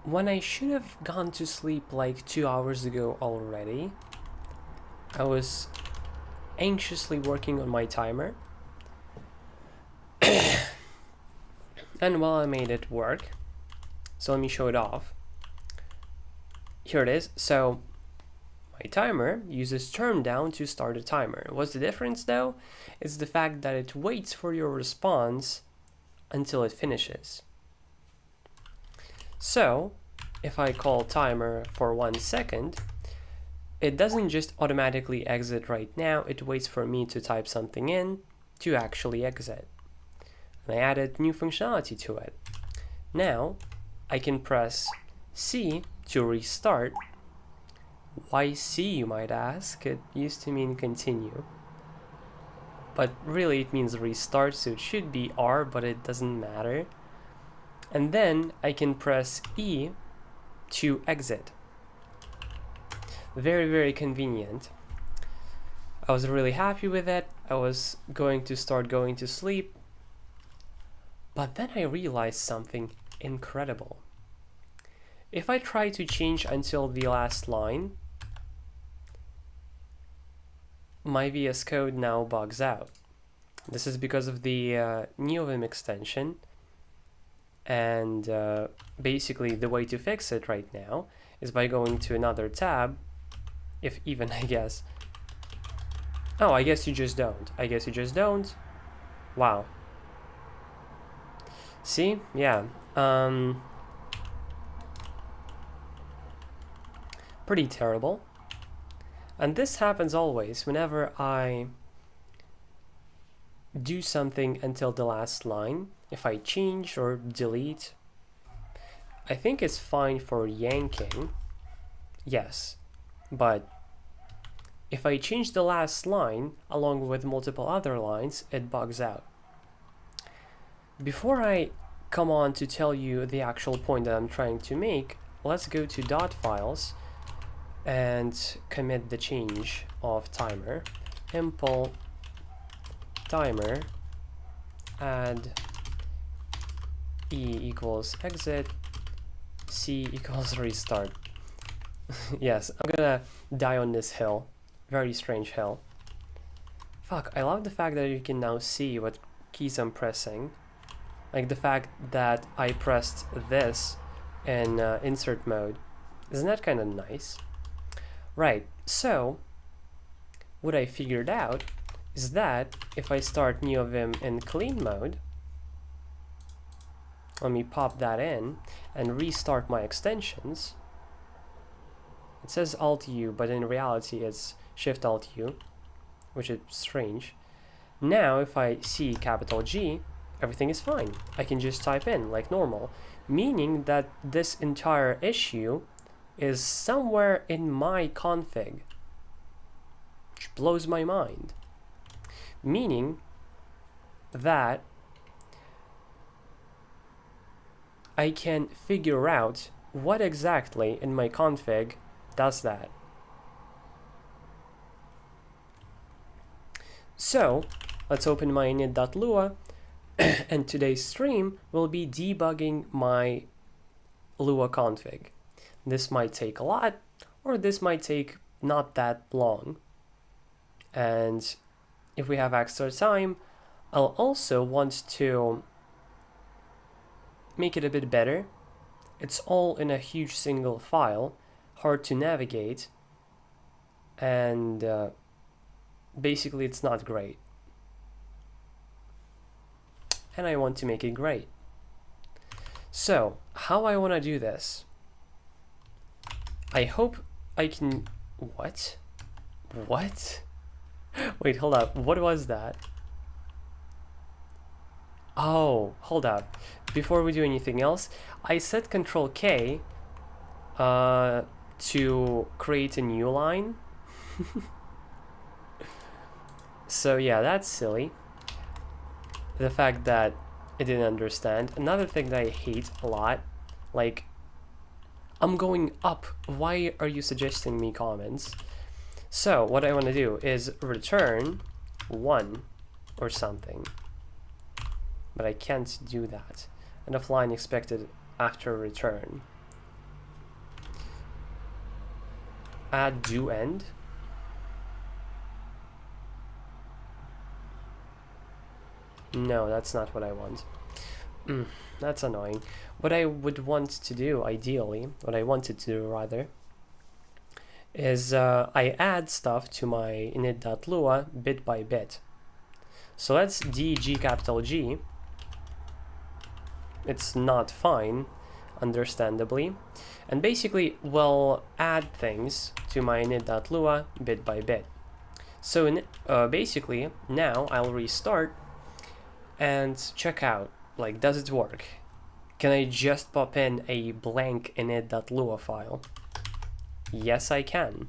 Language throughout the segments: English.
When I should have gone to sleep like 2 hours ago already, I was anxiously working on my timer. And well, I made it work. So let me show it off. Here it is. So my timer uses turn down to start a timer. What's the difference though? It's the fact that it waits for your response until it finishes. So if I call timer for 1 second, it doesn't just automatically exit right now, it waits for me to type something in to actually exit. And I added new functionality to it. Now I can press C to restart. Why C, you might ask? It used to mean continue. But really it means restart, so it should be R, but it doesn't matter. And then I can press E to exit. Very, very convenient. I was really happy with it. I was going to start going to sleep. But then I realized something incredible. If I try to change until the last line, my VS Code now bugs out. This is because of the Neovim extension. And basically the way to fix it right now is by going to another tab, if even, I guess. Oh, I guess you just don't. I guess you just don't. Wow. See? Yeah. Pretty terrible. And this happens always whenever I do something until the last line. If I change or delete, I think it's fine for yanking, yes, but if I change the last line along with multiple other lines, it bugs out. Before I come on to tell you the actual point that I'm trying to make, let's go to dot files and commit the change of timer. Impl timer add E equals exit, C equals restart. Yes, I'm gonna die on this hill. Very strange hill. Fuck, I love the fact that you can now see what keys I'm pressing. Like the fact that I pressed this in insert mode. Isn't that kind of nice? Right, so what I figured out is that if I start Neovim in clean mode, let me pop that in and restart my extensions. It says Alt-U, but in reality it's Shift-Alt-U, which is strange. Now if I see capital G, everything is fine. I can just type in like normal, meaning that this entire issue is somewhere in my config, which blows my mind. Meaning that I can figure out what exactly in my config does that. So let's open my init.lua and today's stream will be debugging my Lua config. This might take a lot, or this might take not that long. And if we have extra time, I'll also want to make it a bit better. It's all in a huge single file, hard to navigate, and basically it's not great. And I want to make it great. So, how I want to do this? I hope I can... What? What? Wait, hold up. What was that? Oh, hold up. Before we do anything else, I set Control K to create a new line. So yeah, that's silly. The fact that it didn't understand. Another thing that I hate a lot, like, I'm going up. Why are you suggesting me comments? So what I want to do is return 1 or something. But I can't do that. end of line expected after return. Add do end. No, that's not what I want. That's annoying. What I would want to do, ideally, what I wanted to do rather, is I add stuff to my init.lua bit by bit. So let's G capital G. It's not fine, understandably. And basically, we'll add things to my init.lua bit by bit. So basically, now I'll restart and check out, like, does it work? Can I just pop in a blank init.lua file? Yes, I can.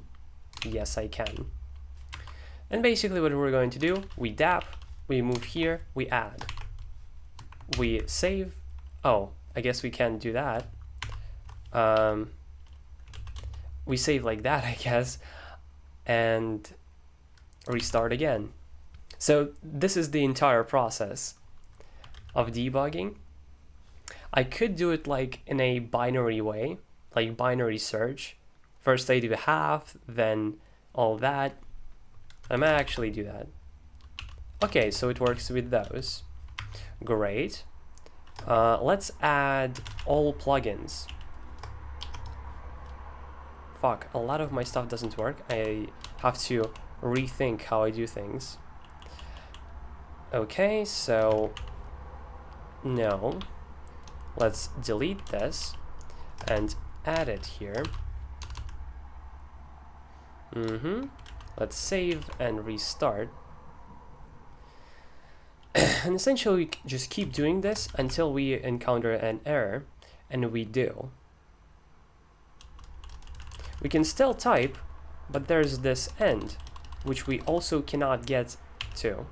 Yes, I can. And basically what we're going to do, we dap, we move here, we add. We save. Oh, I guess we can't do that. We save like that, I guess, and restart again. So this is the entire process of debugging. I could do it like in a binary way, like binary search. First I do half, then all that. I might actually do that. Okay, so it works with those. Great. Let's add all plugins. Fuck, a lot of my stuff doesn't work. I have to rethink how I do things. Okay, so no. Let's delete this and add it here. Let's save and restart. And essentially we just keep doing this until we encounter an error, and we do. We can still type, but there's this end, which we also cannot get to.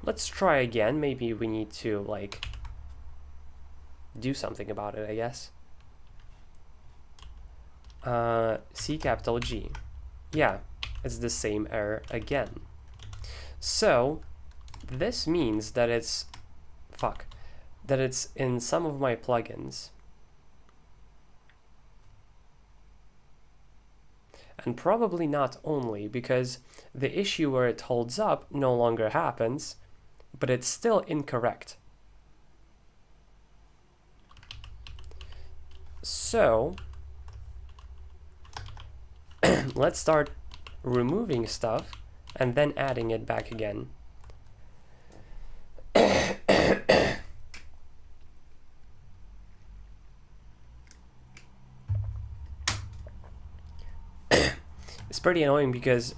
Let's try again. Maybe we need to, like, do something about it, I guess. C capital G. Yeah, it's the same error again. So this means that it's that it's in some of my plugins. And probably not only, because the issue where it holds up no longer happens, but it's still incorrect. So let's start removing stuff and then adding it back again. It's pretty annoying because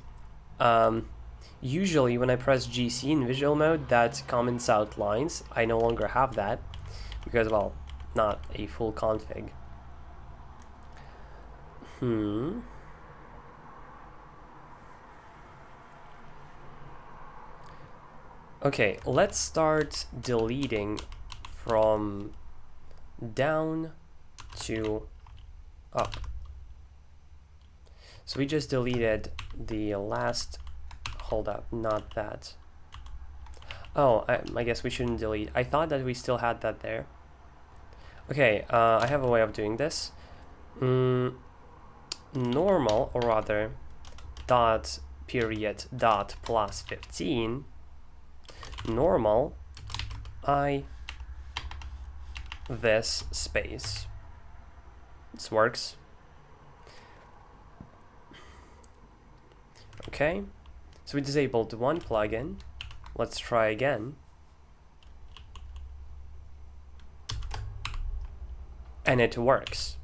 usually when I press GC in visual mode, that comments out lines. I no longer have that because, well, not a full config. Okay, let's start deleting from down to up. So we just deleted the last, hold up, not that. Oh, I guess we shouldn't delete. I thought that we still had that there. Okay, I have a way of doing this. Normal, or rather, dot period dot plus 15. Normal, this space. This works. Okay, so we disabled one plugin. Let's try again. And it works.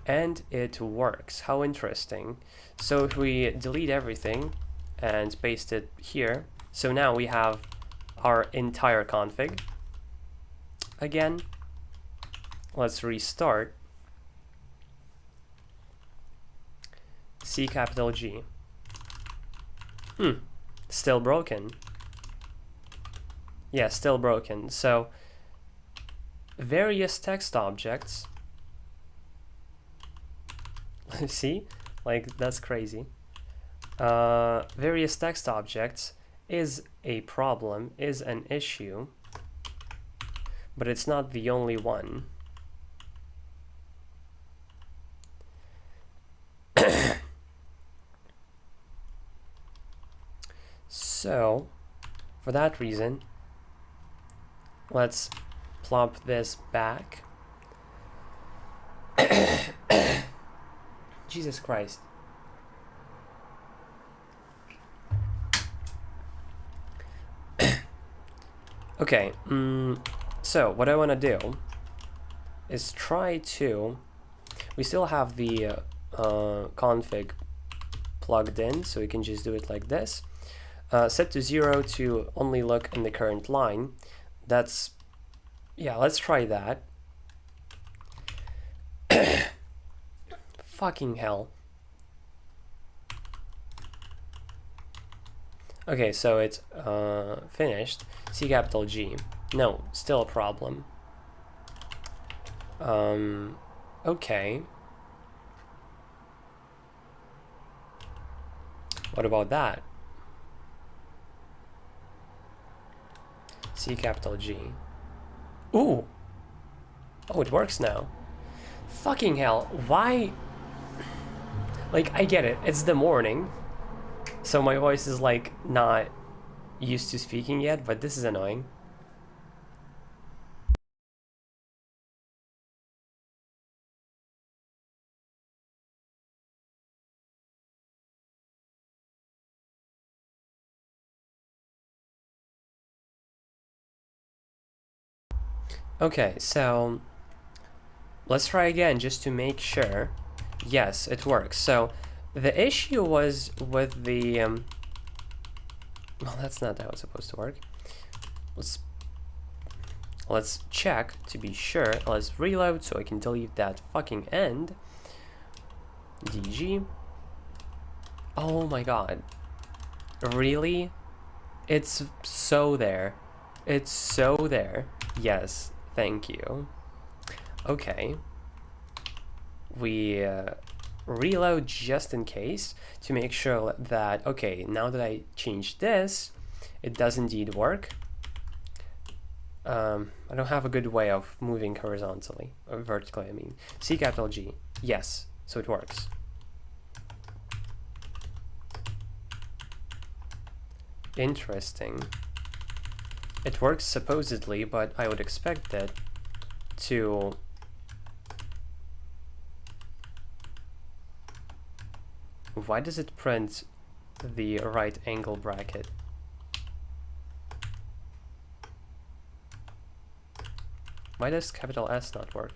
And it works. How interesting. So if we delete everything and paste it here, so now we have our entire config. Again, let's restart. C capital G. Still broken. Yeah, still broken. So various text objects. See? Like, that's crazy. Various text objects is a problem, is an issue, but it's not the only one. So, for that reason, let's plop this back. Jesus Christ. Okay, so what I want to do is try to... We still have the config plugged in, so we can just do it like this. Set to 0 to only look in the current line. That's... Yeah, let's try that. Fucking hell. Okay, so it's finished. C capital G. No, still a problem. Okay. What about that? C capital G. Ooh! Oh, it works now. Fucking hell, why? Like, I get it, it's the morning, so my voice is like not used to speaking yet, but this is annoying. Okay, so let's try again just to make sure. Yes, it works. So the issue was with the well, that's not how it's supposed to work. Let's check to be sure. Let's reload so I can delete that fucking end. DG. Oh my god. Really? It's so there. It's so there. Yes, thank you. Okay. We reload just in case to make sure that, okay, now that I changed this, it does indeed work. I don't have a good way of moving horizontally, or vertically, I mean. C capital G. Yes, so it works. Interesting. It works supposedly, but I would expect it to... Why does it print the right angle bracket? Why does capital S not work?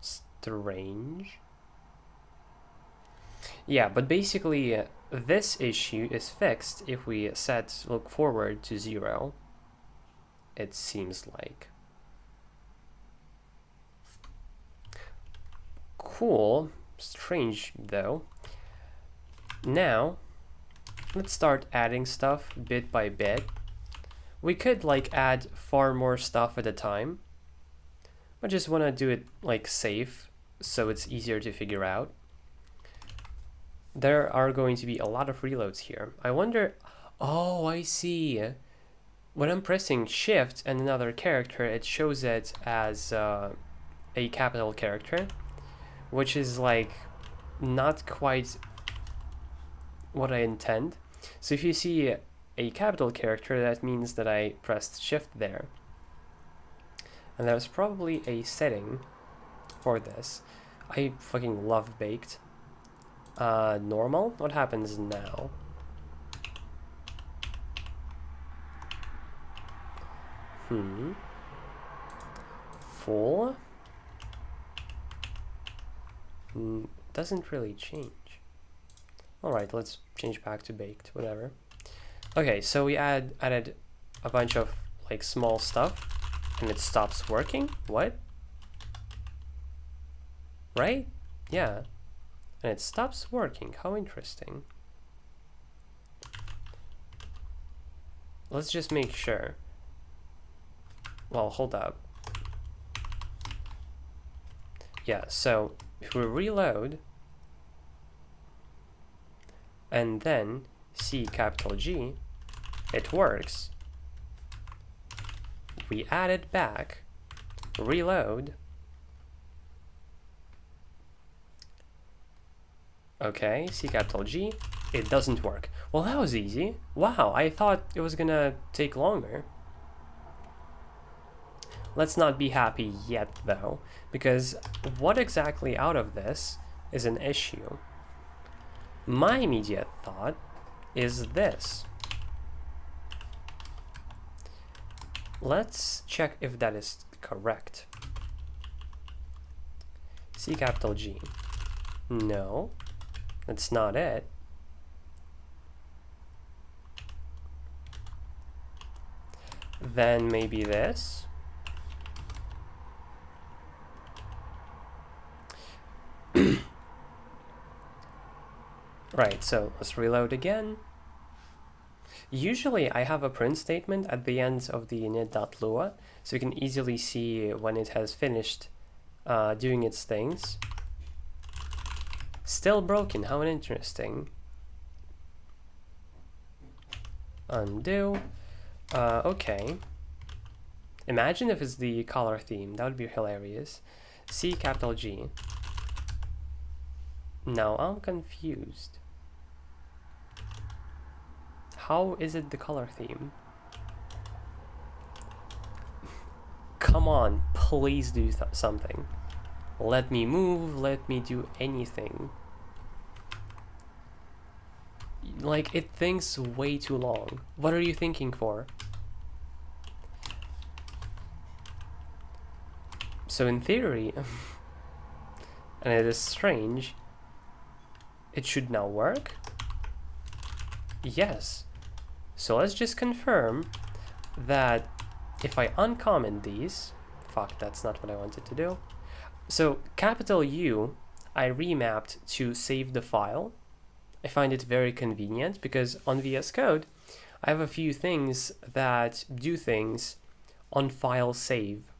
Strange. Yeah, but basically this issue is fixed if we set look forward to 0. It seems like. Cool. Strange though. Now let's start adding stuff bit by bit. We could like add far more stuff at a time. I just want to do it like safe so it's easier to figure out. There are going to be a lot of reloads here. I wonder... Oh, I see. When I'm pressing Shift and another character, it shows it as a capital character, which is like not quite what I intend. So if you see a capital character, that means that I pressed Shift there. And there's probably a setting for this. I fucking love baked. Normal? What happens now? Full? Doesn't really change. Alright, let's change back to baked, whatever. Okay, so we added a bunch of like small stuff and it stops working? What? Right? Yeah. And it stops working. How interesting. Let's just make sure. Well, hold up. Yeah, so if we reload and then C capital G, it works. We add it back, reload. Okay, C capital G, it doesn't work. Well, that was easy. Wow, I thought it was gonna take longer. Let's not be happy yet though, because what exactly out of this is an issue? My immediate thought is this. Let's check if that is correct. C capital G. No, that's not it. Then maybe this. Right, so let's reload again. Usually I have a print statement at the end of the init.lua, so you can easily see when it has finished doing its things. Still broken, how interesting. Undo. Okay. Imagine if it's the color theme, that would be hilarious. C capital G. Now I'm confused. How is it the color theme? Come on, please do something. Let me move, let me do anything. Like, it thinks way too long. What are you thinking for? So in theory, and it is strange, it should now work? Yes. So let's just confirm that if I uncomment these, fuck, that's not what I wanted to do. So capital U, I remapped to save the file. I find it very convenient because on VS Code, I have a few things that do things on file save.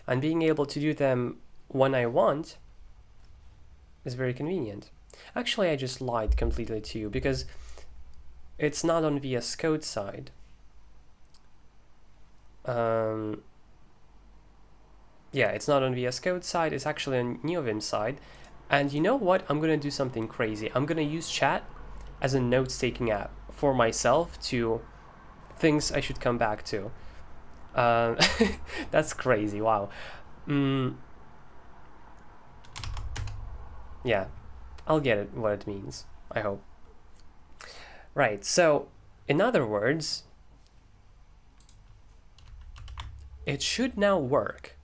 And being able to do them when I want is very convenient. Actually, I just lied completely to you because it's not on VS Code side. Yeah, it's not on VS Code side, it's actually on Neovim side. And you know what? I'm gonna do something crazy. I'm gonna use chat as a notes-taking app for myself to things I should come back to. That's crazy, wow. Yeah, I'll get it, what it means, I hope. Right, so in other words, it should now work.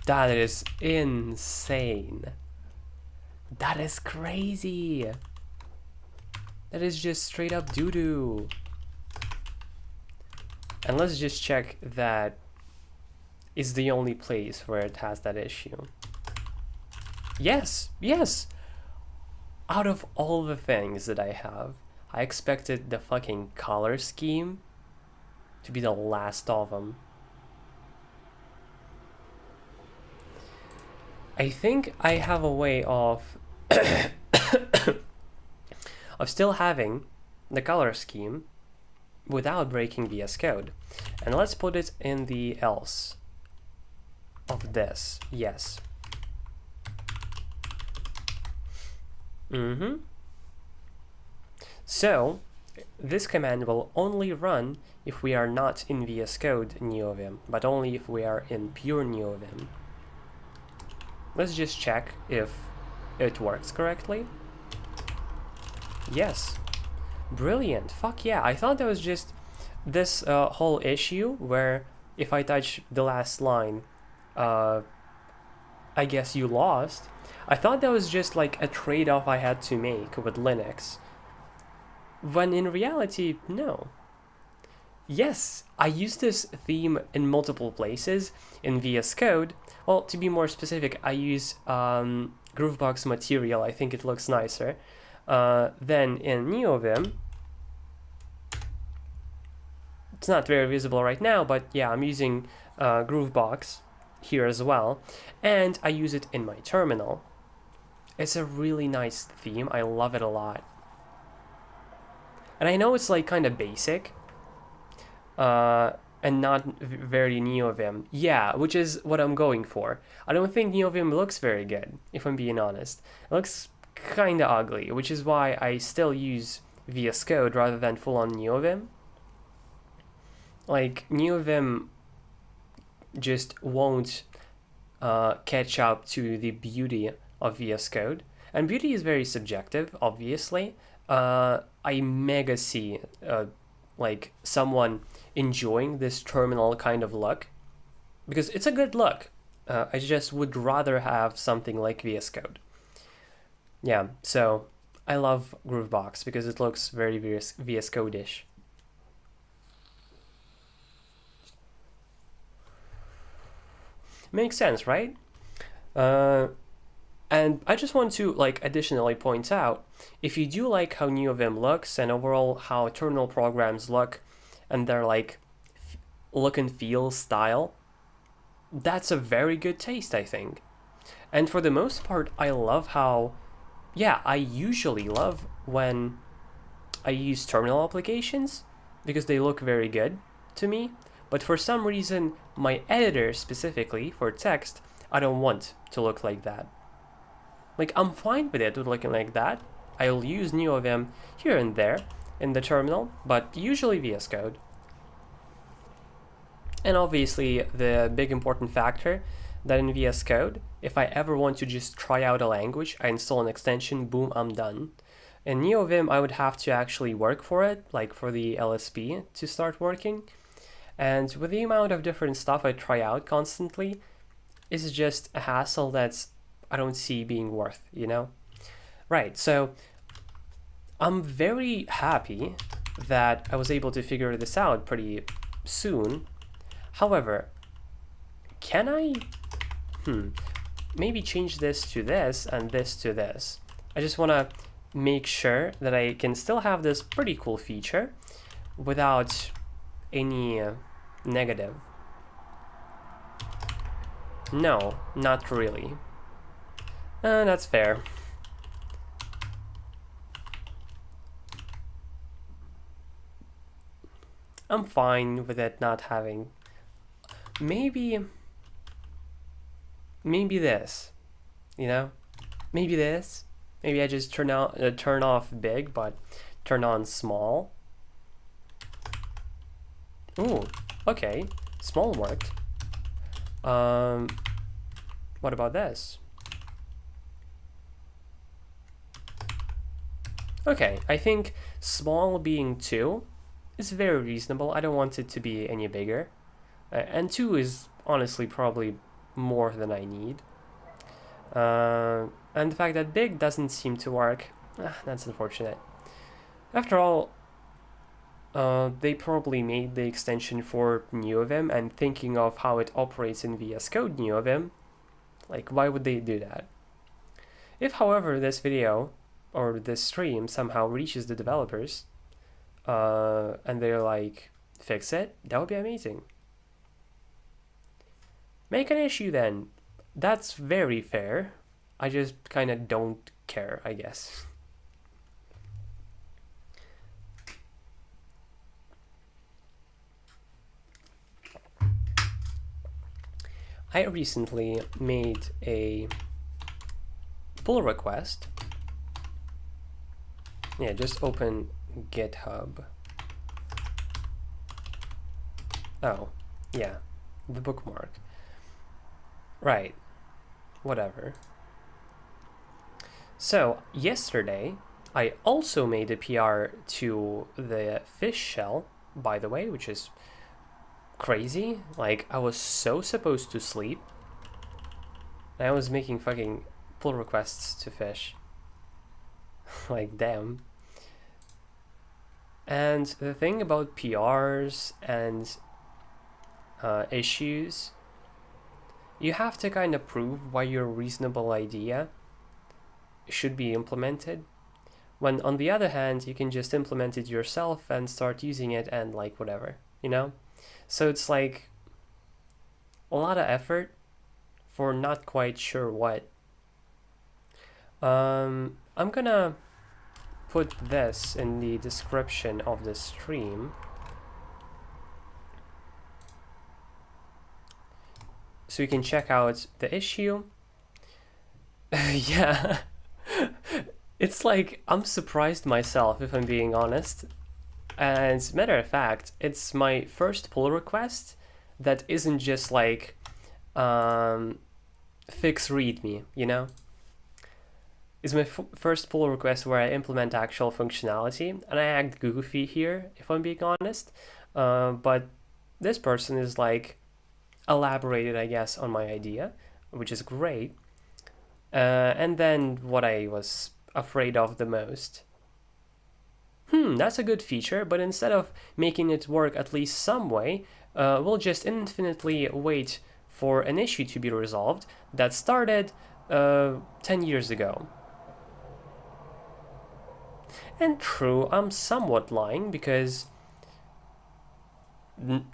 That is insane. That is crazy. That is just straight up doo-doo. And let's just check that is the only place where it has that issue. Yes, yes. Out of all the things that I have, I expected the fucking color scheme to be the last of them. I think I have a way of of still having the color scheme without breaking VS Code. And let's put it in the else of this. Yes. So this command will only run if we are not in VS Code Neovim, but only if we are in pure Neovim. Let's just check if it works correctly. Yes. Brilliant. Fuck yeah. I thought that was just this whole issue where if I touch the last line, I guess you lost. I thought that was just like a trade-off I had to make with Linux. When in reality, no. Yes, I use this theme in multiple places in VS Code. Well, to be more specific, I use Gruvbox material. I think it looks nicer. Then in Neovim, It's not very visible right now, but yeah, I'm using Gruvbox here as well, and I use it in my terminal. It's a really nice theme. I love it a lot. And I know it's like kind of basic, and not very Neovim. Yeah, which is what I'm going for. I don't think Neovim looks very good, if I'm being honest. It looks kind of ugly, which is why I still use VS Code rather than full-on Neovim. Like, Neovim just won't catch up to the beauty of VS Code. And beauty is very subjective, obviously. I mega see like someone enjoying this terminal kind of look, because it's a good look. I just would rather have something like VS Code. Yeah, so I love Gruvbox because it looks very VS Code-ish. Makes sense, right? And I just want to like additionally point out, if you do like how Neovim looks and overall how terminal programs look and their like look and feel style, that's a very good taste, I think. And for the most part, I love how, yeah, I usually love when I use terminal applications because they look very good to me. But for some reason, my editor specifically for text, I don't want to look like that. Like, I'm fine with it looking like that. I'll use Neovim here and there in the terminal, but usually VS Code. And obviously, the big important factor that in VS Code, if I ever want to just try out a language, I install an extension, boom, I'm done. In Neovim, I would have to actually work for it, like for the LSP to start working. And with the amount of different stuff I try out constantly, it's just a hassle that's I don't see being worth, you know? Right, so I'm very happy that I was able to figure this out pretty soon. However, can I, maybe change this to this and this to this? I just want to make sure that I can still have this pretty cool feature without any negative. No, not really. That's fair. I'm fine with it not having. Maybe this, you know? Maybe this. Maybe I just turn off big, but turn on small. Ooh, okay. Small worked. What about this? Okay, I think small being 2 is very reasonable. I don't want it to be any bigger. And 2 is honestly probably more than I need. And the fact that big doesn't seem to work, that's unfortunate. After all, they probably made the extension for Neovim, and thinking of how it operates in VS Code Neovim, like, why would they do that? If, however, this video or this stream somehow reaches the developers and they're like, fix it, that would be amazing. Make an issue then. That's very fair. I just kind of don't care, I guess. I recently made a pull request. Yeah, just open GitHub. Oh, yeah, the bookmark. Right, whatever. So, yesterday, I also made a PR to the fish shell, by the way, which is crazy. Like, I was so supposed to sleep, and I was making fucking pull requests to fish. Like, damn. And the thing about PRs and issues, you have to kind of prove why your reasonable idea should be implemented, when on the other hand you can just implement it yourself and start using it and like whatever. you know? So it's like a lot of effort for not quite sure what. I'm gonna put this in the description of the stream so you can check out the issue. Yeah. It's like, I'm surprised myself, if I'm being honest. And as a matter of fact, it's my first pull request that isn't just like fix readme, you know? It's my first pull request where I implement actual functionality, and I act goofy here, if I'm being honest. But this person is like elaborated, I guess, on my idea, which is great. And then what I was afraid of the most. That's a good feature, but instead of making it work at least some way, we'll just infinitely wait for an issue to be resolved that started 10 years ago. And true, I'm somewhat lying because...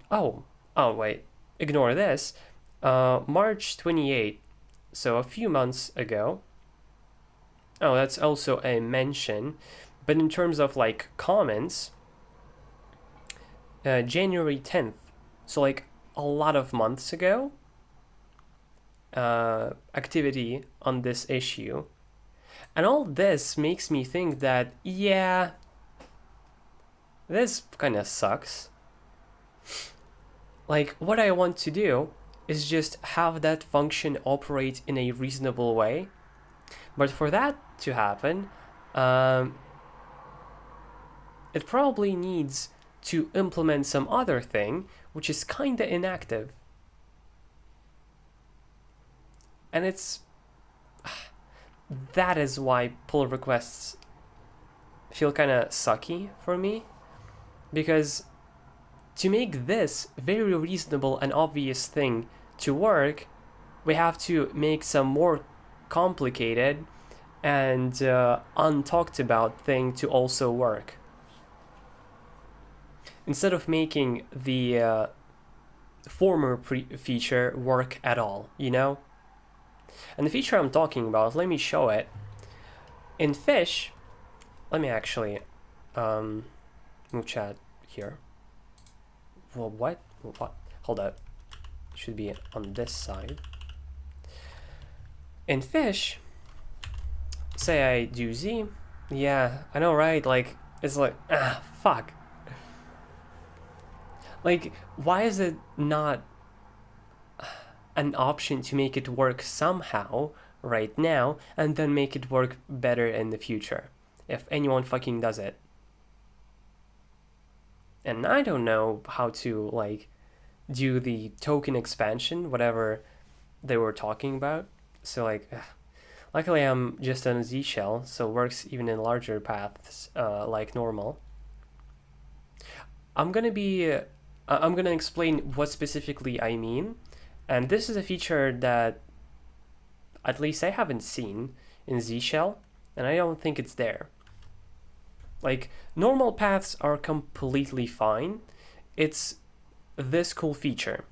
Oh, wait, ignore this. March 28th, so a few months ago. Oh, that's also a mention. But in terms of like comments, January 10th, so like a lot of months ago, activity on this issue. And all this makes me think that, yeah, this kind of sucks. Like, what I want to do is just have that function operate in a reasonable way. But for that to happen, it probably needs to implement some other thing, which is kinda inactive. And it's... that is why pull requests feel kinda sucky for me. Because to make this very reasonable and obvious thing to work, we have to make some more complicated and untalked about thing to also work. Instead of making the former feature work at all, you know? And the feature I'm talking about, let me show it. In Fish, let me actually move chat here. Well, what? Hold up. It should be on this side. In Fish, say I do Z. Yeah, I know, right? Like, it's like, fuck. Like, why is it not an option to make it work somehow right now and then make it work better in the future, if anyone fucking does it? And I don't know how to, like, do the token expansion, whatever they were talking about. So, like, luckily I'm just on a Z shell, so it works even in larger paths, like normal. I'm gonna explain what specifically I mean, and this is a feature that at least I haven't seen in Z shell, and I don't think it's there. Like, normal paths are completely fine. It's this cool feature.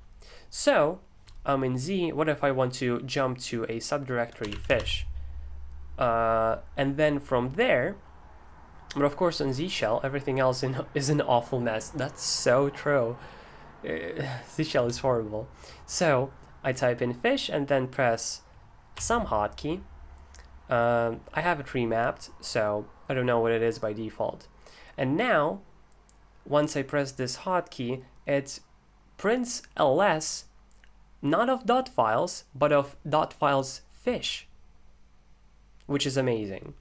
So, in Z, what if I want to jump to a subdirectory Fish? And then from there, but of course on Z shell, everything else is an awful mess. That's so true. Z shell is horrible. So, I type in Fish and then press some hotkey. I have it remapped, so I don't know what it is by default. And now, once I press this hotkey, it prints ls, not of dot files, but of dot files Fish, which is amazing.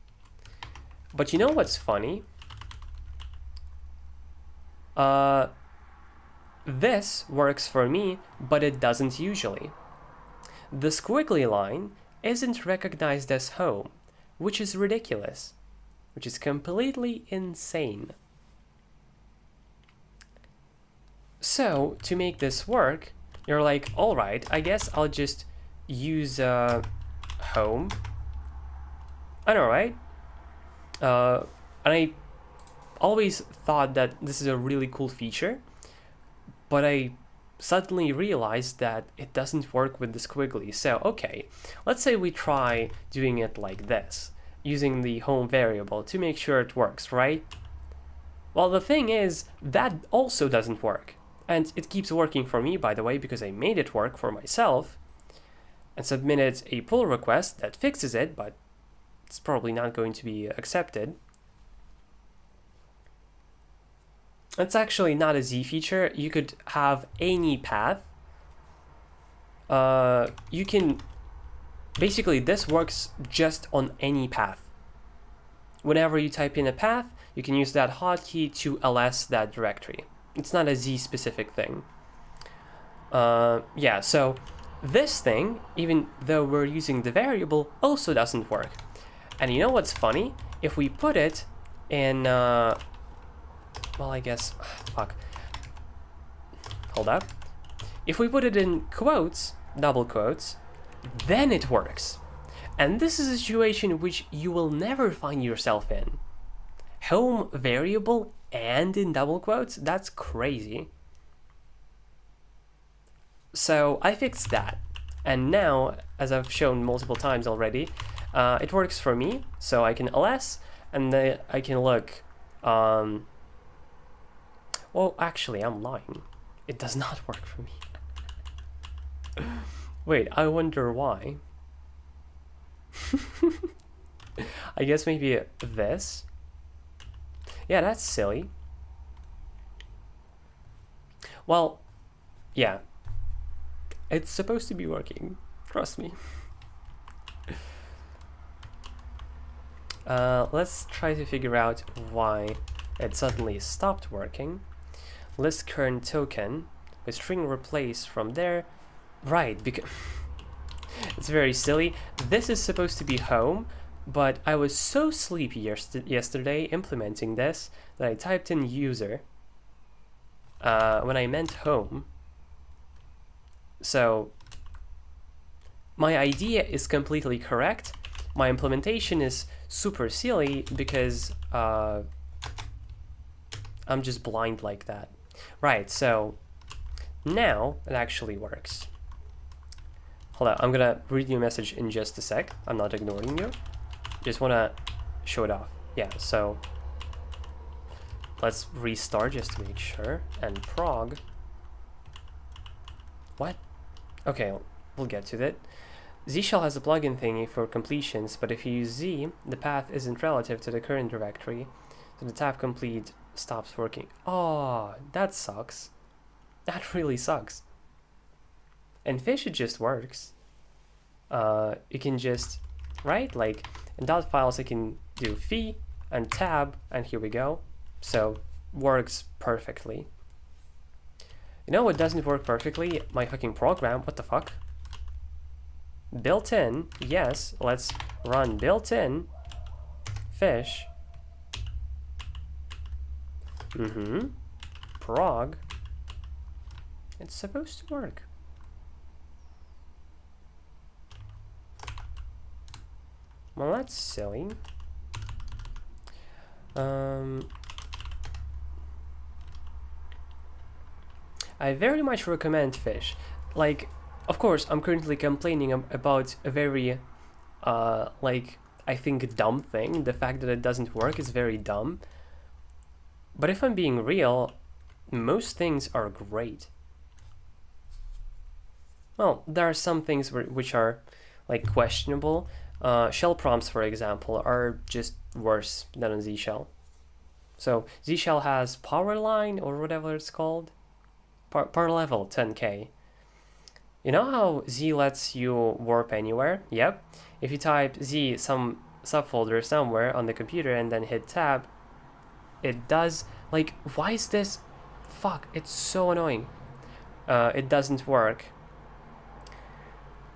But you know what's funny? This works for me, but it doesn't usually. The squiggly line isn't recognized as home, which is ridiculous, which is completely insane. So, to make this work, you're like, alright, I guess I'll just use home. I know, right? And I always thought that this is a really cool feature, but I suddenly realized that it doesn't work with the squiggly. So, okay, let's say we try doing it like this, using the home variable to make sure it works, right? Well, the thing is, that also doesn't work. And it keeps working for me, by the way, because I made it work for myself and submitted a pull request that fixes it, but it's probably not going to be accepted. It's actually not a Z feature. You could have any path. You can... Basically, this works just on any path. Whenever you type in a path, you can use that hotkey to ls that directory. It's not a Z specific thing. Yeah, so this thing, even though we're using the variable, also doesn't work. And you know what's funny? If we put it in... well, I guess... fuck. Hold up. If we put it in quotes, double quotes, then it works. And this is a situation which you will never find yourself in. Home variable and in double quotes? That's crazy. So I fixed that. And now, as I've shown multiple times already, it works for me. So I can ls, and then I can look... Well, actually, I'm lying. It does not work for me. Wait, I wonder why. I guess maybe this. Yeah, that's silly. Well, yeah. It's supposed to be working. Trust me. Let's try to figure out why it suddenly stopped working. List current token with string replace from there. Right, because it's very silly. This is supposed to be home, but I was so sleepy yesterday implementing this that I typed in user when I meant home. So my idea is completely correct. My implementation is super silly because I'm just blind like that. Right, so now it actually works. Hold on, I'm gonna read you a message in just a sec. I'm not ignoring you. Just wanna show it off. Yeah, so let's restart just to make sure. And prog. What? Okay, we'll get to that. Z-shell has a plugin thingy for completions, but if you use Z, the path isn't relative to the current directory, so the tab complete stops working. Oh, that sucks. That really sucks. In Fish, it just works. You can just, right? Like, in dot files, I can do phi and tab, and here we go. So, works perfectly. You know what doesn't work perfectly? My fucking program. What the fuck? Built-in, yes. Let's run built-in fish. Prog. It's supposed to work. Well, that's silly. I very much recommend Fish. Like, of course, I'm currently complaining about a very, like, I think dumb thing. The fact that it doesn't work is very dumb. But if I'm being real, most things are great. Well, there are some things which are, like, questionable. Shell prompts, for example, are just worse than on Z-shell. So Z-shell has power line, or whatever it's called. Power level 10k. You know how Z lets you warp anywhere? Yep. If you type Z some subfolder somewhere on the computer and then hit tab, it does. Like, why is this? Fuck, it's so annoying. It doesn't work.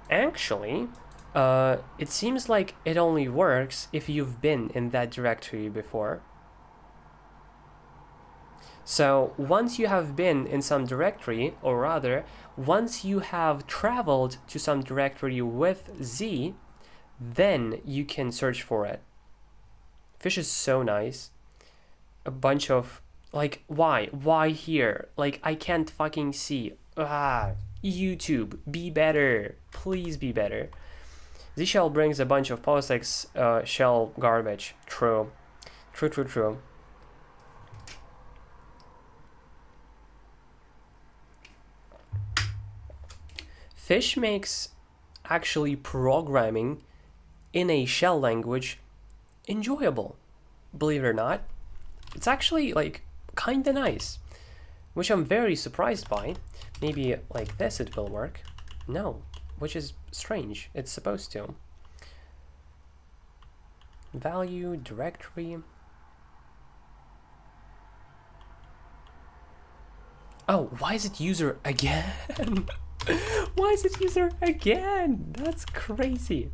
Actually, it seems like it only works if you've been in that directory before. So once you have been in some directory, or rather, once you have traveled to some directory with Z, then you can search for it. Fish is so nice. A bunch of Like, why? Why here? Like, I can't fucking see. Ah, YouTube, be better. Please be better. Z shell brings a bunch of POSIX shell garbage. True. True, true, true. Fish makes actually programming in a shell language enjoyable. Believe it or not. It's actually like kinda nice, which I'm very surprised by. Maybe like this it will work. No, which is strange. It's supposed to. Value, directory. Oh, why is it user again? Why is it user again? That's crazy.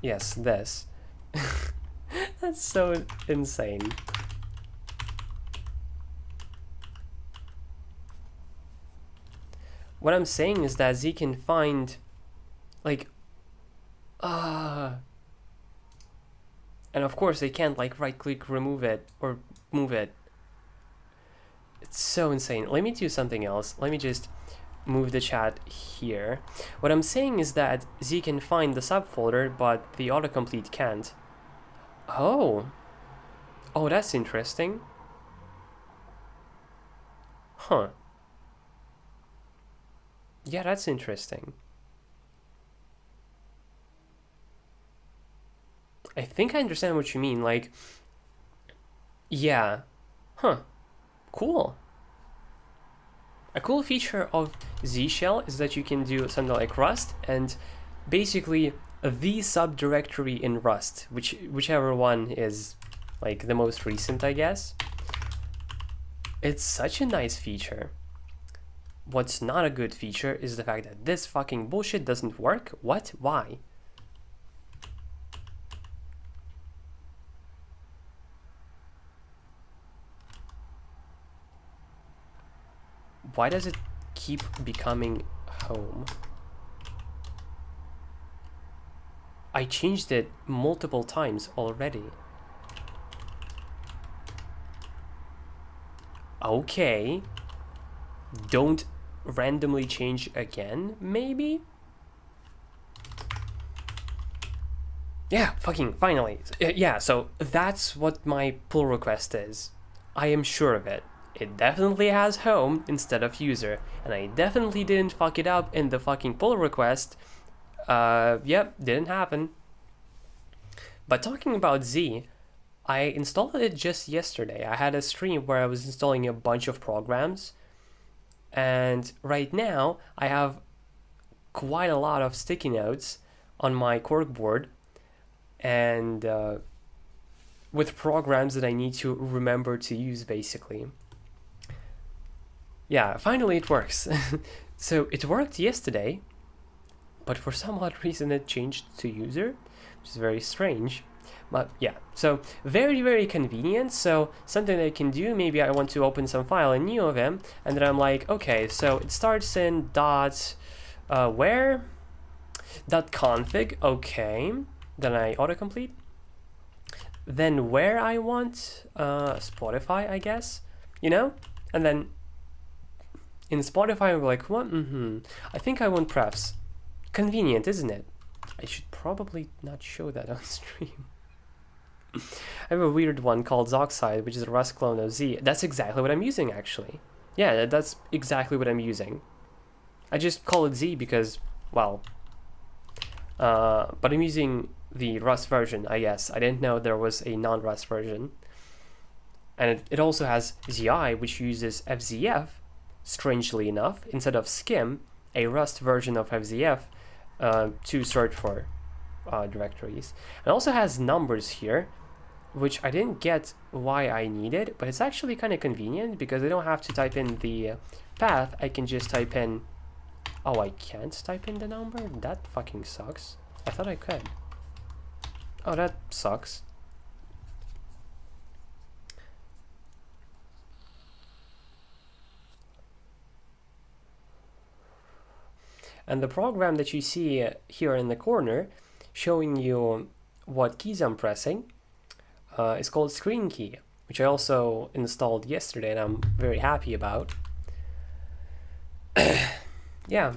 Yes, this. That's so insane. What I'm saying is that Z can find, like, and of course they can't like right-click, remove it, or move it. It's so insane. Let me do something else. Let me just move the chat here. What I'm saying is that Z can find the subfolder, but the autocomplete can't. Oh. Oh, that's interesting. Huh. Yeah, that's interesting. I think I understand what you mean. Like, yeah. Huh. Cool. A cool feature of Z shell is that you can do something like Rust and basically the subdirectory in Rust, whichever one is like the most recent, I guess. It's such a nice feature. What's not a good feature is the fact that this fucking bullshit doesn't work. What? Why? Why does it keep becoming home? I changed it multiple times already. Okay. Don't randomly change again, maybe? Yeah, fucking finally. Yeah, so that's what my pull request is. I am sure of it. It definitely has home instead of user, and I definitely didn't fuck it up in the fucking pull request. Yep, didn't happen. But talking about Z, I installed it just yesterday. I had a stream where I was installing a bunch of programs, and right now I have quite a lot of sticky notes on my corkboard, and with programs that I need to remember to use, basically. Yeah, finally it works. So it worked yesterday, but for some odd reason it changed to user, which is very strange. But yeah, so very, very convenient. So something that I can do, maybe I want to open some file in Neovim, and then I'm like, okay, so it starts in dot, where? Dot config, okay. Then I autocomplete. Then where I want, Spotify, I guess, you know? And then in Spotify, I'm like, what? I think I want prefs. Convenient, isn't it? I should probably not show that on stream. I have a weird one called Zoxide, which is a Rust clone of Z. That's exactly what I'm using, actually. Yeah, that's exactly what I'm using. I just call it Z because, well, but I'm using the Rust version, I guess. I didn't know there was a non-Rust version. And it also has ZI, which uses FZF, strangely enough, instead of Skim, a Rust version of FZF, to search for directories. It also has numbers here, which I didn't get why I needed, but it's actually kind of convenient because I don't have to type in the path. I can just type in... Oh, I can't type in the number? That fucking sucks. I thought I could. Oh, that sucks. And the program that you see here in the corner, showing you what keys I'm pressing, is called Screen Key, which I also installed yesterday and I'm very happy about. Yeah.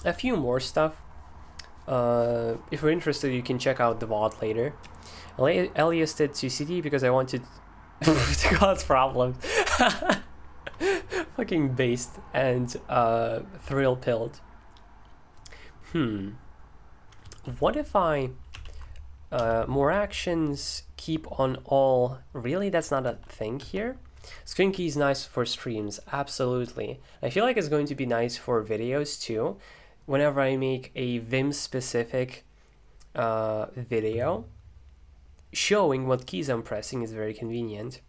A few more stuff. If you're interested, you can check out the VOD later. I aliased it to CD because I wanted to cause problems. Fucking based and thrill-pilled. What if I more actions keep on all? Really, that's not a thing here. Screen key is nice for streams, absolutely. I feel like it's going to be nice for videos too. Whenever I make a Vim specific video, showing what keys I'm pressing is very convenient.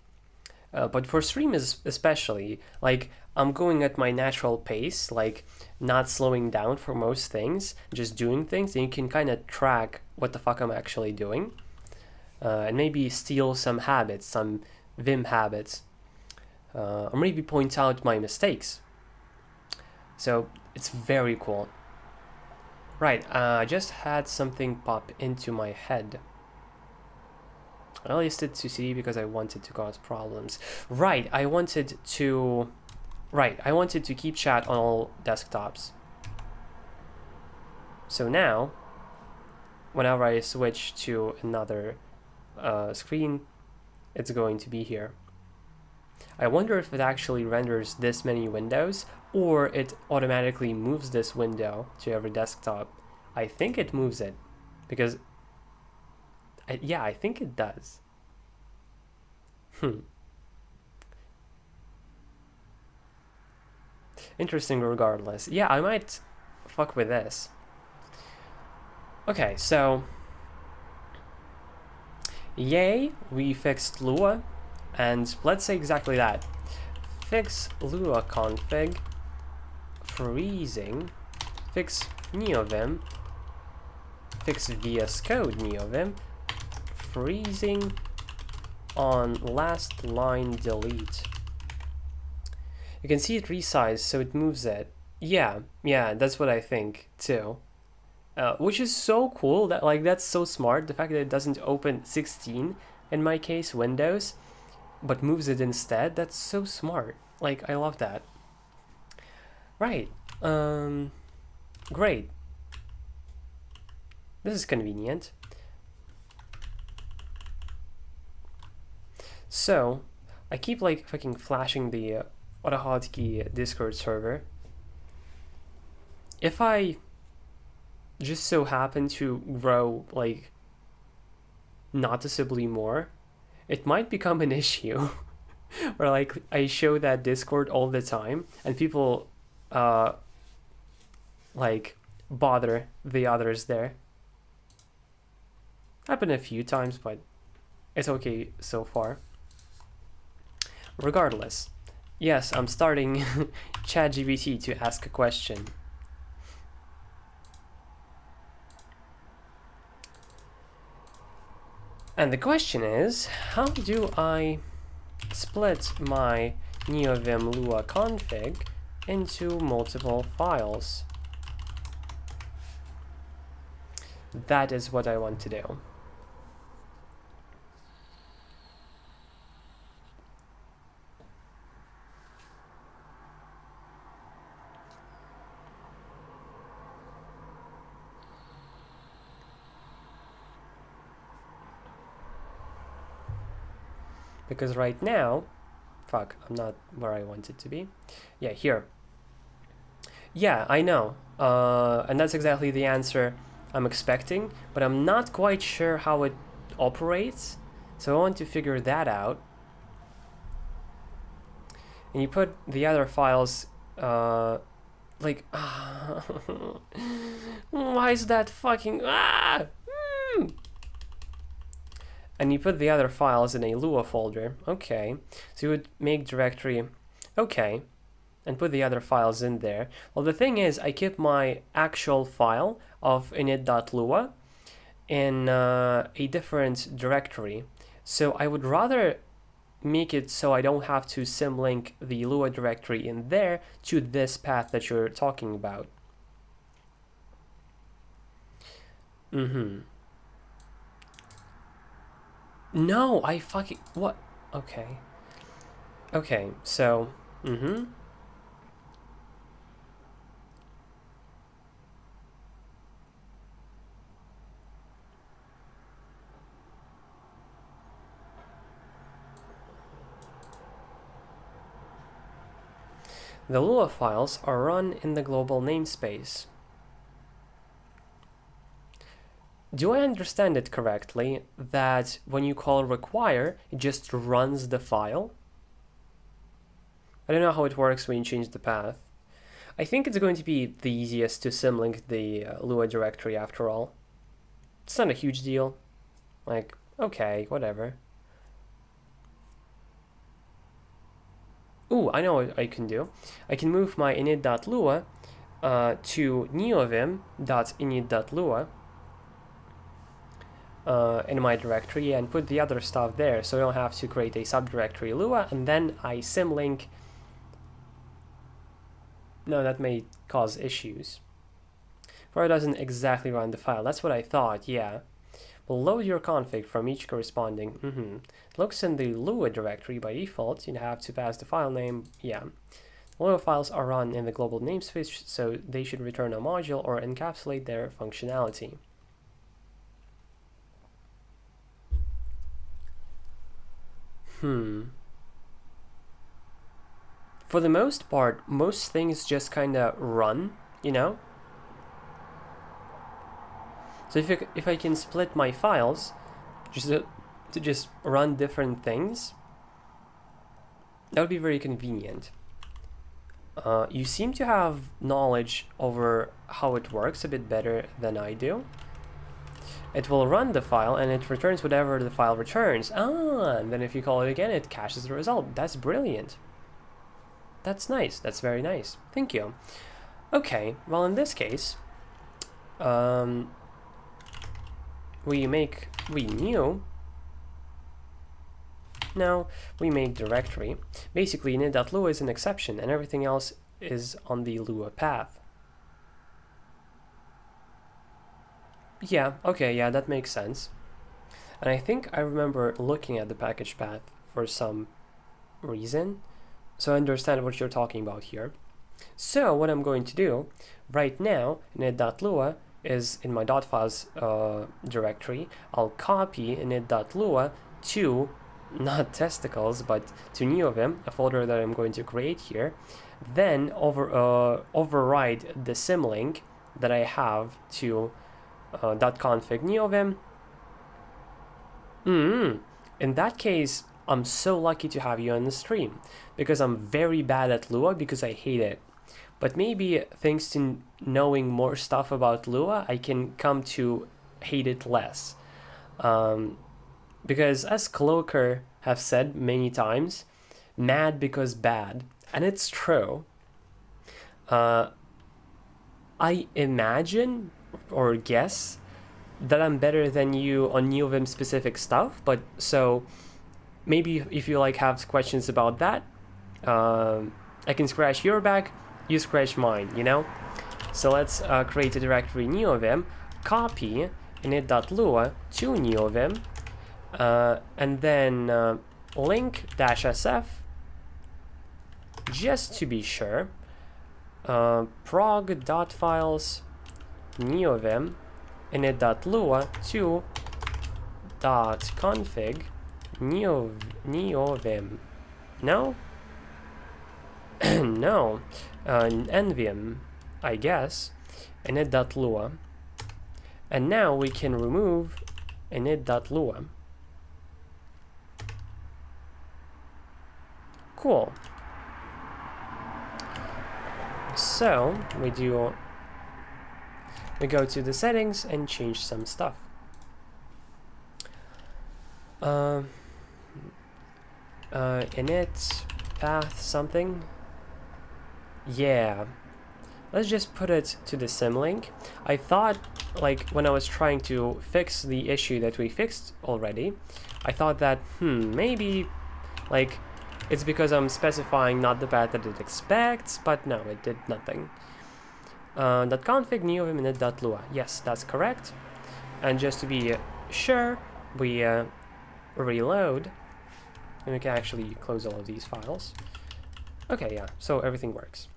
But for stream especially, like I'm going at my natural pace, like not slowing down for most things, just doing things, and you can kind of track what the fuck I'm actually doing. And maybe steal some habits, some Vim habits, or maybe point out my mistakes. So it's very cool. Right, I just had something pop into my head. I listed it to see because I wanted to cause problems. Right, I wanted to keep chat on all desktops. So now, whenever I switch to another screen, it's going to be here. I wonder if it actually renders this many windows, or it automatically moves this window to every desktop. I think it moves it, because yeah, I think it does. Interesting regardless. Yeah, I might fuck with this. Okay, so yay, we fixed Lua, and let's say exactly that. Fix Lua config, freezing, fix Neovim, fix VS Code Neovim, freezing on last line delete. You can see it resized, so it moves it. Yeah, that's what I think too. Which is so cool, that that's so smart. The fact that it doesn't open 16 in my case Windows, but moves it instead. That's so smart. Like, I love that. Right. Great. This is convenient. So, I keep like fucking flashing the AutoHotkey Discord server. If I just so happen to grow like noticeably more, it might become an issue where like I show that Discord all the time and people like bother the others there. Happened a few times, but it's okay so far. Regardless, yes, I'm starting ChatGPT to ask a question. And the question is, how do I split my Neovim Lua config into multiple files? That is what I want to do. Because right now, fuck, I'm not where I want it to be. Yeah, here. Yeah, I know. And that's exactly the answer I'm expecting, but I'm not quite sure how it operates. So I want to figure that out. And you put the other files, like, why is that fucking, And you put the other files in a Lua folder. Okay, so you would make directory, okay, and put the other files in there. Well, the thing is, I keep my actual file of init.lua in a different directory. So I would rather make it so I don't have to symlink the Lua directory in there to this path that you're talking about. Mm-hmm. No, I fucking... What? Okay. Okay, so... Mm-hmm. The Lua files are run in the global namespace. Do I understand it correctly that when you call require, it just runs the file? I don't know how it works when you change the path. I think it's going to be the easiest to symlink the Lua directory after all. It's not a huge deal. Like, okay, whatever. Ooh, I know what I can do. I can move my init.lua to neovim.init.lua in my directory and put the other stuff there, so I don't have to create a subdirectory Lua, and then I symlink. No, that may cause issues. Or it doesn't exactly run the file. That's what I thought, yeah. We'll load your config from each corresponding. It looks in the Lua directory by default. You have to pass the file name, yeah. Lua files are run in the global namespace, so they should return a module or encapsulate their functionality. For the most part, most things just kind of run, you know? So if I can split my files just to just run different things, that would be very convenient. You seem to have knowledge over how it works a bit better than I do. It will run the file and it returns whatever the file returns. And then if you call it again, it caches the result. That's brilliant. That's nice. That's very nice. Thank you. Okay, well in this case, we make directory. Basically, init.lua is an exception and everything else is on the Lua path. Yeah, okay, yeah, that makes sense. And I think I remember looking at the package path for some reason, so I understand what you're talking about here. So what I'm going to do right now, init.lua is in my .files directory. I'll copy init.lua to, not testicles, but to Neovim, a folder that I'm going to create here. Then override the symlink that I have to .config neovim. In that case, I'm so lucky to have you on the stream, because I'm very bad at Lua because I hate it. But maybe thanks to knowing more stuff about Lua, I can come to hate it less. Because as Cloaker have said many times, mad because bad. And it's true. I imagine or guess that I'm better than you on Neovim specific stuff, but so maybe if you like have questions about that, I can scratch your back, you scratch mine, you know? So let's create a directory Neovim, copy init.lua to Neovim, and then link -sf, just to be sure, prog.files neovim init.lua to .config neovim. No? No. Nvim, I guess. Init.lua. And now we can remove init.lua. Cool. So we go to the settings and change some stuff. Init path something. Yeah, let's just put it to the symlink. I thought, like, when I was trying to fix the issue that we fixed already, I thought that maybe like it's because I'm specifying not the path that it expects, but no, it did nothing. .config neovim init.lua. Yes, that's correct. And just to be sure, we reload, and we can actually close all of these files. Okay, yeah, so everything works.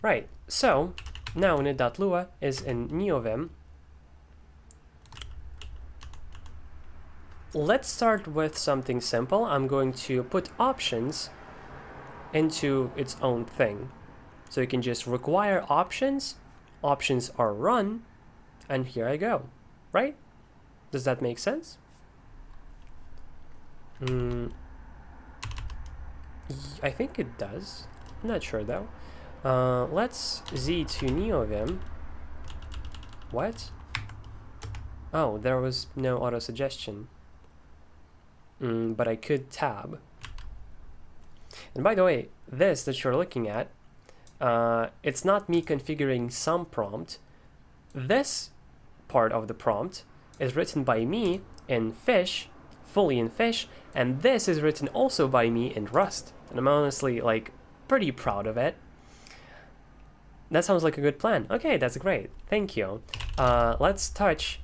Right, so now init.lua is in Neovim. Let's start with something simple. I'm going to put options into its own thing. So you can just require options, options are run, and here I go, right? Does that make sense? I think it does. I'm not sure though. Let's z to Neovim. What? Oh, there was no auto suggestion. But I could tab. And by the way, this that you're looking at, it's not me configuring some prompt. This part of the prompt is written by me in Fish, fully in Fish, and this is written also by me in Rust. And I'm honestly like pretty proud of it. That sounds like a good plan. Okay, that's great. Thank you. Let's touch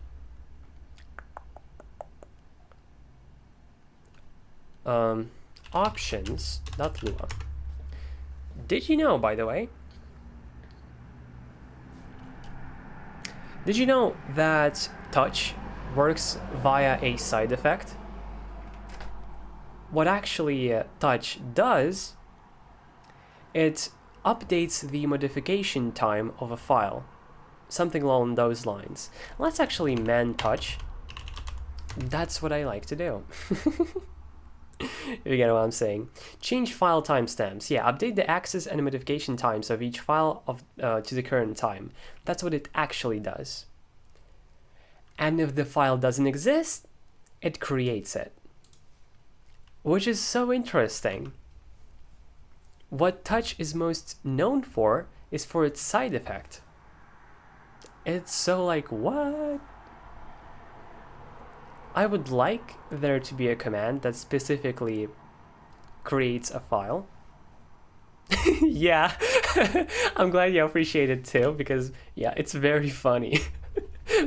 options.lua. Did you know, by the way, did you know that touch works via a side effect? What actually touch does, it updates the modification time of a file, something along those lines. Let's actually man touch. That's what I like to do. You get what I'm saying. Change file timestamps. Yeah, update the access and modification times of each file to the current time. That's what it actually does. And if the file doesn't exist, it creates it. Which is so interesting. What touch is most known for is for its side effect. It's so like, what? I would like there to be a command that specifically creates a file. Yeah, I'm glad you appreciate it too, because yeah, it's very funny.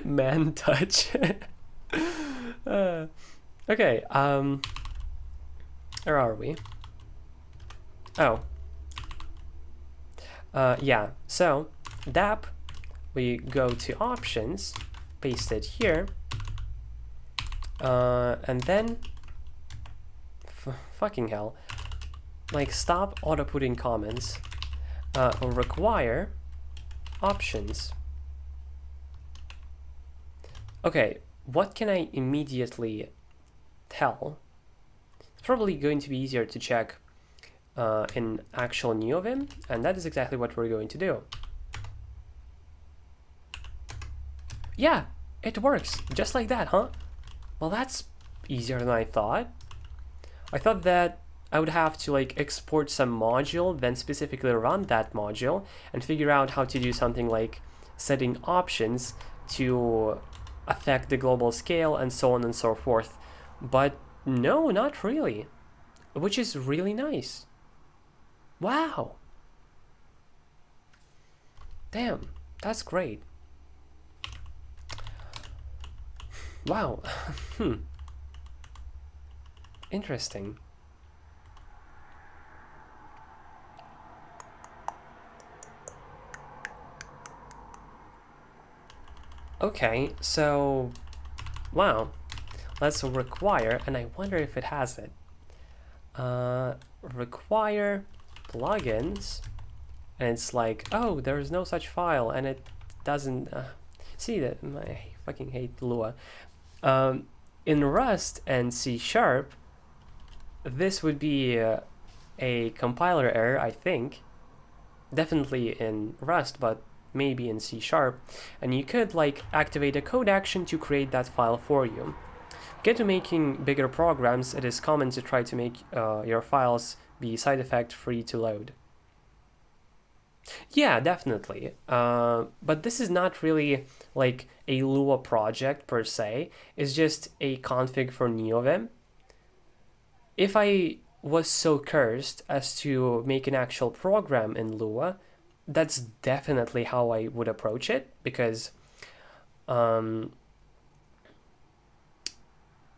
Man touch. Okay, where are we? Oh. Yeah, so DAP, we go to options, paste it here, and then, fucking hell, like stop auto-putting comments, require options. Okay, what can I immediately tell? It's probably going to be easier to check in actual Neovim, and that is exactly what we're going to do. Yeah, it works, just like that, huh? Well, that's easier than I thought. I thought that I would have to like export some module, then specifically run that module, and figure out how to do something like setting options to affect the global scale and so on and so forth. But no, not really, which is really nice. Wow. Damn, that's great. Wow. Interesting. Okay, so wow. Let's require, and I wonder if it has it. Require plugins, and it's like, oh, there is no such file, and it doesn't see that. I fucking hate Lua. In Rust and C#, this would be a compiler error, I think. Definitely in Rust, but maybe in C#. And you could like activate a code action to create that file for you. Get to making bigger programs, it is common to try to make your files be side effect free to load. Yeah, definitely. But this is not really like a Lua project per se. It's just a config for Neovim. If I was so cursed as to make an actual program in Lua, that's definitely how I would approach it, because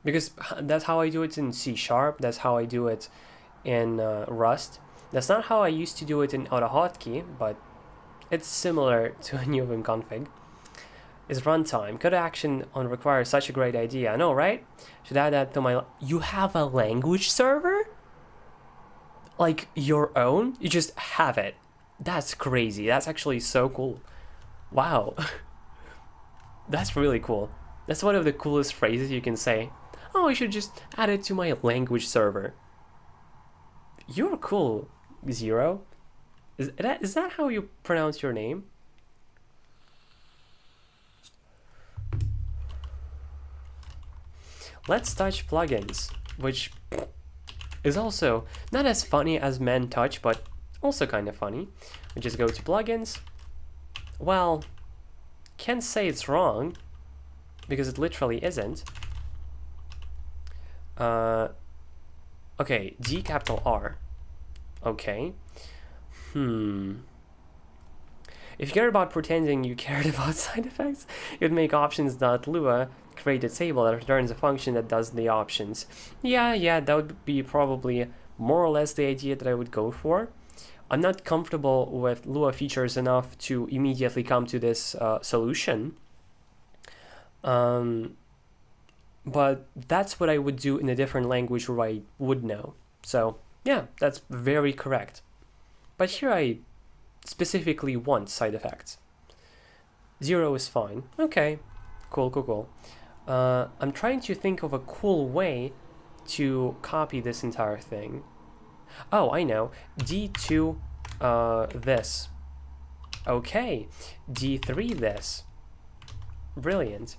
because that's how I do it in C#, that's how I do it in Rust. That's not how I used to do it in AutoHotkey, but it's similar to a Neovim config. Is runtime. Code action on require such a great idea. I know, right? Should add that to my... You have a language server? Like your own? You just have it. That's crazy. That's actually so cool. Wow. That's really cool. That's one of the coolest phrases you can say. Oh, I should just add it to my language server. You're cool, Zero. Is that how you pronounce your name? Let's touch plugins, which is also not as funny as men touch, but also kind of funny. We just go to plugins. Well, can't say it's wrong because it literally isn't. Okay, D capital R. Okay. If you cared about pretending you cared about side effects, you'd make options.lua create a table that returns a function that does the options. Yeah, that would be probably more or less the idea that I would go for. I'm not comfortable with Lua features enough to immediately come to this solution. But that's what I would do in a different language where I would know. So yeah, that's very correct. But here I specifically want side effects. 0 is fine. Okay, cool. I'm trying to think of a cool way to copy this entire thing. Oh, I know. D2 this. Okay. D3 this. Brilliant.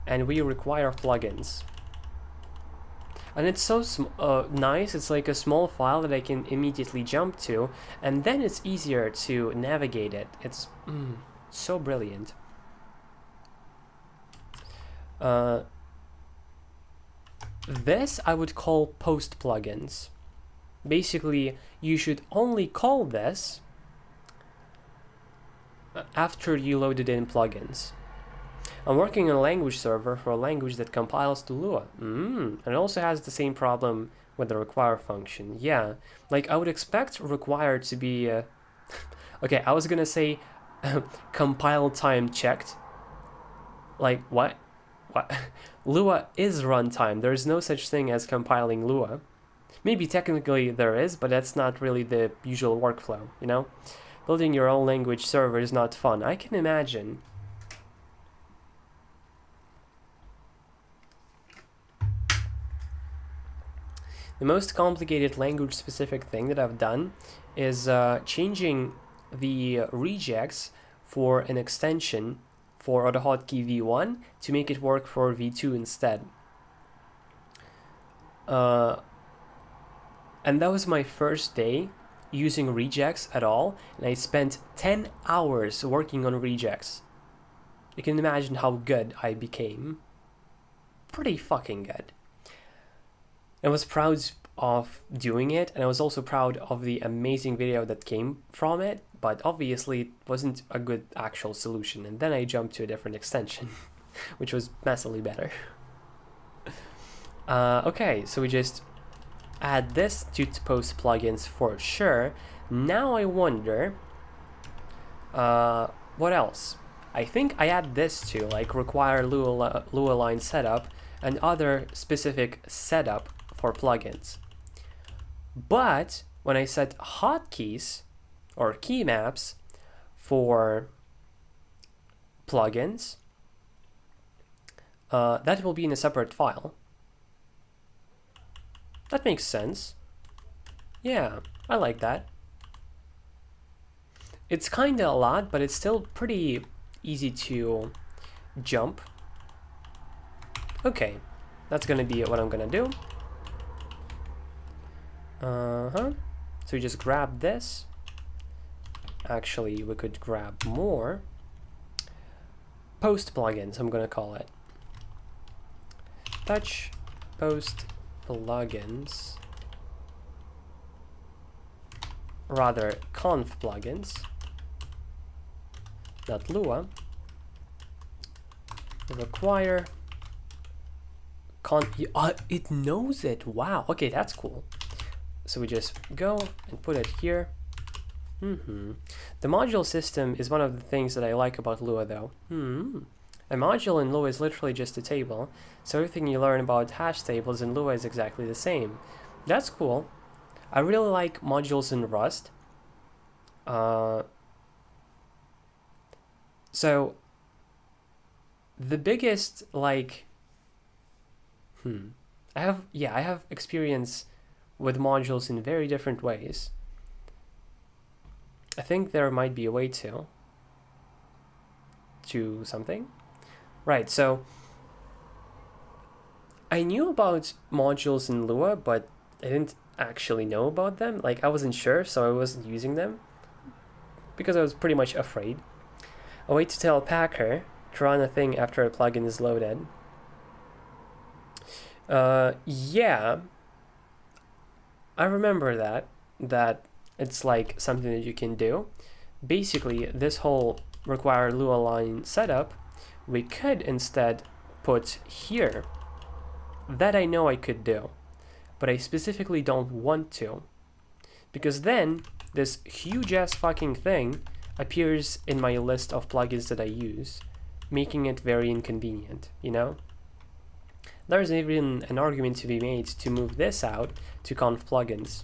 And we require plugins. And it's so nice, it's like a small file that I can immediately jump to, and then it's easier to navigate it. It's so brilliant. This I would call post plugins. Basically, you should only call this after you loaded in plugins. I'm working on a language server for a language that compiles to Lua. And it also has the same problem with the require function. Yeah, like I would expect require to be... okay, I was gonna say compile time checked. Like, what? What? Lua is runtime. There is no such thing as compiling Lua. Maybe technically there is, but that's not really the usual workflow, you know? Building your own language server is not fun. I can imagine. The most complicated language-specific thing that I've done is changing the regex for an extension for AutoHotkey v1 to make it work for v2 instead. And that was my first day using regex at all, and I spent 10 hours working on regex. You can imagine how good I became. Pretty fucking good. I was proud of doing it, and I was also proud of the amazing video that came from it, but obviously it wasn't a good actual solution, and then I jumped to a different extension, which was massively better. Okay, so we just add this to post plugins for sure. Now I wonder, what else? I think I add this to, like, require Lua line setup and other specific setup for plugins. But when I set hotkeys or key maps for plugins, that will be in a separate file. That makes sense. Yeah, I like that. It's kinda a lot, but it's still pretty easy to jump. Okay, that's gonna be what I'm gonna do. So we just grab this. Actually, we could grab more. Post plugins, I'm gonna call it. Touch post plugins. Rather, conf plugins. Not Lua. Require it knows it. Wow. Okay, that's cool. So we just go and put it here. The module system is one of the things that I like about Lua, though. A module in Lua is literally just a table, so everything you learn about hash tables in Lua is exactly the same. That's cool. I really like modules in Rust. So the biggest, like, I have experience with modules in very different ways. I think there might be a way to something. Right, so I knew about modules in Lua, but I didn't actually know about them. Like, I wasn't sure, so I wasn't using them because I was pretty much afraid. A way to tell Packer to run a thing after a plugin is loaded. Yeah, I remember that it's like something that you can do. Basically, this whole require Lua line setup, we could instead put here. That I know I could do, but I specifically don't want to, because then this huge ass fucking thing appears in my list of plugins that I use, making it very inconvenient, you know? There's even an argument to be made to move this out to conf plugins.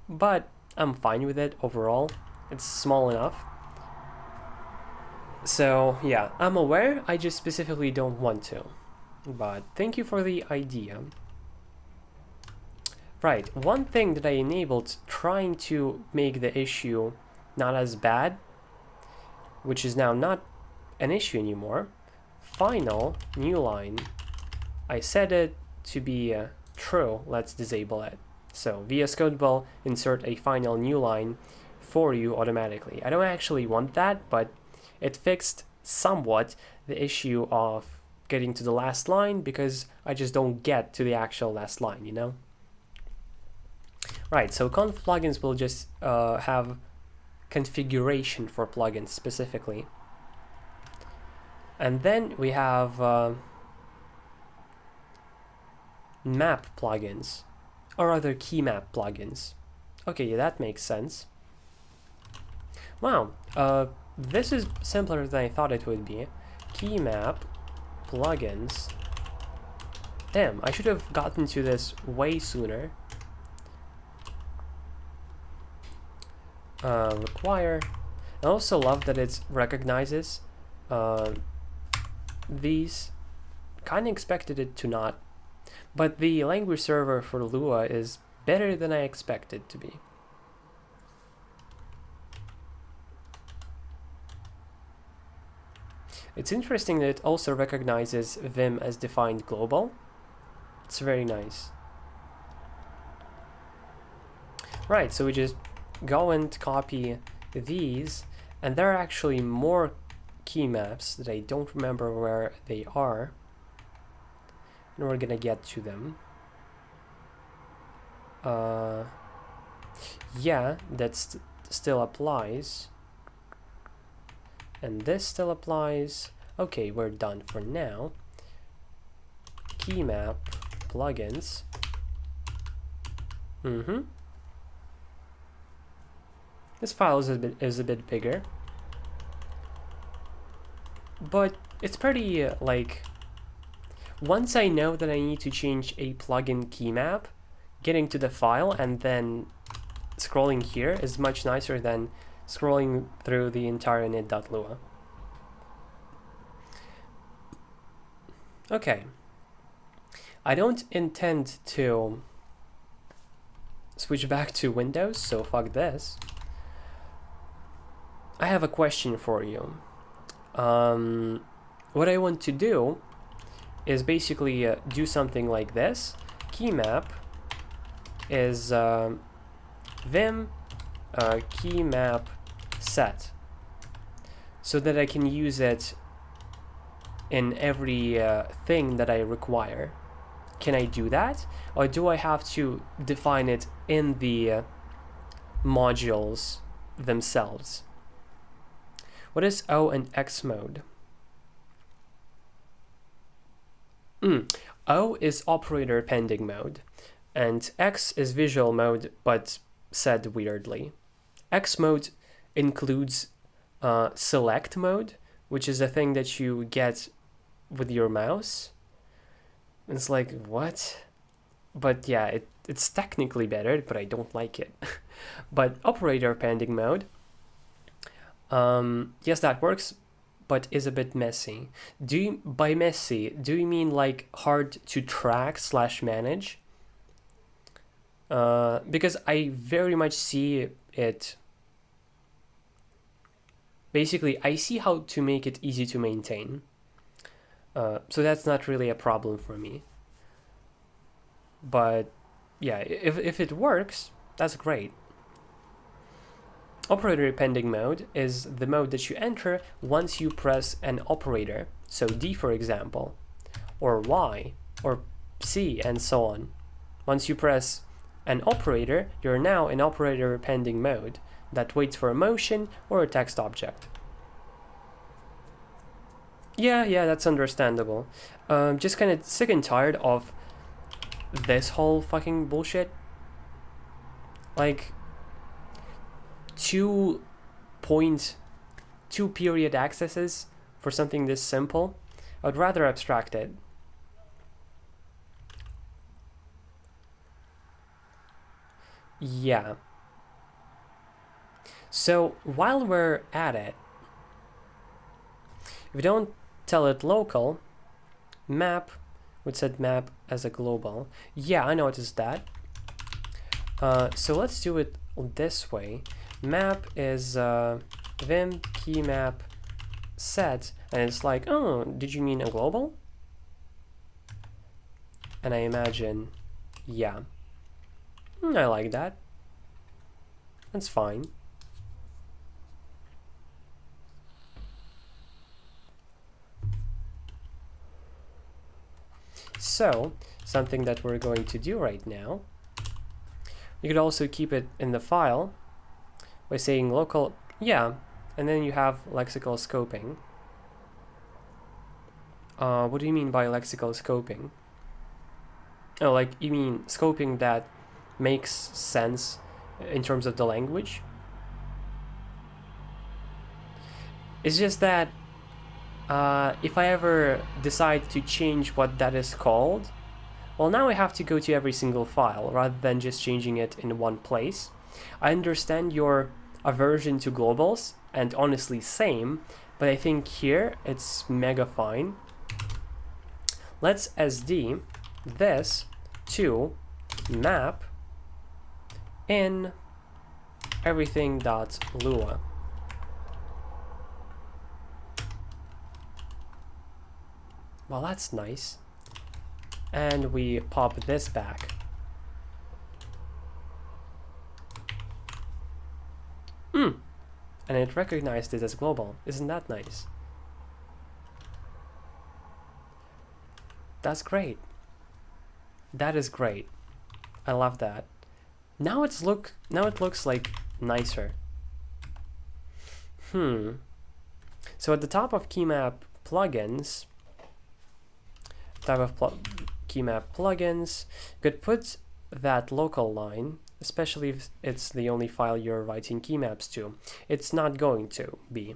But I'm fine with it overall. It's small enough. So yeah, I'm aware, I just specifically don't want to. But thank you for the idea. Right, one thing that I enabled trying to make the issue not as bad, which is now not an issue anymore. Final new line. I set it to be true. Let's disable it. So VS Code will insert a final new line for you automatically. I don't actually want that, but it fixed somewhat the issue of getting to the last line, because I just don't get to the actual last line, you know? Right, so conf plugins will just have configuration for plugins specifically. And then we have map plugins, or other key map plugins. Okay, yeah, that makes sense. Wow, this is simpler than I thought it would be. Key map plugins. Damn, I should have gotten to this way sooner. Require. I also love that it recognizes these. Kind of expected it to not, but the language server for Lua is better than I expected to be. It's interesting that it also recognizes Vim as defined global. It's very nice. Right, so we just go and copy these, and there are actually more key maps that I don't remember where they are, and we're gonna get to them. Yeah, that still applies, and this still applies. Okay, we're done for now. Key map plugins. This file is a bit bigger, but it's pretty like, once I know that I need to change a plugin key map, getting to the file and then scrolling here is much nicer than scrolling through the entire init.lua. Okay, I don't intend to switch back to Windows, so fuck this. I have a question for you. What I want to do is basically do something like this. Key map is Vim key map set, so that I can use it in every thing that I require. Can I do that? Or do I have to define it in the modules themselves? What is O and X mode? O is operator pending mode, and X is visual mode, but said weirdly. X mode includes select mode, which is a thing that you get with your mouse. It's like, what? But yeah, it's technically better, but I don't like it. But operator pending mode, yes, that works, but is a bit messy. By messy, do you mean like hard to track / manage? Because I very much see it. Basically, I see how to make it easy to maintain. So that's not really a problem for me. But yeah, if it works, that's great. Operator pending mode is the mode that you enter once you press an operator, so D for example, or Y, or C, and so on. Once you press an operator, you're now in operator pending mode that waits for a motion or a text object. Yeah, that's understandable. Just kind of sick and tired of this whole fucking bullshit. Like, 2 period accesses for something this simple. I'd rather abstract it. Yeah. So while we're at it, if we don't tell it local, map would set map as a global. Yeah, I noticed that. So let's do it this way. Map is vim key map set, and it's like, oh, did you mean a global? And I imagine, yeah. I like that. That's fine. So, something that we're going to do right now, you could also keep it in the file by saying local, yeah, and then you have lexical scoping. What do you mean by lexical scoping? Oh, like, you mean scoping that makes sense in terms of the language? It's just that if I ever decide to change what that is called, well, now I have to go to every single file rather than just changing it in one place. I understand your aversion to globals, and honestly same, but I think here it's mega fine. Let's SD this to map in everything.lua. Well, that's nice. And we pop this back. And it recognized it as global. Isn't that nice? That's great. That is great. I love that. Now it looks like nicer. So at the top of keymap plugins, keymap plugins, you could put that local line, especially if it's the only file you're writing keymaps to. It's not going to be.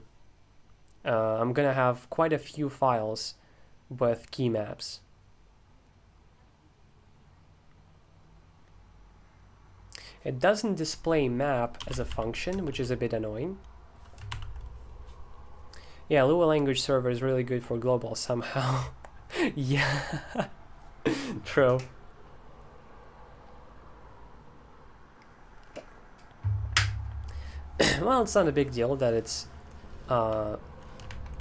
I'm gonna have quite a few files with keymaps. It doesn't display map as a function, which is a bit annoying. Yeah, Lua language server is really good for global somehow. Yeah, true. Well, it's not a big deal that it's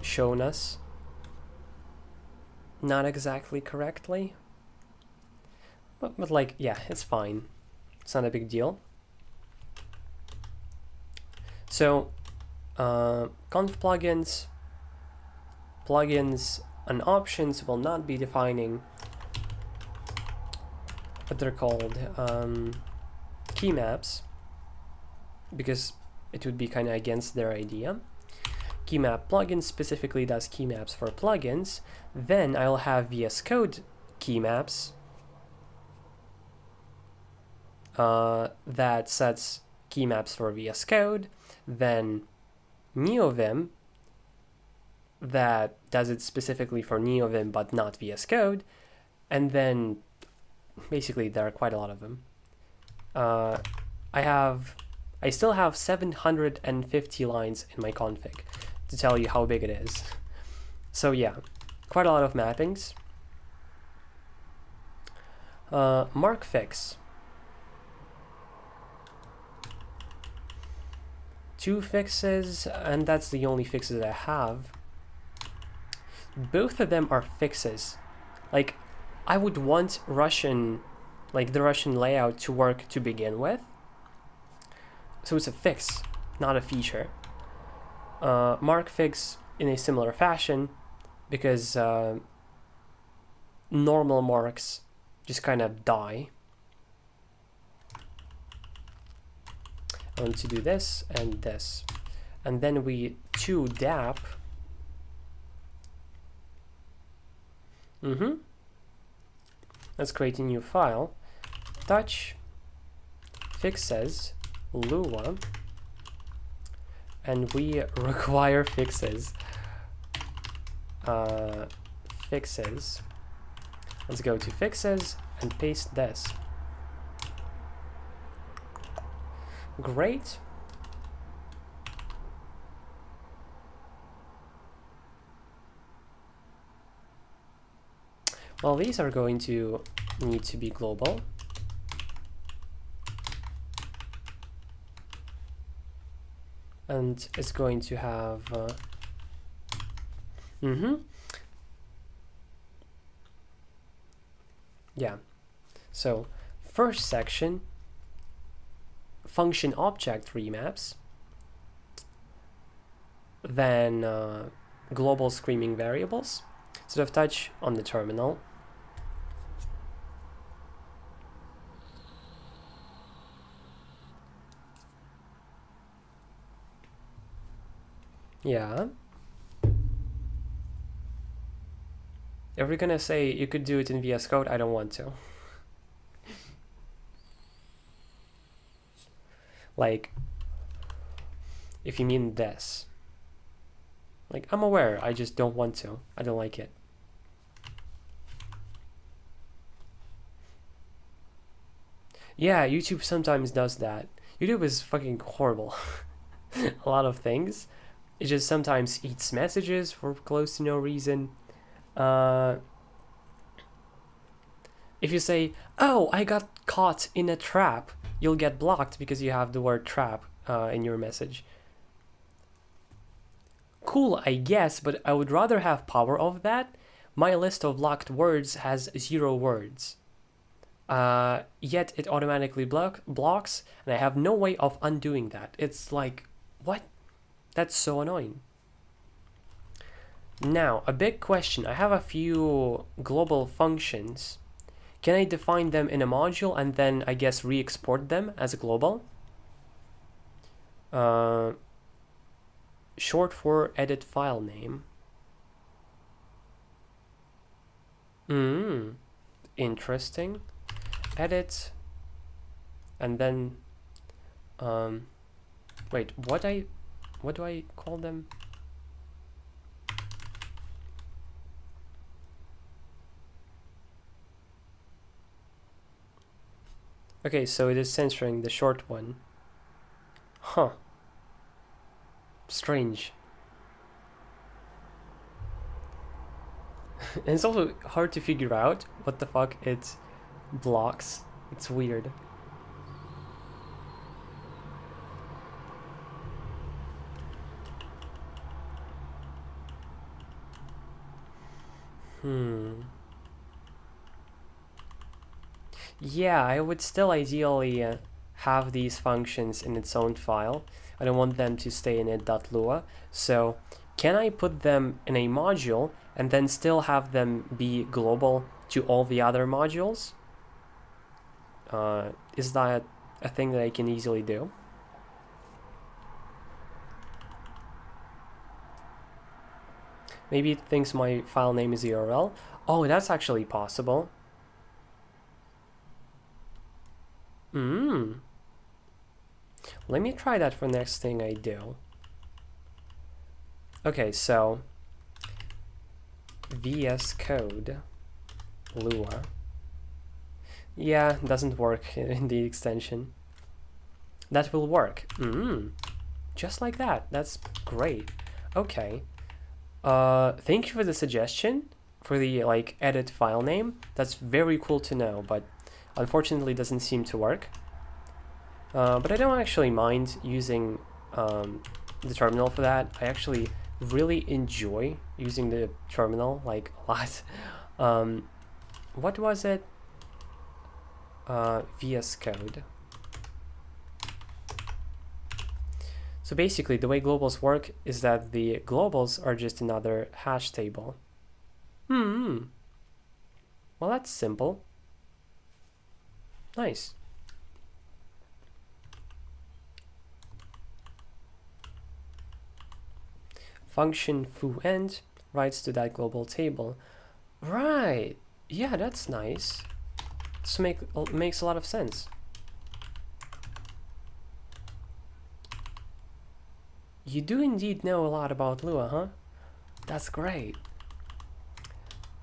shown us not exactly correctly, but like, yeah, it's fine. It's not a big deal. So conf plugins and options will not be defining what they're called, keymaps, because it would be kind of against their idea. Keymap plugins specifically does keymaps for plugins. Then I'll have VS Code key maps that sets key maps for VS Code, then Neovim that does it specifically for Neovim but not VS Code, and then basically there are quite a lot of them. I still have 750 lines in my config to tell you how big it is. So yeah, quite a lot of mappings. Mark fix. 2 fixes, and that's the only fixes I have. Both of them are fixes. Like, I would want Russian, like the Russian layout to work to begin with. So it's a fix, not a feature. Mark fix in a similar fashion, because normal marks just kind of die. I want to do this and this. And then we 2dap. Let's create a new file. Touch fixes Lua, and we require fixes. Fixes. Let's go to fixes and paste this. Great. Well, these are going to need to be global. And it's going to have yeah. So first section, function object remaps, then global screaming variables. Instead of touch on the terminal, yeah. If we're gonna say you could do it in VS Code, I don't want to. Like, if you mean this. Like, I'm aware, I just don't want to. I don't like it. Yeah, YouTube sometimes does that. YouTube is fucking horrible. A lot of things. It just sometimes eats messages for close to no reason. If you say, oh, I got caught in a trap, you'll get blocked because you have the word trap in your message. Cool, I guess, but I would rather have power of that. My list of blocked words has 0 words. Yet it automatically blocks, and I have no way of undoing that. It's like, what? That's so annoying. Now, a big question. I have a few global functions. Can I define them in a module and then, I guess, re-export them as a global? Short for edit file name. Interesting. Edit, and then, wait, what do I call them? Okay, so it is censoring the short one. Huh. Strange. And it's also hard to figure out what the fuck it blocks. It's weird. Yeah, I would still ideally have these functions in its own file. I don't want them to stay in it.lua. So can I put them in a module and then still have them be global to all the other modules? Is that a thing that I can easily do? Maybe it thinks my file name is URL. Oh, that's actually possible. Let me try that for the next thing I do. Okay, so VS Code Lua. Yeah, doesn't work in the extension. That will work. Just like that. That's great. Okay. Thank you for the suggestion for the like edit file name. That's very cool to know, but unfortunately doesn't seem to work. But I don't actually mind using the terminal for that. I actually really enjoy using the terminal like a lot. What was it? VS Code. So basically the way globals work is that the globals are just another hash table. Well, that's simple. Nice. Function fooEnd writes to that global table. Right. Yeah, that's nice. This makes a lot of sense. You do indeed know a lot about Lua, huh? That's great.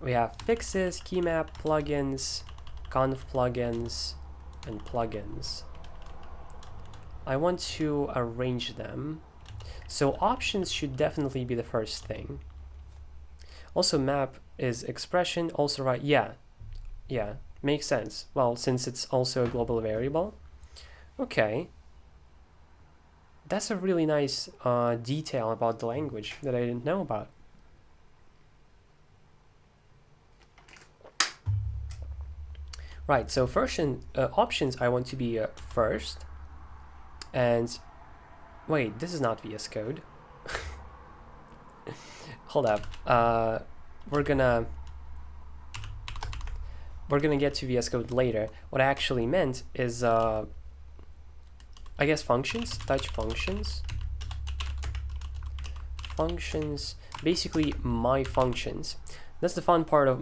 We have fixes, keymap, plugins, conf plugins, and plugins. I want to arrange them. So options should definitely be the first thing. Also map is expression, also right, yeah, makes sense. Well, since it's also a global variable. Okay. That's a really nice detail about the language that I didn't know about. Right, so first options I want to be first. And wait, this is not VS Code. Hold up. We're gonna get to VS Code later. What I actually meant is I guess functions, touch functions. Functions, basically my functions. That's the fun part of,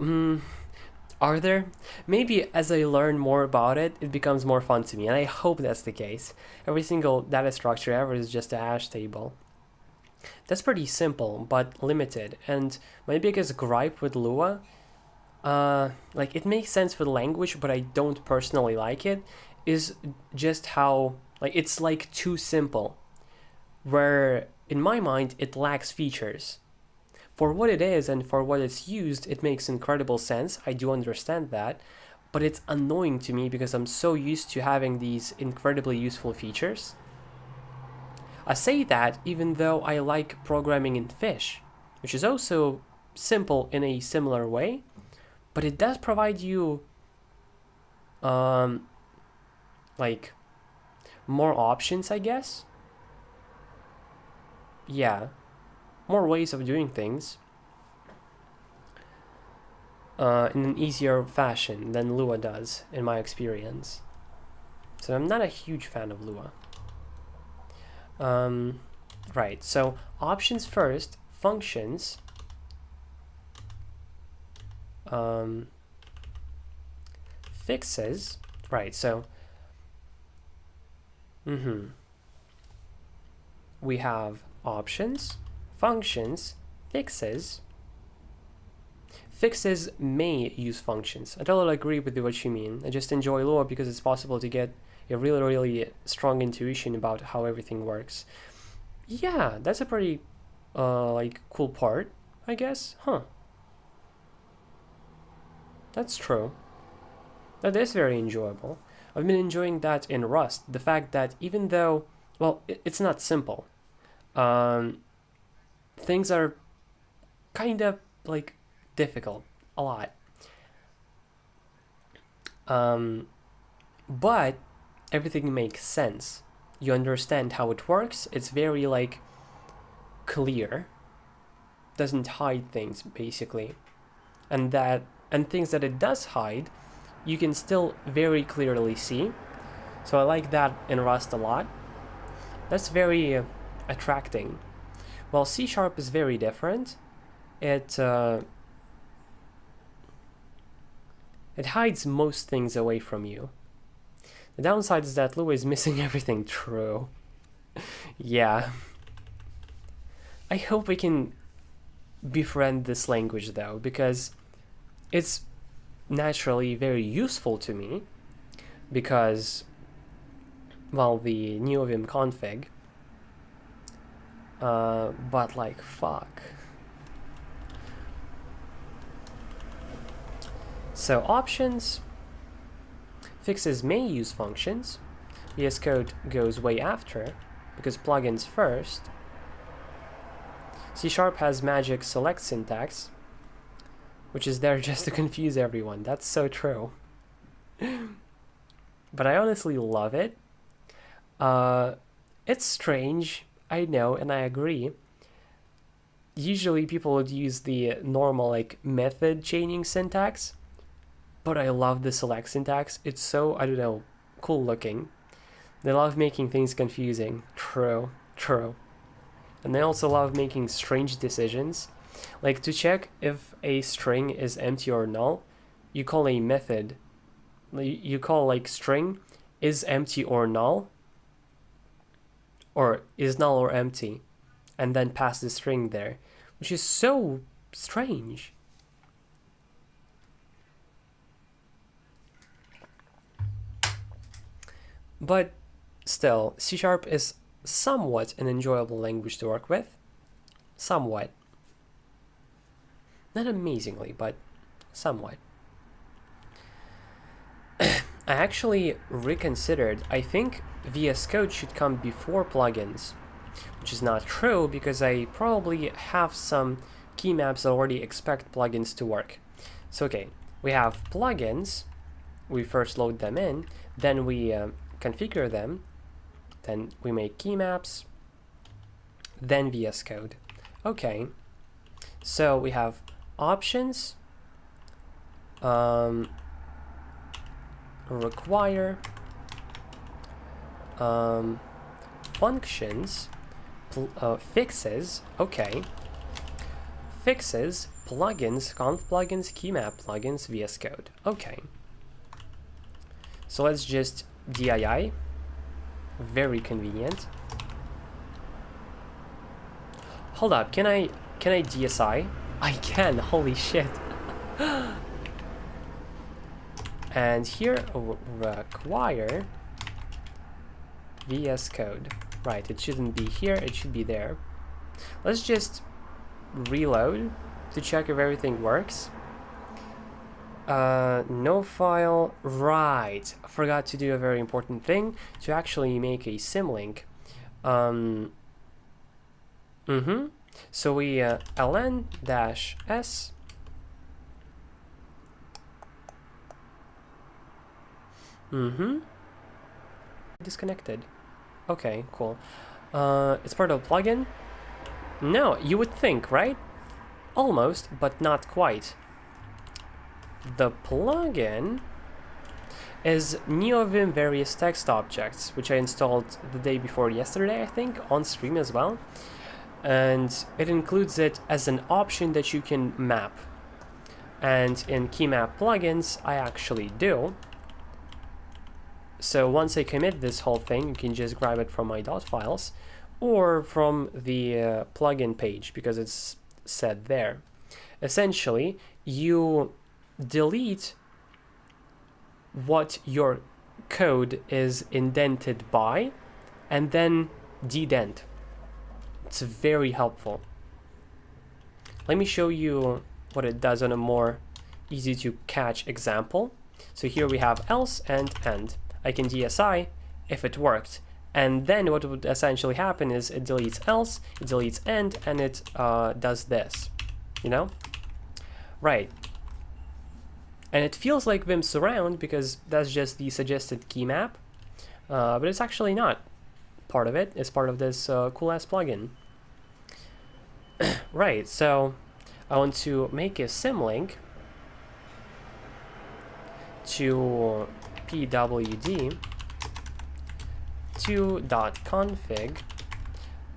are there? Maybe as I learn more about it, it becomes more fun to me, and I hope that's the case. Every single data structure ever is just a hash table. That's pretty simple, but limited, and my biggest gripe with Lua, like it makes sense for the language, but I don't personally like it, is just how, like, it's like too simple, where in my mind it lacks features. For what it is and for what it's used, it makes incredible sense. I do understand that, but it's annoying to me because I'm so used to having these incredibly useful features. I say that even though I like programming in Fish, which is also simple in a similar way, but it does provide you like more options, I guess. Yeah, more ways of doing things in an easier fashion than Lua does, in my experience. So I'm not a huge fan of Lua. Right, so options first, functions, fixes, right, so we have options, functions, fixes. Fixes may use functions. I totally agree with what you mean. I just enjoy Lua because it's possible to get a really strong intuition about how everything works. Yeah, that's a pretty like cool part, I guess. Huh. That's true. That is very enjoyable. I've been enjoying that in Rust. The fact that even though, well, it's not simple. Things are kind of like difficult a lot. But everything makes sense. You understand how it works. It's very like clear. Doesn't hide things basically. And things that it does hide, you can still very clearly see. So I like that in Rust a lot. That's very attracting. Well, C# is very different. it hides most things away from you. The downside is that Lua is missing everything. True. Yeah. I hope we can befriend this language though, because it's naturally very useful to me, because, well, the Neovim config, but like, fuck. So options, fixes may use functions, VS Code goes way after, because plugins first. C# has magic select syntax, which is there just to confuse everyone. That's so true. But I honestly love it. It's strange, I know, and I agree. Usually people would use the normal like method chaining syntax, but I love the select syntax. It's so, I don't know, cool looking. They love making things confusing. True, true. And they also love making strange decisions. Like to check if a string is empty or null, you call a method. You call like string is empty or null, or is null or empty, and then pass the string there, which is so strange. But still, C# is somewhat an enjoyable language to work with. Somewhat. Not amazingly, but somewhat. I actually reconsidered. I think VS Code should come before plugins, which is not true because I probably have some key maps that already expect plugins to work. So okay, we have plugins, we first load them in, then we configure them, then we make key maps, then VS Code. Okay, so we have options, require, functions, fixes, okay, fixes, plugins, conf plugins, key map plugins, VS Code. Okay, so let's just DII, very convenient. Hold up, can I DSI? I can, holy shit. And here, require VS Code. Right, it shouldn't be here, it should be there. Let's just reload to check if everything works. No file, right. Forgot to do a very important thing, to actually make a symlink. So we ln-s disconnected. Okay, cool. It's part of a plugin? No, you would think, right? Almost, but not quite. The plugin is Neovim various text objects, which I installed the day before yesterday, I think, on stream as well. And it includes it as an option that you can map. And in key map plugins, I actually do. So once I commit this whole thing, you can just grab it from my .files or from the plugin page because it's set there. Essentially, you delete what your code is indented by and then dedent. It's very helpful. Let me show you what it does on a more easy to catch example. So here we have else and end. I can DSI if it worked. And then what would essentially happen is it deletes else, it deletes end, and it does this, you know? Right. And it feels like Vim surround because that's just the suggested key map, but it's actually not part of it. It's part of this cool ass plugin. Right, so I want to make a symlink to pwd to.config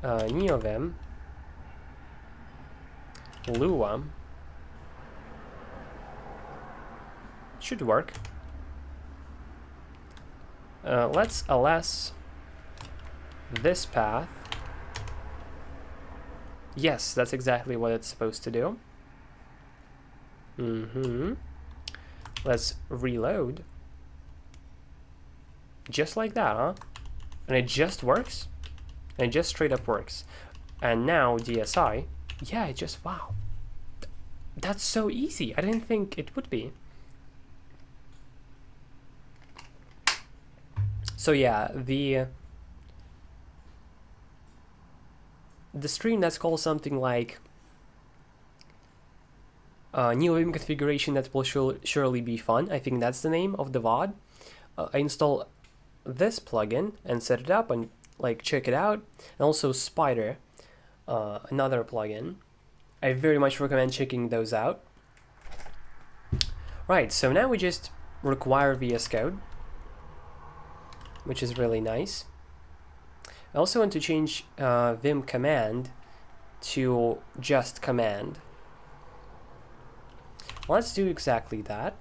neovim Lua. Should work. Let's ls this path. Yes, that's exactly what it's supposed to do. Let's reload. Just like that, huh? And it just works. And it just straight up works. And now DSI. Yeah, it just, wow. That's so easy. I didn't think it would be. So yeah, the stream that's called something like Neovim configuration that will surely be fun. I think that's the name of the VOD. I install this plugin and set it up and like check it out. And also Spider, another plugin. I very much recommend checking those out. Right, so now we just require VS Code, which is really nice. I also want to change Vim command to just command. Let's do exactly that.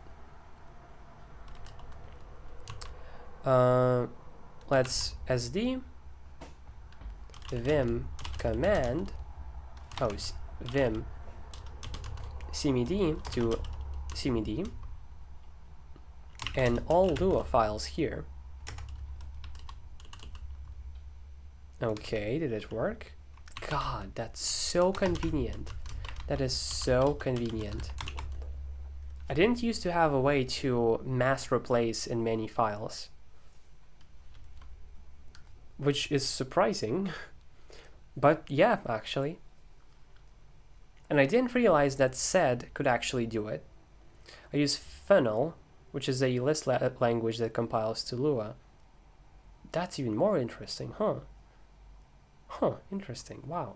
Let's SD Vim command, Vim cmd to cmd, and all Lua files here. Okay, did it work? God, that's so convenient. That is so convenient. I didn't used to have a way to mass replace in many files, which is surprising, but yeah, actually. And I didn't realize that sed could actually do it. I use funnel, which is a list language that compiles to Lua. That's even more interesting, huh? Huh, interesting, wow.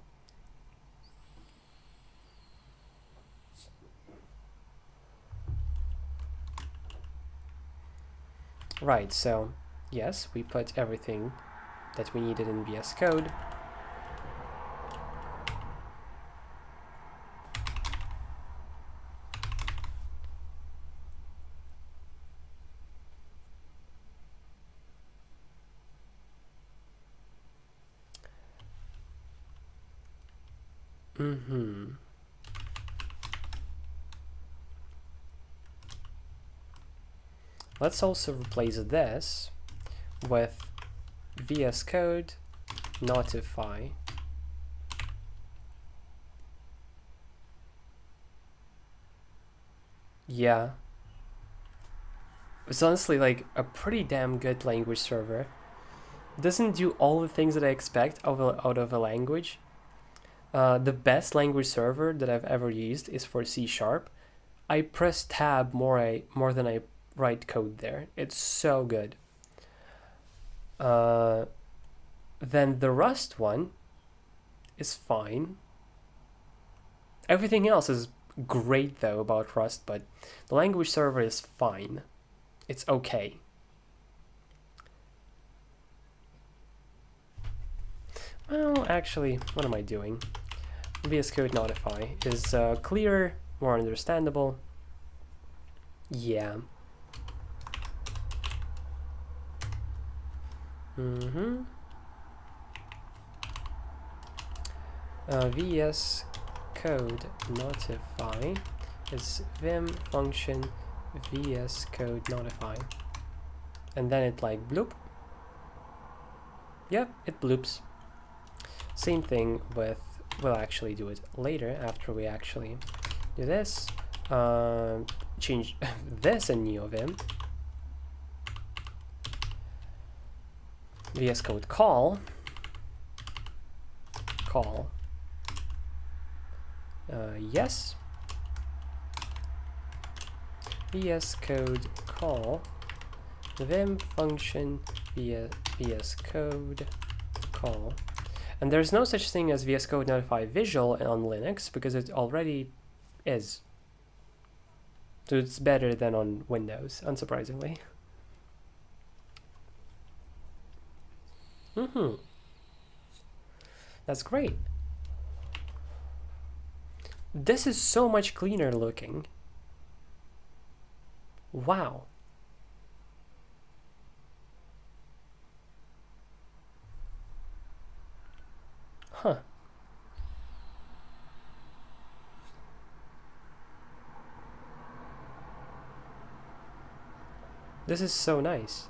Right, so yes, we put everything that we needed in VS Code. Let's also replace this with VS Code notify. Yeah. It's honestly like a pretty damn good language server. It doesn't do all the things that I expect out of a language. The best language server that I've ever used is for C#. I press tab more than I write code there. It's so good. Then the Rust one is fine. Everything else is great though about Rust, but the language server is fine. It's okay. Well, actually, what am I doing? VS Code notify is clearer, more understandable. Yeah. VS Code notify is Vim function VS Code notify, and then it like bloop. Yep, it bloops. Same thing with, we'll actually do it later after we actually do this. Change this in Neovim. VS Code call. Yes. VS Code call Vim function VS Code call. And there's no such thing as VS Code notify visual on Linux because it already is. So it's better than on Windows, unsurprisingly. That's great. This is so much cleaner looking. Wow. Huh. This is so nice.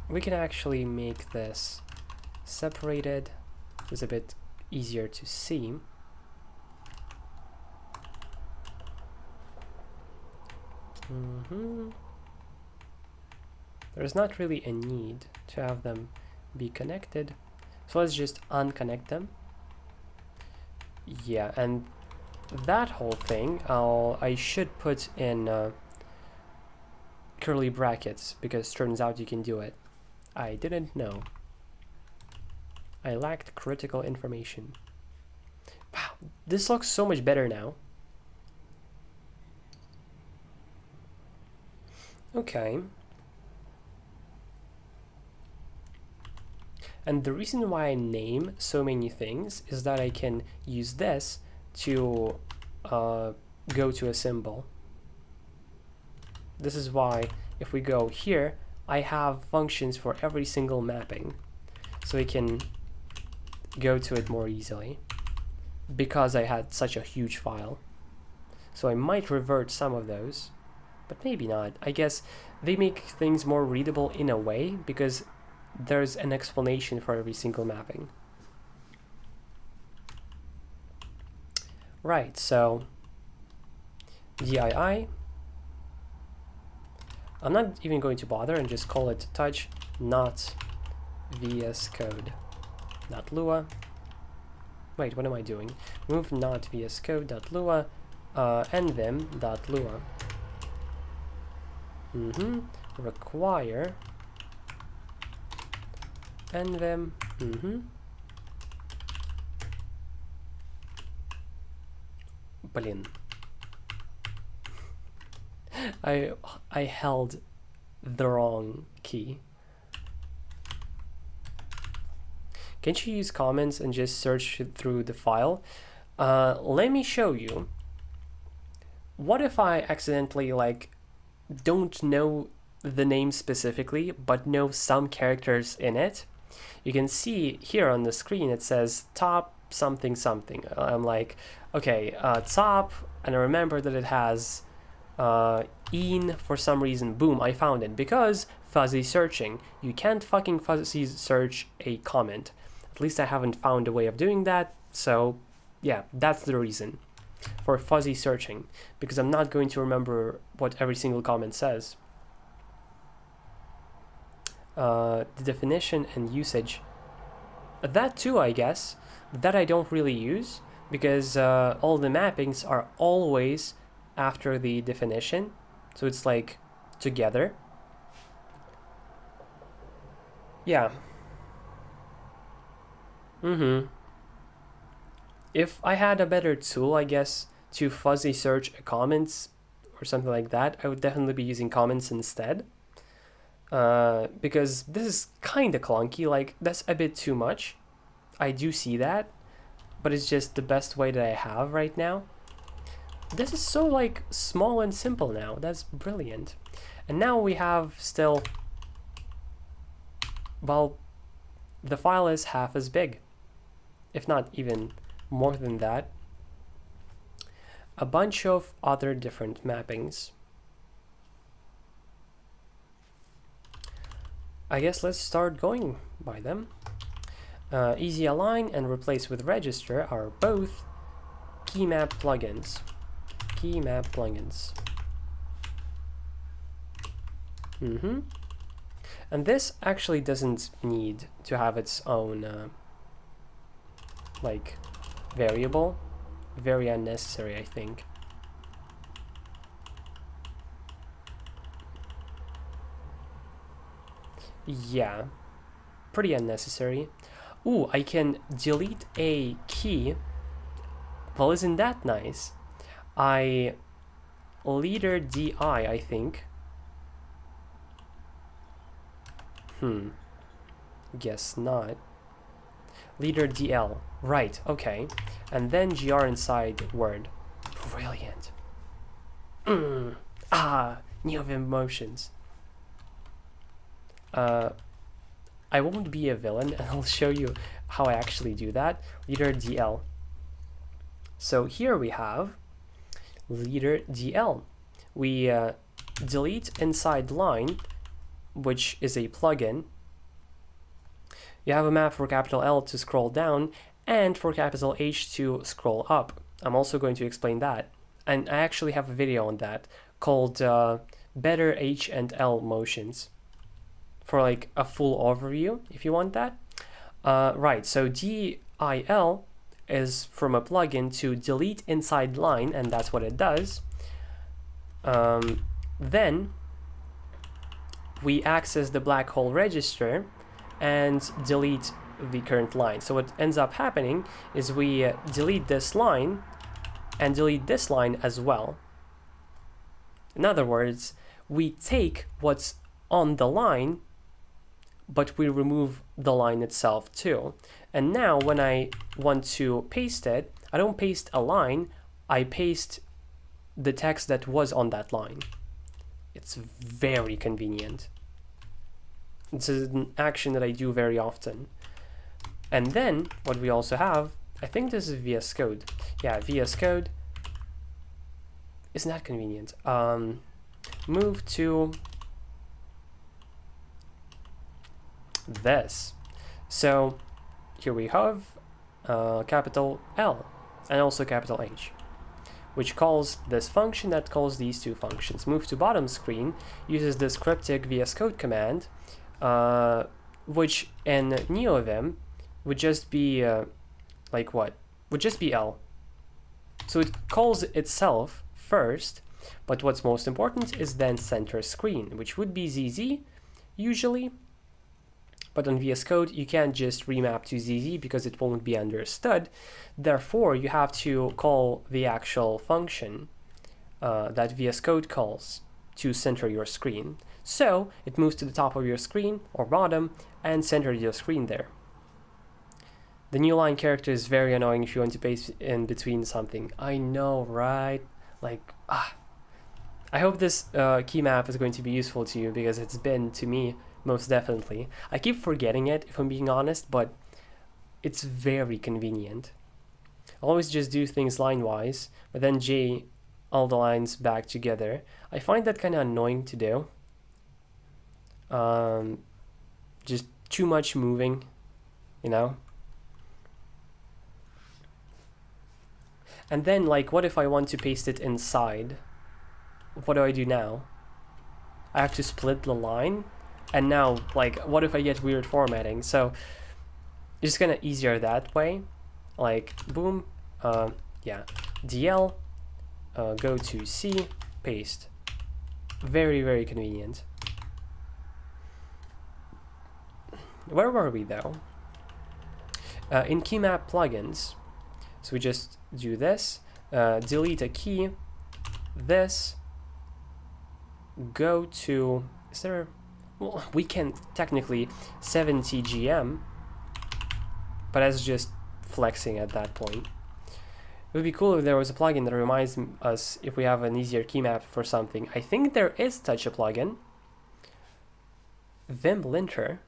We can actually make this separated. It's a bit easier to see. There's not really a need to have them be connected. So let's just unconnect them. Yeah, and that whole thing, I should put in curly brackets, because turns out you can do it. I didn't know. I lacked critical information. Wow, this looks so much better now. Okay. And the reason why I name so many things is that I can use this to go to a symbol. This is why if we go here, I have functions for every single mapping, so we can go to it more easily because I had such a huge file. So I might revert some of those, but maybe not. I guess they make things more readable in a way because there's an explanation for every single mapping. Right, so DII. I'm not even going to bother and just call it touch, not VS Code. Not Lua. Wait, what am I doing? Move not VS Code.lua nvim.lua. Require nvim. Блин. I held the wrong key. Can't you use comments and just search through the file? Let me show you. What if I accidentally don't know the name specifically, but know some characters in it? You can see here on the screen it says top something something. I'm like, okay, top, and I remember that it has in for some reason. Boom, I found it. Because fuzzy searching. You can't fucking fuzzy search a comment. At least I haven't found a way of doing that. So yeah, that's the reason for fuzzy searching, because I'm not going to remember what every single comment says. The definition and usage, that too, I guess, that I don't really use, because all the mappings are always after the definition, so it's like together. Yeah. If I had a better tool, I guess, to fuzzy search comments or something like that, I would definitely be using comments instead. Because this is kind of clunky, like that's a bit too much. I do see that, but it's just the best way that I have right now. This is so like small and simple now. That's brilliant. And now we have still, well, the file is half as big, if not even more than that. A bunch of other different mappings. I guess let's start going by them. Easy align and replace with register are both key map plugins. Key map plugins. And this actually doesn't need to have its own like variable. Very unnecessary, I think. Yeah, pretty unnecessary. Ooh, I can delete a key. Well, isn't that nice? Leader DI, I think. Guess not. leader DL. Right, okay. And then GR inside word. Brilliant. Neovim motions. I won't be a villain, and I'll show you how I actually do that. Leader DL. So here we have leader DL. We delete inside line, which is a plugin. You have a map for capital L to scroll down and for capital H to scroll up. I'm also going to explain that. And I actually have a video on that called Better H and L Motions for like a full overview if you want that. Right, so DIL is from a plugin to delete inside line, and that's what it does. Then we access the black hole register and delete the current line. So what ends up happening is we delete this line and delete this line as well. In other words, we take what's on the line, but we remove the line itself too. And now when I want to paste it, I don't paste a line, I paste the text that was on that line. It's very convenient. It's an action that I do very often. And then what we also have, I think this is VS Code. Yeah, VS Code. Isn't that convenient? Move to this. So here we have capital L and also capital H, which calls this function that calls these two functions. Move to bottom screen uses this cryptic VS Code command, which in Neovim would just be like what? Would just be L. So it calls itself first, but what's most important is then center screen, which would be ZZ usually. But on VS Code, you can't just remap to ZZ because it won't be understood. Therefore, you have to call the actual function that VS Code calls to center your screen. So it moves to the top of your screen or bottom and centers your screen there. The new line character is very annoying if you want to paste in between something. I know, right? Like, I hope this key map is going to be useful to you because it's been to me. Most definitely. I keep forgetting it, if I'm being honest, but it's very convenient. I always just do things line-wise, but then J all the lines back together. I find that kind of annoying to do. Just too much moving, you know? And then, like, what if I want to paste it inside? What do I do now? I have to split the line? And now, like, what if I get weird formatting? So it's kind of easier that way. Like, boom, yeah, DL, go to C, paste. Very, very convenient. Where were we though? In key map plugins. So we just do this, delete a key, this, go to, is there? Well, we can technically 70 GM, but that's just flexing at that point. It would be cool if there was a plugin that reminds us if we have an easier key map for something. I think there is such a plugin. Vim linter.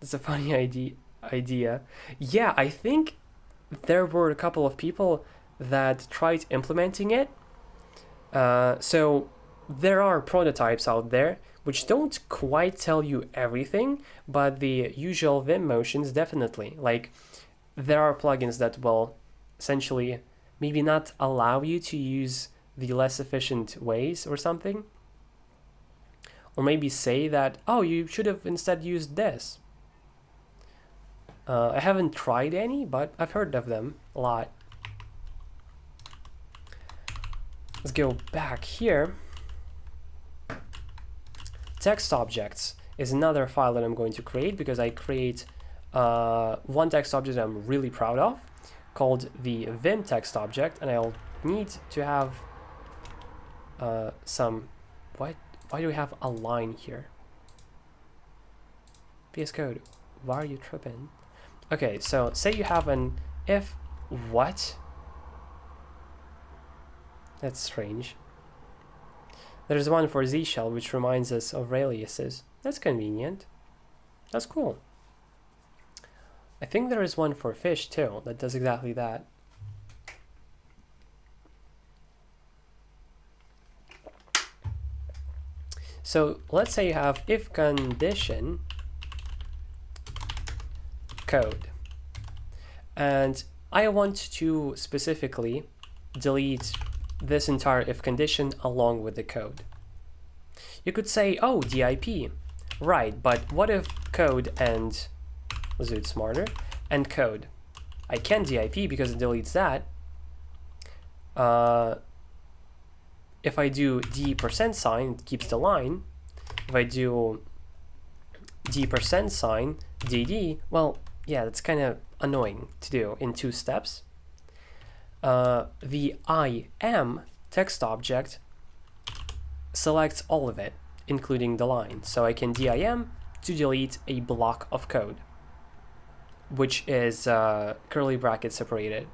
That's a funny idea. Yeah, I think there were a couple of people that tried implementing it. So there are prototypes out there which don't quite tell you everything, but the usual Vim motions definitely. Like, there are plugins that will essentially maybe not allow you to use the less efficient ways or something. Or maybe say that, oh, you should have instead used this. I haven't tried any, but I've heard of them a lot. Let's go back here. Text objects is another file that I'm going to create because I create one text object that I'm really proud of called the Vim text object, and I'll need to have some, why do we have a line here? VS Code, Why are you tripping? Okay, so say you have an if what? That's strange. There's one for Z shell which reminds us of aliases. That's convenient. That's cool. I think there is one for fish too that does exactly that. So let's say you have if condition code, and I want to specifically delete this entire if condition along with the code. You could say, oh, DIP, right, but what if code and, let's do it smarter, and code. I can DIP because it deletes that. If I do d%, it keeps the line. If I do d%, dd, well, yeah, that's kind of annoying to do in 2 steps. The IM text object selects all of it, including the line. So I can dim to delete a block of code, which is curly bracket separated.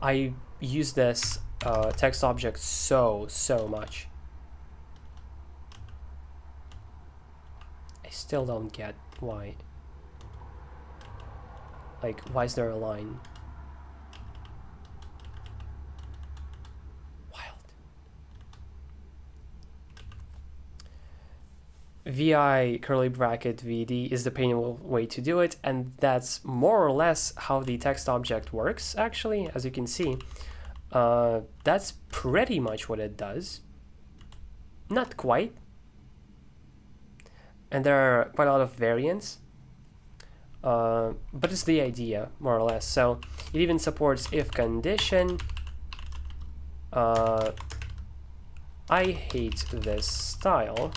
I use this text object so much. I still don't get why. Like, why is there a line? VI curly bracket VD is the painful way to do it, and that's more or less how the text object works, actually, as you can see. That's pretty much what it does. Not quite. And there are quite a lot of variants. But it's the idea, more or less. So it even supports if condition. I hate this style.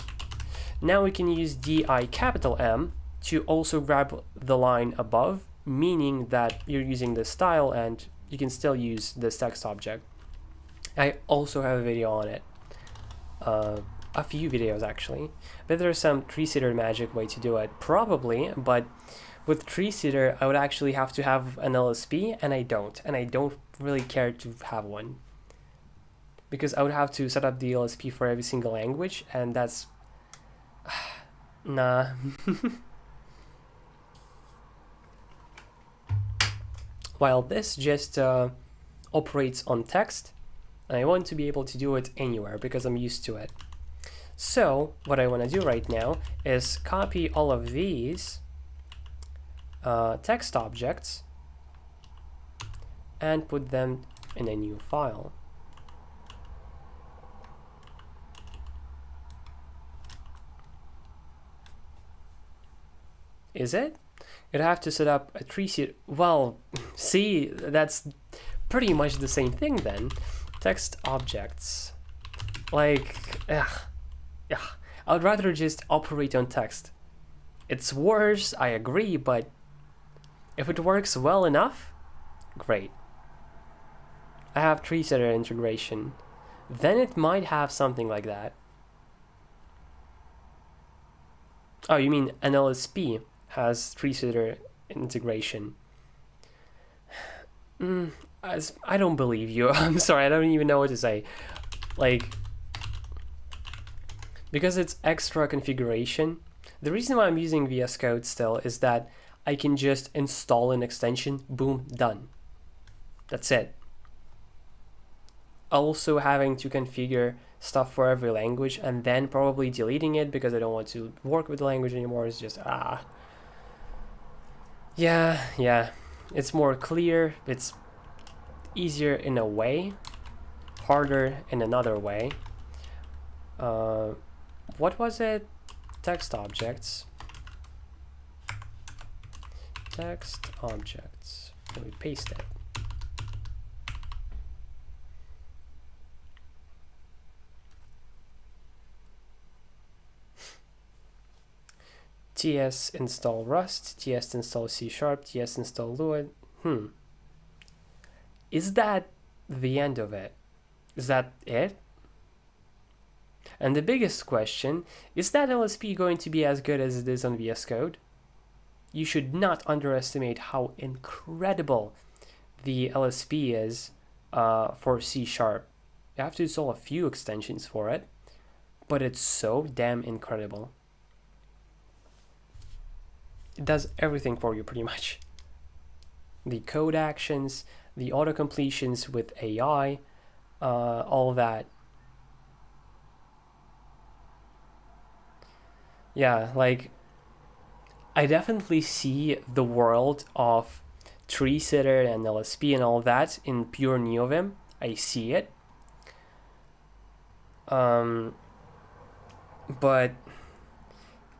Now we can use DIM to also grab the line above, meaning that you're using this style and you can still use this text object. I also have a video on it. A few videos actually. But there's some tree-seater magic way to do it, probably, but with tree-seater I would actually have to have an LSP, and I don't really care to have one. Because I would have to set up the LSP for every single language, and that's nah. While this just operates on text, and I want to be able to do it anywhere because I'm used to it. So what I want to do right now is copy all of these text objects and put them in a new file. Is it? You'd have to set up a tree seed. Well, see, that's pretty much the same thing then. Text objects. Like, yeah. I would rather just operate on text. It's worse, I agree, but if it works well enough, great. I have tree-seater integration. Then it might have something like that. Oh, you mean an LSP has tree-seater integration? I don't believe you. I'm sorry, I don't even know what to say. Like, because it's extra configuration, the reason why I'm using VS Code still is that I can just install an extension, boom, done. That's it. Also having to configure stuff for every language and then probably deleting it because I don't want to work with the language anymore is just, Yeah, it's more clear, it's easier in a way, harder in another way. What was it? Text objects. Text objects. Let me paste it. ts install Rust, ts install C#, ts install Lua. Is that the end of it? Is that it? And the biggest question, is that LSP going to be as good as it is on VS Code? you should not underestimate how incredible the LSP is for C#. You have to install a few extensions for it, but it's so damn incredible. It does everything for you pretty much. The code actions, the auto completions with AI, all that. Yeah, like I definitely see the world of tree sitter and LSP and all that in pure Neovim. I see it. But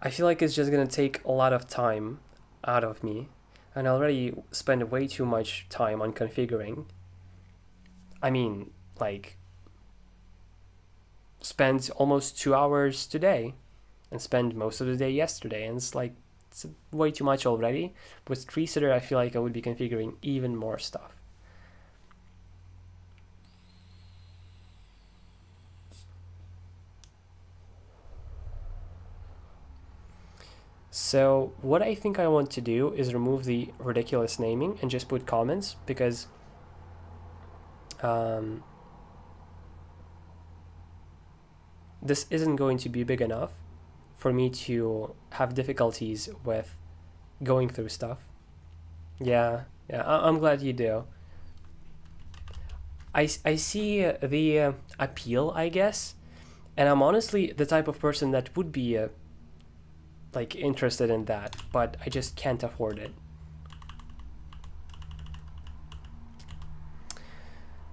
I feel like it's just gonna take a lot of time out of me, and I already spend way too much time on configuring. I mean, like, spend almost 2 hours today and spend most of the day yesterday, and it's like, it's way too much already. With tree sitter, I feel like I would be configuring even more stuff. So what I think I want to do is remove the ridiculous naming and just put comments, because this isn't going to be big enough for me to have difficulties with going through stuff. Yeah, I'm glad you do. I see the appeal, I guess, and I'm honestly the type of person that would be like interested in that, but I just can't afford it.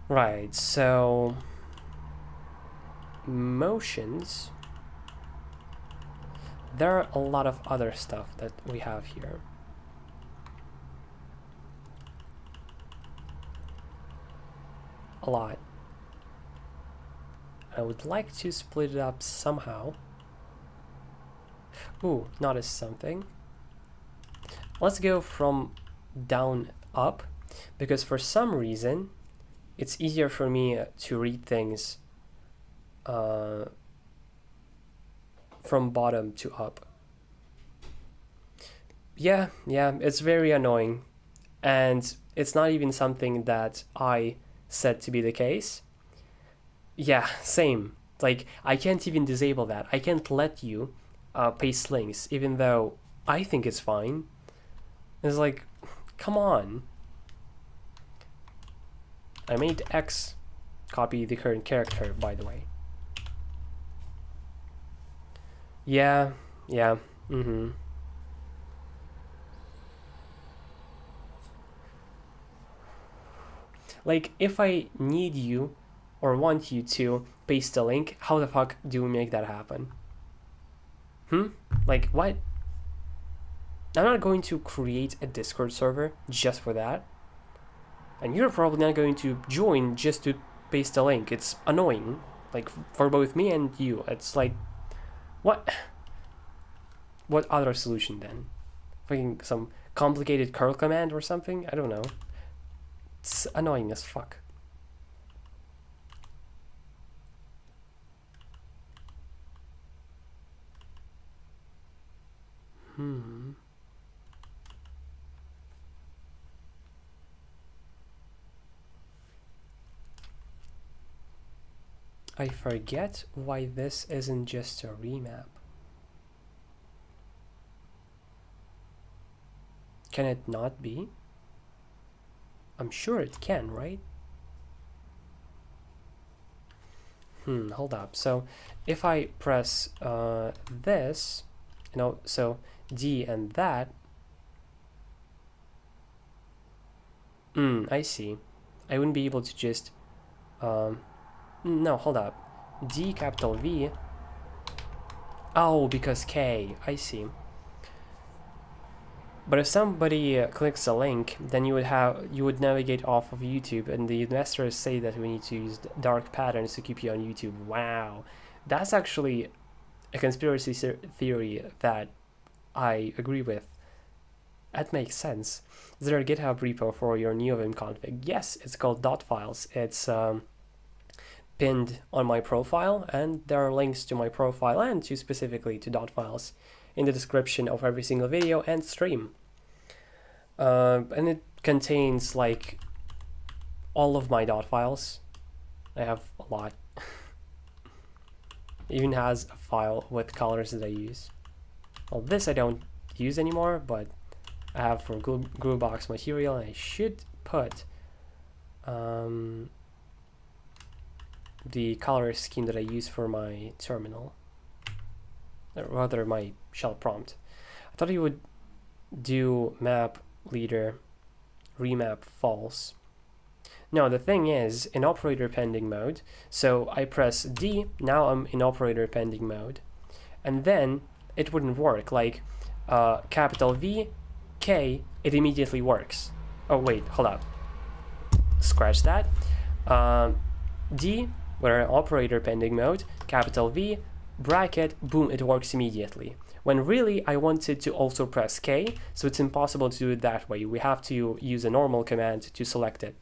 Right, so motions. There are a lot of other stuff that we have here. A lot. I would like to split it up somehow. Ooh, notice something. Let's go from down up, because for some reason it's easier for me to read things from bottom to up. Yeah, it's very annoying, and it's not even something that I said to be the case. Yeah, same. Like, I can't even disable that. I can't let you paste links, even though I think it's fine. It's like, come on. I made X copy the current character, by the way. Yeah, Like, if I need you or want you to paste a link, how the fuck do we make that happen? Like, what? I'm not going to create a Discord server just for that. And you're probably not going to join just to paste a link. It's annoying, like, for both me and you. It's like, what? What other solution then? Fucking some complicated curl command or something? I don't know. It's annoying as fuck. I forget why this isn't just a remap. Can it not be? I'm sure it can, right? Hold up. So if I press this, you know, so D and that, I see. I wouldn't be able to just, no, hold up. D capital V. Oh, because K, I see. But if somebody clicks a link, then you would navigate off of YouTube, and the investors say that we need to use dark patterns to keep you on YouTube. Wow, that's actually a conspiracy theory that I agree with. That makes sense. Is there a GitHub repo for your Neovim config? Yes, it's called .files. It's pinned on my profile, and there are links to my profile and to specifically to .files in the description of every single video and stream. And it contains like all of my dot files. I have a lot. It even has a file with colors that I use. Well, this I don't use anymore, but I have for Gruvbox material, and I should put the color scheme that I use for my terminal, or rather my shell prompt. I thought you would do map leader remap false. No, the thing is in operator pending mode, so I press D, now I'm in operator pending mode, and then it wouldn't work, like capital V, K, it immediately works. Oh wait, hold up, scratch that. D, we're in operator pending mode, capital V, bracket, boom, it works immediately. When really I wanted to also press K, so it's impossible to do it that way. We have to use a normal command to select it.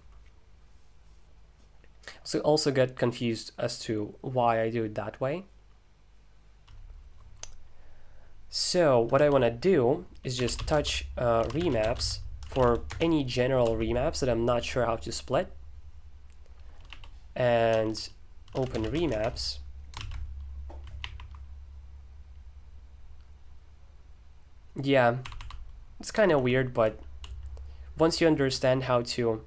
So also get confused as to why I do it that way. So what I want to do is just touch remaps for any general remaps that I'm not sure how to split, and open remaps. Yeah, it's kind of weird, but once you understand how to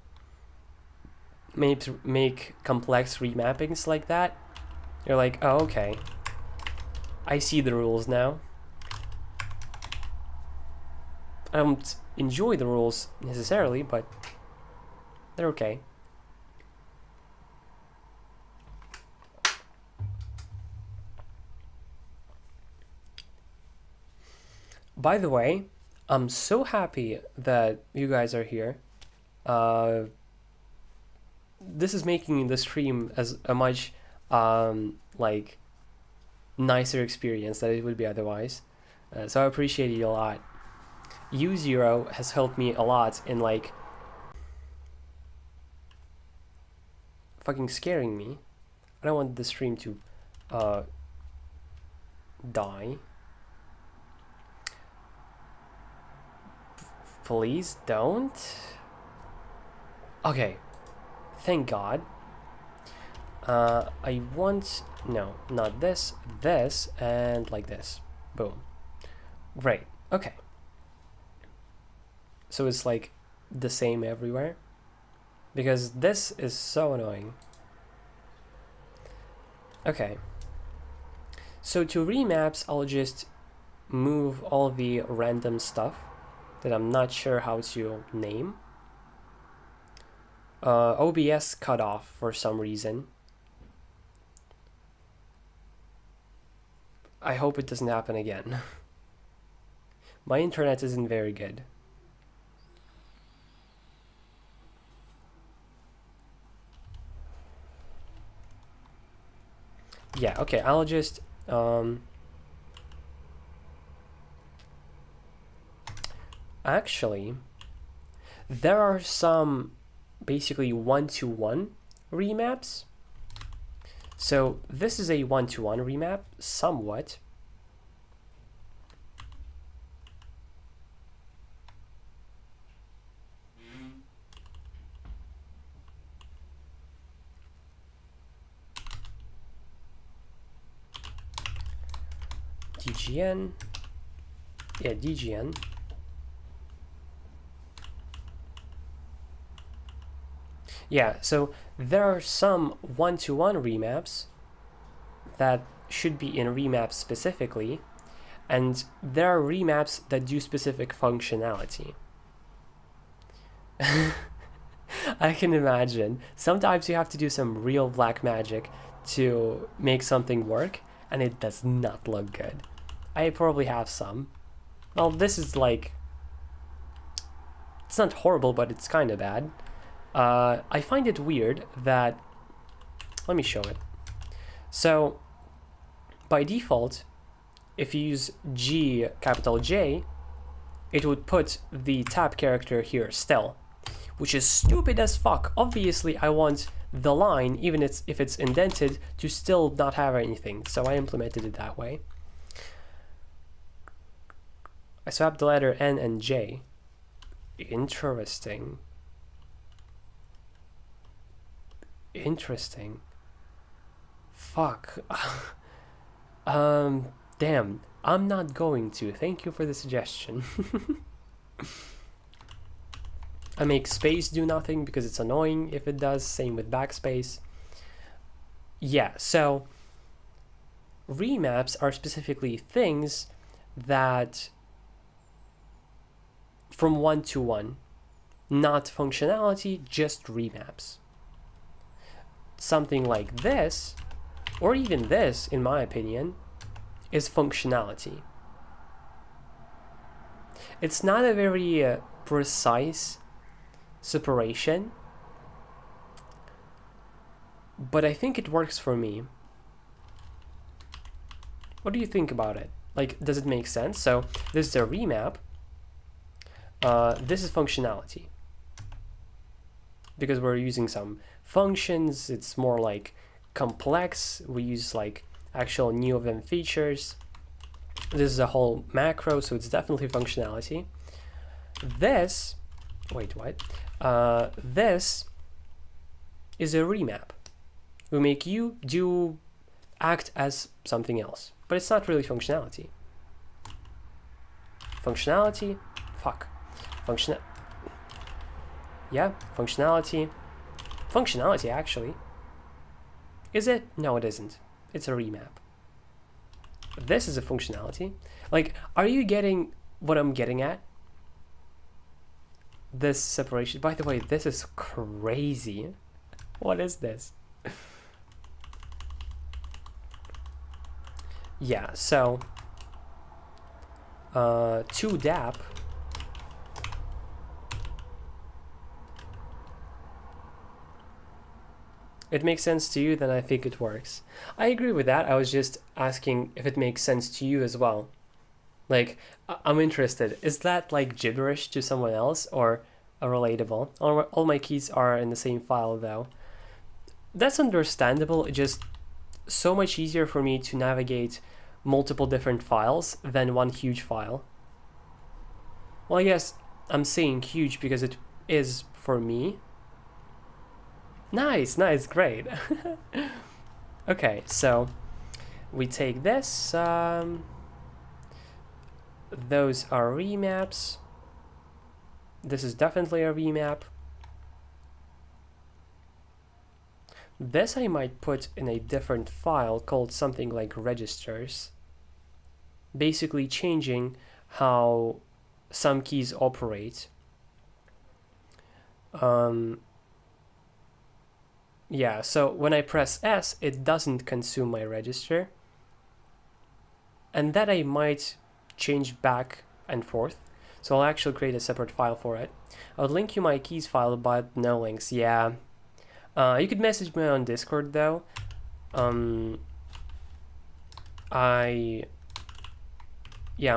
make complex remappings like that, you're like, oh, okay, I see the rules now. I don't enjoy the rules necessarily, but they're okay. By the way, I'm so happy that you guys are here. This is making the stream as a much like nicer experience than it would be otherwise. So I appreciate it a lot. U0 has helped me a lot in like fucking scaring me. I don't want the stream to die. Please don't. Okay, thank God. I want, no, not this, this, and like this. Boom. Great, okay. So it's like the same everywhere, because this is so annoying. Okay. So to remaps, I'll just move all the random stuff that I'm not sure how to name. OBS cut off for some reason. I hope it doesn't happen again. My internet isn't very good. Yeah, okay, I'll just actually, there are some basically one-to-one remaps. So this is a one-to-one remap, somewhat. DGN, yeah, DGN. Yeah, so there are some one-to-one remaps that should be in remaps specifically, and there are remaps that do specific functionality. I can imagine. Sometimes you have to do some real black magic to make something work, and it does not look good. I probably have some. Well, this is like, it's not horrible, but it's kind of bad. I find it weird that, let me show it. So by default, if you use G, capital J, it would put the tab character here still, which is stupid as fuck. Obviously, I want the line, even if it's indented, to still not have anything. So I implemented it that way. I swapped the letter N and J. Interesting. Interesting. Fuck. Damn. I'm not going to. Thank you for the suggestion. I make space do nothing because it's annoying if it does. Same with backspace. Yeah, so remaps are specifically things that from one to one, not functionality, just remaps. Something like this, or even this, in my opinion, is functionality. It's not a very precise separation, but I think it works for me. What do you think about it? Like, does it make sense? So this is a remap. This is functionality. Because we're using some functions, it's more like complex. We use like actual Neovim features. This is a whole macro, so it's definitely functionality. This, wait, what? This is a remap. We make you act as something else, but it's not really functionality. Functionality, fuck. Yeah, functionality. Functionality, actually. Is it? No, it isn't. It's a remap. This is a functionality. Like, are you getting what I'm getting at? This separation. By the way, this is crazy. What is this? Yeah, so 2DAP. It makes sense to you, then I think it works. I agree with that. I was just asking if it makes sense to you as well. Like, I'm interested. Is that like gibberish to someone else or relatable? All my keys are in the same file though. That's understandable. It's just so much easier for me to navigate multiple different files than one huge file. Well, I guess I'm saying huge because it is for me. Nice, great. Okay, so we take this. Those are remaps. This is definitely a remap. This I might put in a different file called something like registers. Basically changing how some keys operate. Yeah, so when I press S, it doesn't consume my register. And that I might change back and forth. So I'll actually create a separate file for it. I'll link you my keys file, but no links. Yeah. You could message me on Discord though. I'm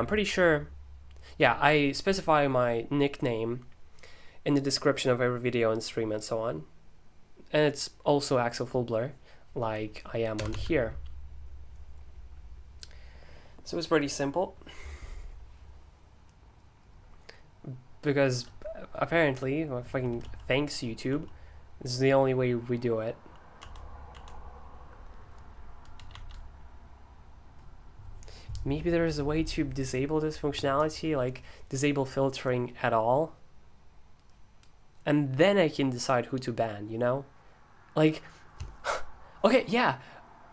pretty sure. Yeah, I specify my nickname in the description of every video and stream and so on. And it's also Axel Full Blur, like I am on here. So it's pretty simple. Because apparently, well, fucking thanks YouTube, this is the only way we do it. Maybe there is a way to disable this functionality, like disable filtering at all. And then I can decide who to ban, you know? Like, okay, yeah,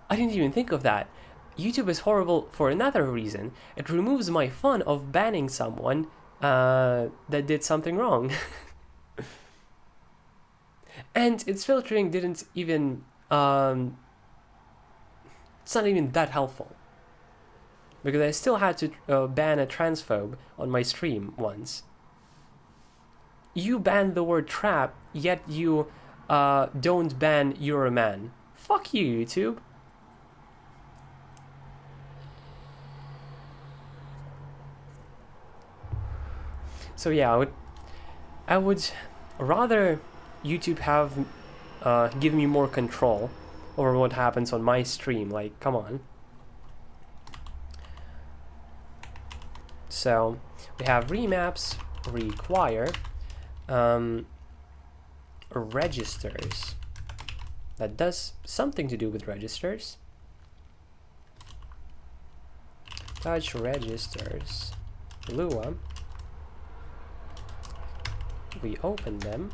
I didn't even think of that. YouTube is horrible for another reason. It removes my fun of banning someone that did something wrong. And its filtering didn't even, it's not even that helpful. Because I still had to ban a transphobe on my stream once. You banned the word trap, yet you don't ban "you're a man." Fuck you, YouTube. So yeah, I would rather YouTube have give me more control over what happens on my stream. Like, come on. So we have remaps require. registers. That does something to do with registers. Touch registers. Lua. We open them.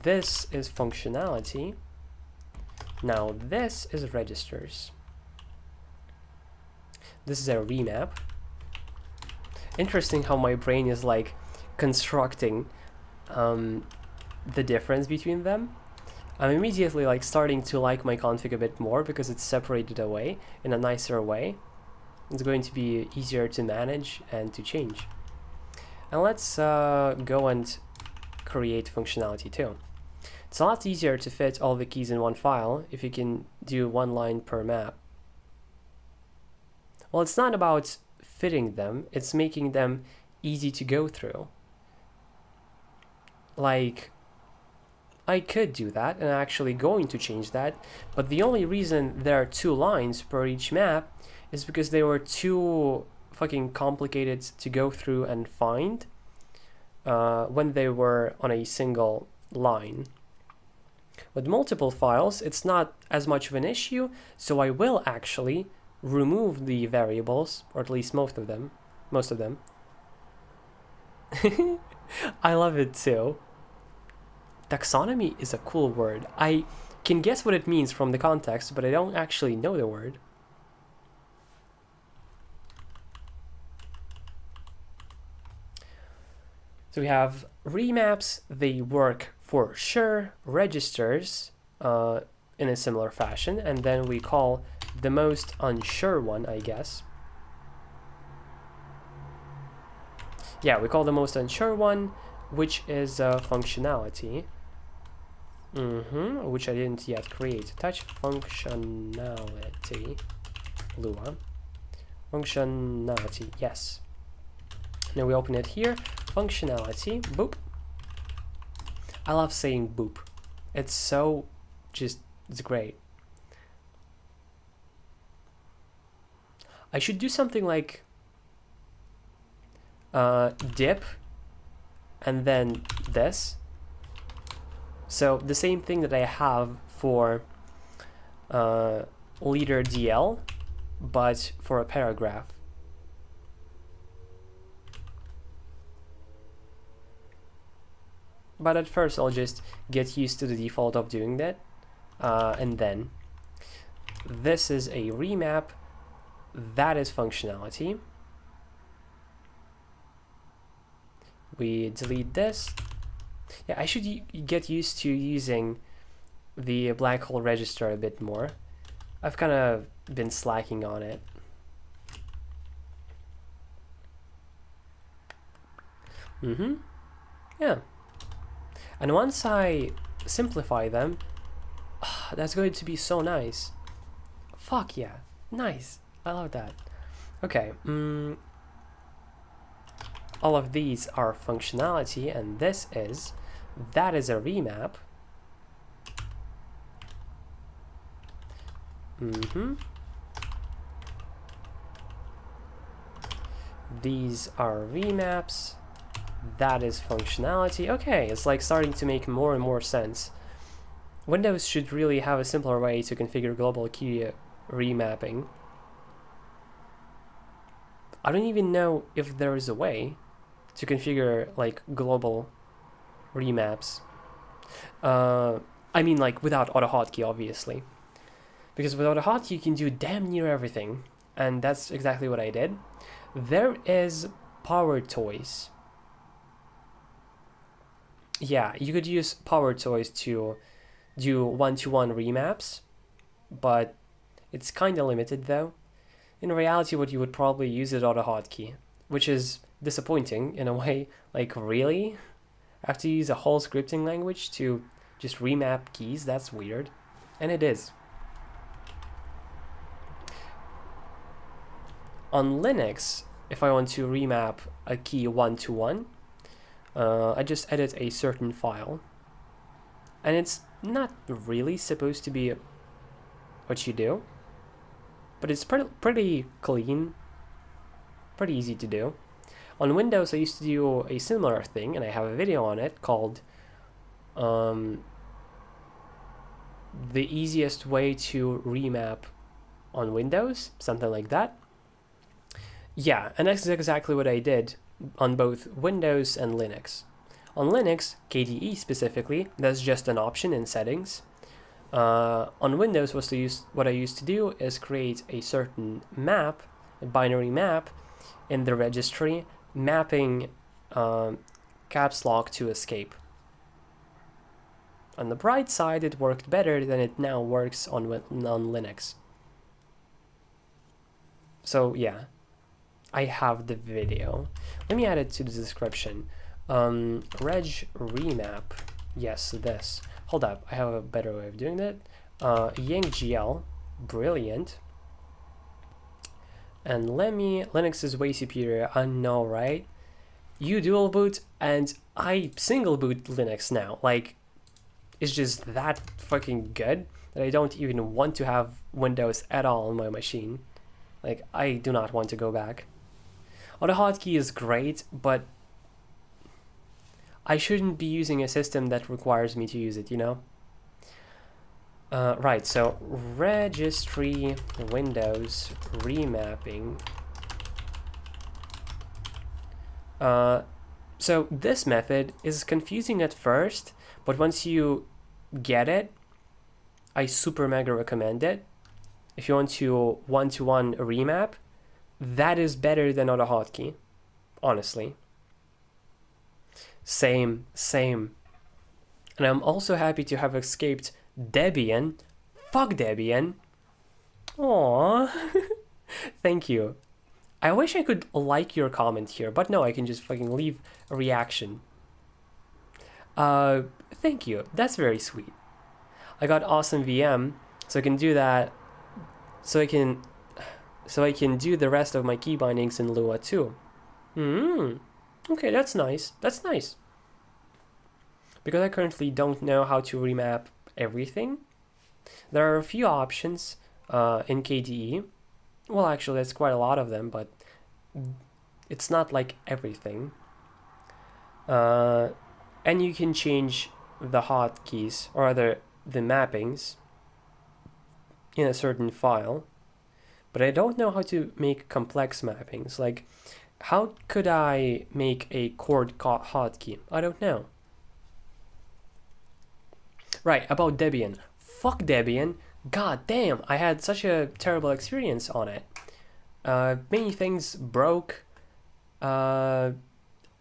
This is functionality. Now this is registers. This is a remap. Interesting how my brain is like constructing the difference between them. I'm immediately like starting to like my config a bit more because it's separated away in a nicer way. It's going to be easier to manage and to change. And let's go and create functionality too. It's a lot easier to fit all the keys in one file if you can do one line per map. Well, it's not about fitting them, it's making them easy to go through. Like, I could do that, and I'm actually going to change that, but the only reason there are 2 lines per each map is because they were too fucking complicated to go through and find when they were on a single line. With multiple files, it's not as much of an issue, so I will actually remove the variables, or at least most of them. I love it too. Taxonomy is a cool word. I can guess what it means from the context, but I don't actually know the word. So we have remaps, they work for sure, registers in a similar fashion, and then we call the most unsure one, I guess. Yeah, we call the most unsure one, which is functionality. Which I didn't yet create. Touch functionality. Lua. Functionality, yes. Now we open it here. Functionality. Boop. I love saying boop. It's so it's great. I should do something like dip and then this. So the same thing that I have for leader DL, but for a paragraph. But at first I'll just get used to the default of doing that. And then this is a remap. That is functionality. We delete this. Yeah, I should get used to using the black hole register a bit more. I've kind of been slacking on it. Yeah. And once I simplify them, that's going to be so nice. Fuck yeah, nice. I love that. Okay. All of these are functionality, and that is a remap. These are remaps. That is functionality. Okay, it's like starting to make more and more sense. Windows should really have a simpler way to configure global key remapping. I don't even know if there is a way to configure like global remaps. I mean, like without AutoHotkey, obviously, because with AutoHotkey you can do damn near everything, and that's exactly what I did. There is Power Toys. Yeah, you could use Power Toys to do one-to-one remaps, but it's kind of limited though. In reality, what you would probably use is AutoHotkey, which is disappointing in a way. Like, really? I have to use a whole scripting language to just remap keys? That's weird. And it is. On Linux, if I want to remap a key one-to-one, I just edit a certain file. And it's not really supposed to be what you do, but it's pretty clean. Pretty easy to do. On Windows, I used to do a similar thing, and I have a video on it called the easiest way to remap on Windows, something like that. Yeah, and that's exactly what I did on both Windows and Linux. On Linux, KDE specifically, that's just an option in settings. On Windows, what I used to do is create a certain map, a binary map, in the registry, mapping caps lock to escape. On the bright side, it worked better than it now works on Linux. So yeah, I have the video. Let me add it to the description. Reg remap. Yes, this. Hold up, I have a better way of doing that. YankGL, brilliant. And Linux is way superior, I know, right? You dual boot and I single boot Linux now. Like, it's just that fucking good that I don't even want to have Windows at all on my machine. Like, I do not want to go back. Auto hotkey is great, but I shouldn't be using a system that requires me to use it, you know? Right, so registry Windows remapping. So this method is confusing at first, but once you get it, I super mega recommend it. If you want to one-to-one remap, that is better than auto hotkey, honestly. Same. And I'm also happy to have escaped Debian. Fuck Debian. Aww. Thank you. I wish I could like your comment here, but no, I can just fucking leave a reaction. Thank you. That's very sweet. I got awesome VM, so I can do that. So I can do the rest of my key bindings in Lua too. Okay, that's nice. That's nice. Because I currently don't know how to remap everything, there are a few options in KDE. Well, actually, there's quite a lot of them, but it's not like everything. And you can change the hotkeys or other the mappings in a certain file. But I don't know how to make complex mappings. Like, how could I make a chord hotkey? I don't know. Right, about Debian. Fuck Debian. God damn, I had such a terrible experience on it. Many things broke, and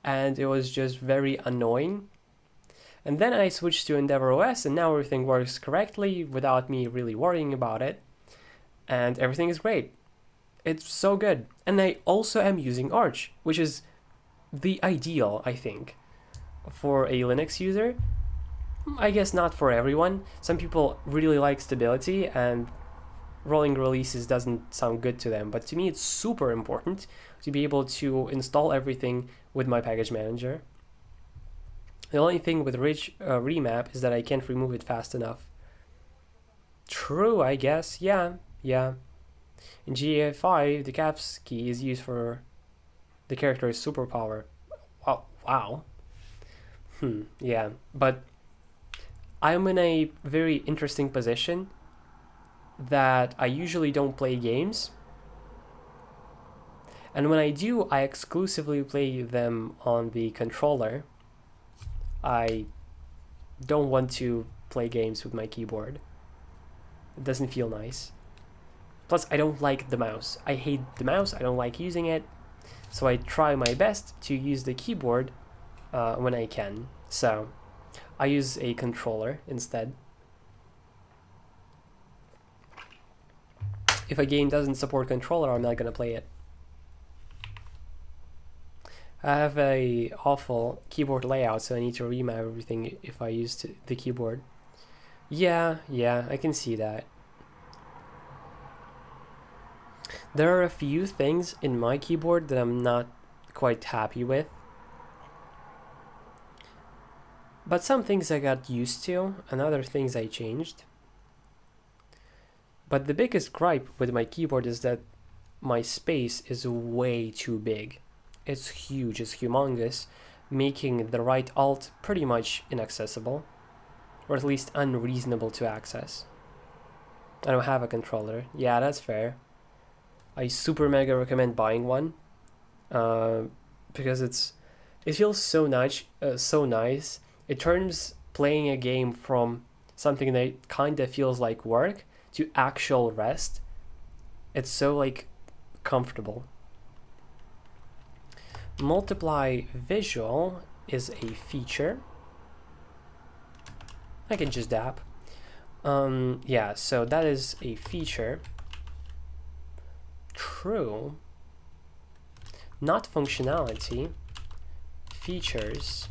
it was just very annoying. And then I switched to EndeavourOS, and now everything works correctly without me really worrying about it. And everything is great. It's so good. And I also am using Arch, which is the ideal, I think, for a Linux user. I guess not for everyone. Some people really like stability, and rolling releases doesn't sound good to them. But to me, it's super important to be able to install everything with my package manager. The only thing with Rich Remap is that I can't remove it fast enough. True, I guess. Yeah. In GA5, the caps key is used for the character's superpower. Wow. Yeah, but I'm in a very interesting position that I usually don't play games. And when I do, I exclusively play them on the controller. I don't want to play games with my keyboard. It doesn't feel nice. Plus, I don't like the mouse. I hate the mouse. I don't like using it. So I try my best to use the keyboard when I can. So I use a controller instead. If a game doesn't support controller, I'm not gonna play it. I have a awful keyboard layout, so I need to remap everything if I use the keyboard. Yeah, I can see that. There are a few things in my keyboard that I'm not quite happy with. But some things I got used to, and other things I changed. But the biggest gripe with my keyboard is that my space is way too big. It's huge, it's humongous, making the right alt pretty much inaccessible, or at least unreasonable to access. I don't have a controller. Yeah, that's fair. I super mega recommend buying one, because it feels so nice. It turns playing a game from something that kind of feels like work to actual rest. It's so like comfortable. Multiply visual is a feature. I can just dab. Yeah, so that is a feature. True. Not functionality. Features.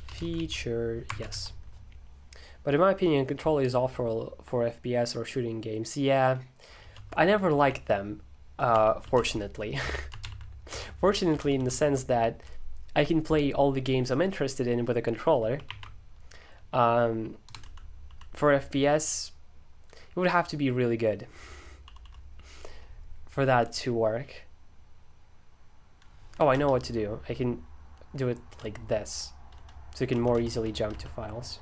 Feature, yes. But in my opinion, controller is all for FPS or shooting games. Yeah, I never liked them, fortunately. Fortunately, in the sense that I can play all the games I'm interested in with a controller. For FPS, it would have to be really good for that to work. Oh, I know what to do. I can do it like this, so you can more easily jump to files.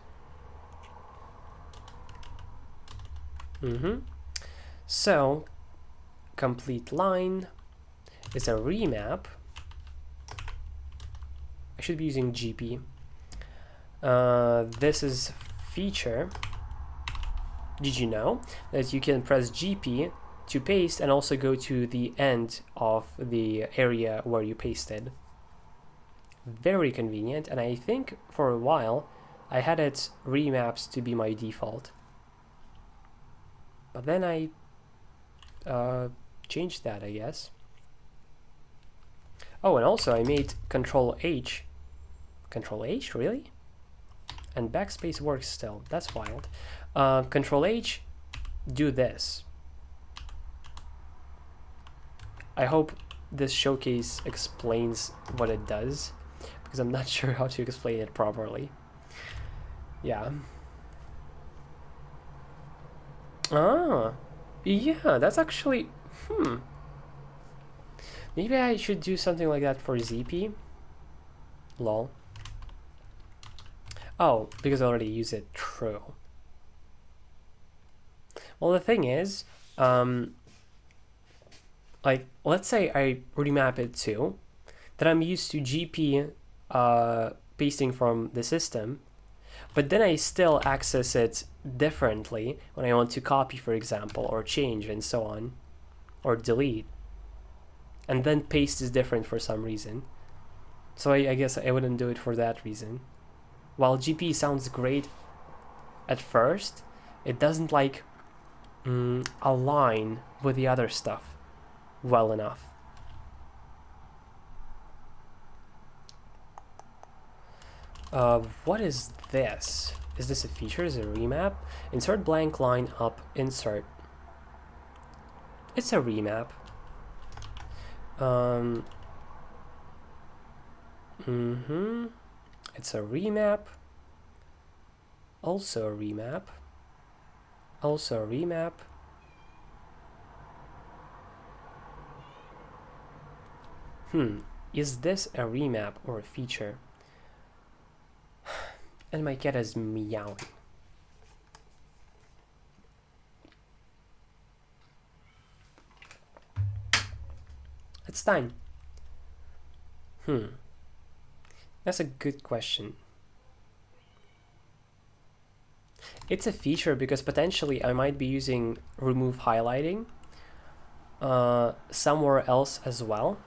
So, complete line is a remap. I should be using GP. This is feature. Did you know that you can press GP to paste and also go to the end of the area where you pasted? Very convenient, and I think for a while I had it remaps to be my default. But then I changed that, I guess. Oh, and also I made Control H. Control H, really? And backspace works still. That's wild. Control H, do this. I hope this showcase explains what it does, because I'm not sure how to explain it properly. Yeah. Ah, yeah, that's actually, maybe I should do something like that for ZP. Lol. Oh, because I already use it. True. Well, the thing is, like, let's say I remap it to, that I'm used to GP pasting from the system, but then I still access it differently when I want to copy, for example, or change and so on, or delete. And then paste is different for some reason. So I guess I wouldn't do it for that reason. While GP sounds great at first, it doesn't like align with the other stuff well enough. What is this? Is this a feature? Is it a remap? Insert blank line up, insert. It's a remap. It's a remap. Also a remap. Also a remap. Is this a remap or a feature? And my cat is meowing. It's time. That's a good question. It's a feature because potentially I might be using remove highlighting somewhere else as well.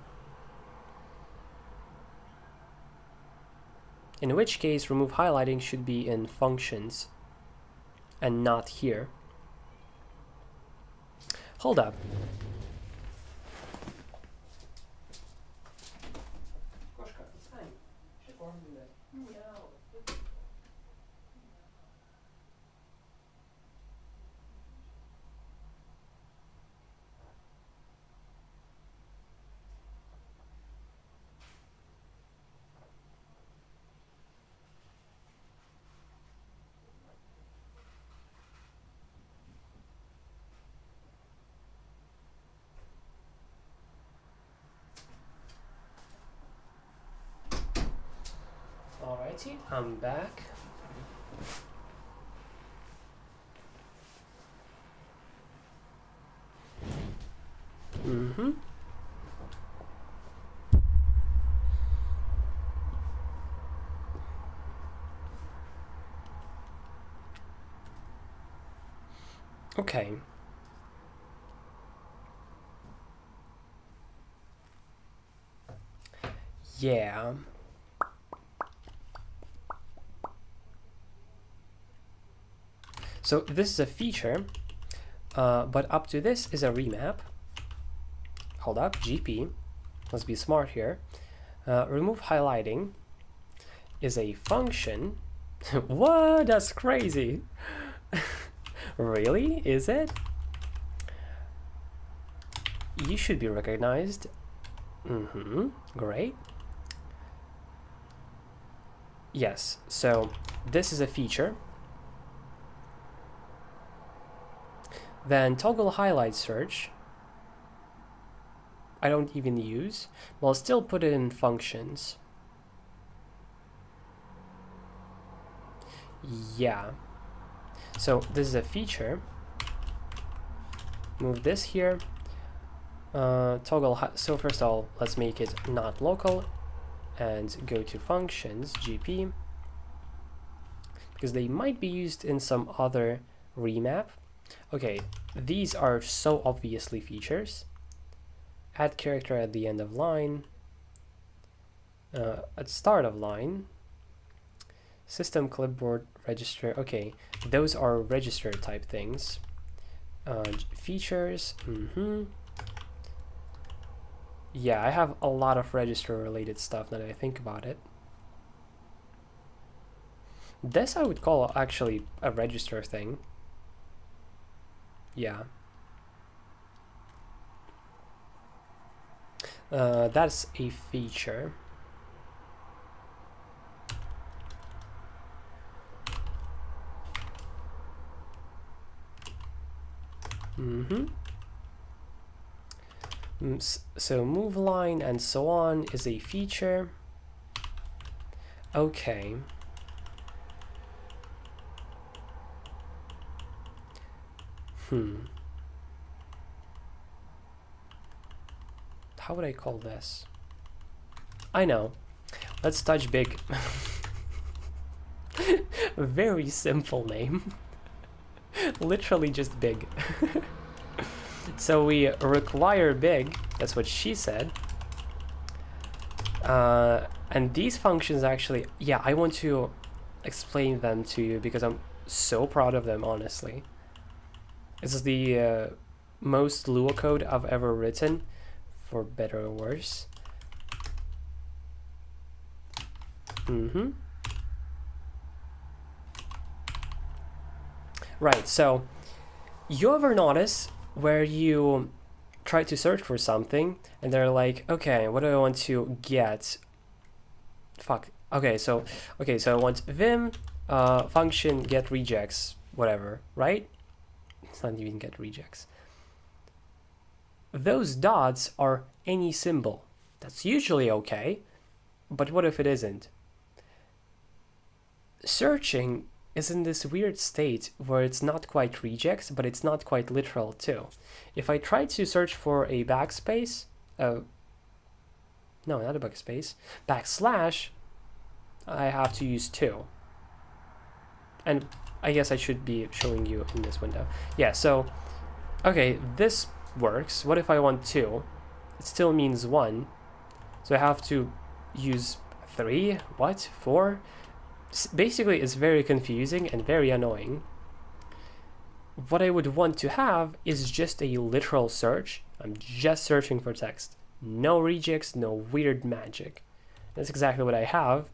In which case, remove highlighting should be in functions and not here. Hold up. Alrighty, I'm back. Okay. Yeah. So this is a feature, but up to this is a remap. Hold up, GP. Let's be smart here. Remove highlighting is a function. What? That's crazy. Really? Is it? You should be recognized. Great. Yes, so this is a feature. Then toggle highlight search. I don't even use, but I'll still put it in functions. Yeah. So this is a feature. Move this here. So first of all, let's make it not local and go to functions, GP, because they might be used in some other remap. Okay, these are so obviously features. Add character at the end of line, at start of line, system clipboard register. Okay, those are register type things. Features. Yeah, I have a lot of register related stuff now that I think about it. This I would call actually a register thing. Yeah. That's a feature. So move line and so on is a feature. Okay. How would I call this? I know. Let's touch big. Very simple name. Literally just big. So we require big, that's what she said. And these functions actually, yeah, I want to explain them to you because I'm so proud of them, honestly. This is the most Lua code I've ever written, for better or worse. Right, so you ever notice where you try to search for something and they're like, okay, what do I want to get? Fuck. Okay, so I want Vim function get regex, whatever, right? It's not even get regex. Those dots are any symbol. That's usually okay, but what if it isn't? Searching is in this weird state where it's not quite regex, but it's not quite literal too. If I try to search for a backspace, no, not a backspace, backslash, I have to use 2. And I guess I should be showing you in this window. Yeah, so, okay, this works. What if I want 2? It still means 1. So I have to use 3, what, 4? Basically, it's very confusing and very annoying. What I would want to have is just a literal search. I'm just searching for text. No regex, no weird magic. That's exactly what I have.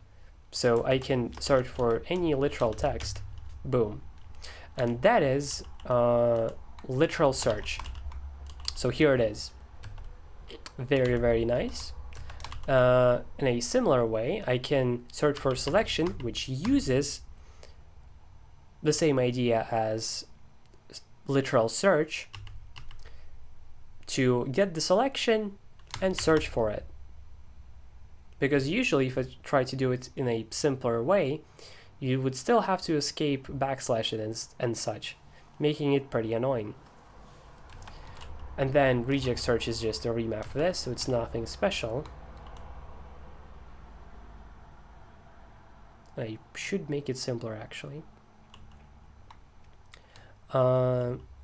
So I can search for any literal text. Boom. And that is literal search. So here it is. Very, very nice. In a similar way, I can search for selection, which uses the same idea as literal search to get the selection and search for it. Because usually if I try to do it in a simpler way, you would still have to escape backslash it and such, making it pretty annoying. And then reject search is just a remap for this, so it's nothing special. I should make it simpler actually.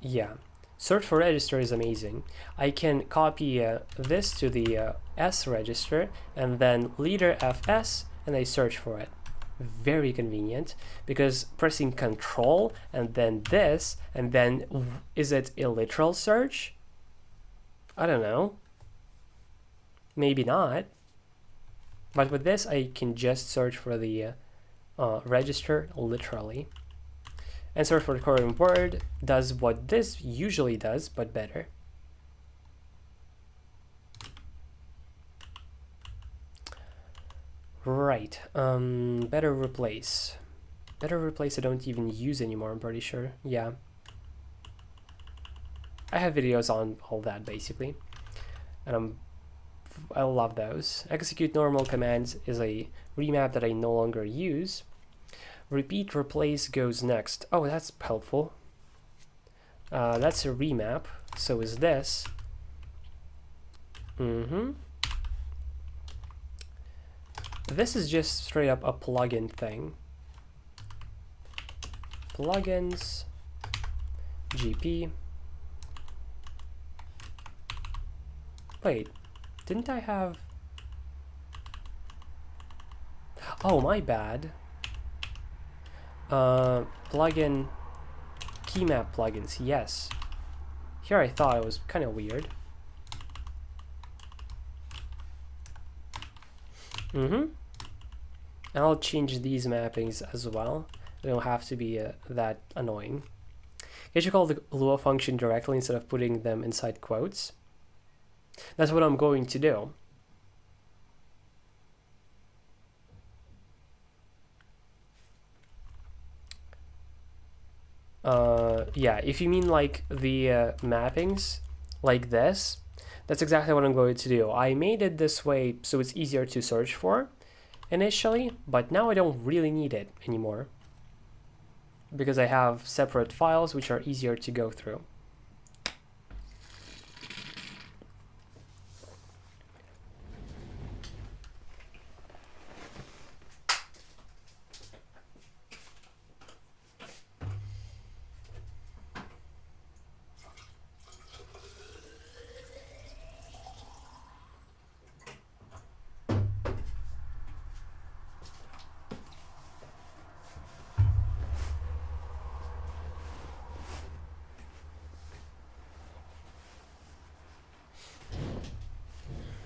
Yeah, search for register is amazing. I can copy this to the S register and then leader FS and I search for it. Very convenient, because pressing Control and then this and then is it a literal search? I don't know. Maybe not. But with this I can just search for the register literally. And search for the current word does what this usually does, but better. Right, better replace. Better replace I don't even use anymore, I'm pretty sure. Yeah. I have videos on all that basically. And I love those. Execute normal commands is a remap that I no longer use. Repeat replace goes next. Oh, that's helpful. That's a remap. So is this. This is just straight up a plugin thing. Plugins, GP. Wait, didn't I have... Oh, my bad. Plugin, key map plugins, yes. Here I thought it was kind of weird. And I'll change these mappings as well. They don't have to be that annoying. You should call the Lua function directly instead of putting them inside quotes. That's what I'm going to do. Yeah, if you mean like the mappings like this, that's exactly what I'm going to do. I made it this way so it's easier to search for initially, but now I don't really need it anymore because I have separate files which are easier to go through.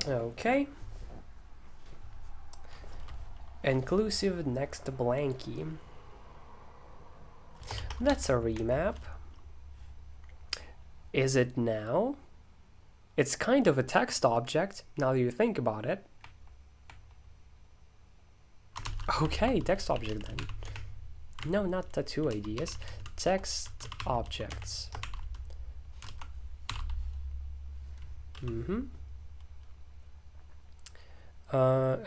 Okay. Inclusive next blanky. That's a remap. Is it now? It's kind of a text object, now that you think about it. Okay, text object then. No, not tattoo ideas. Text objects.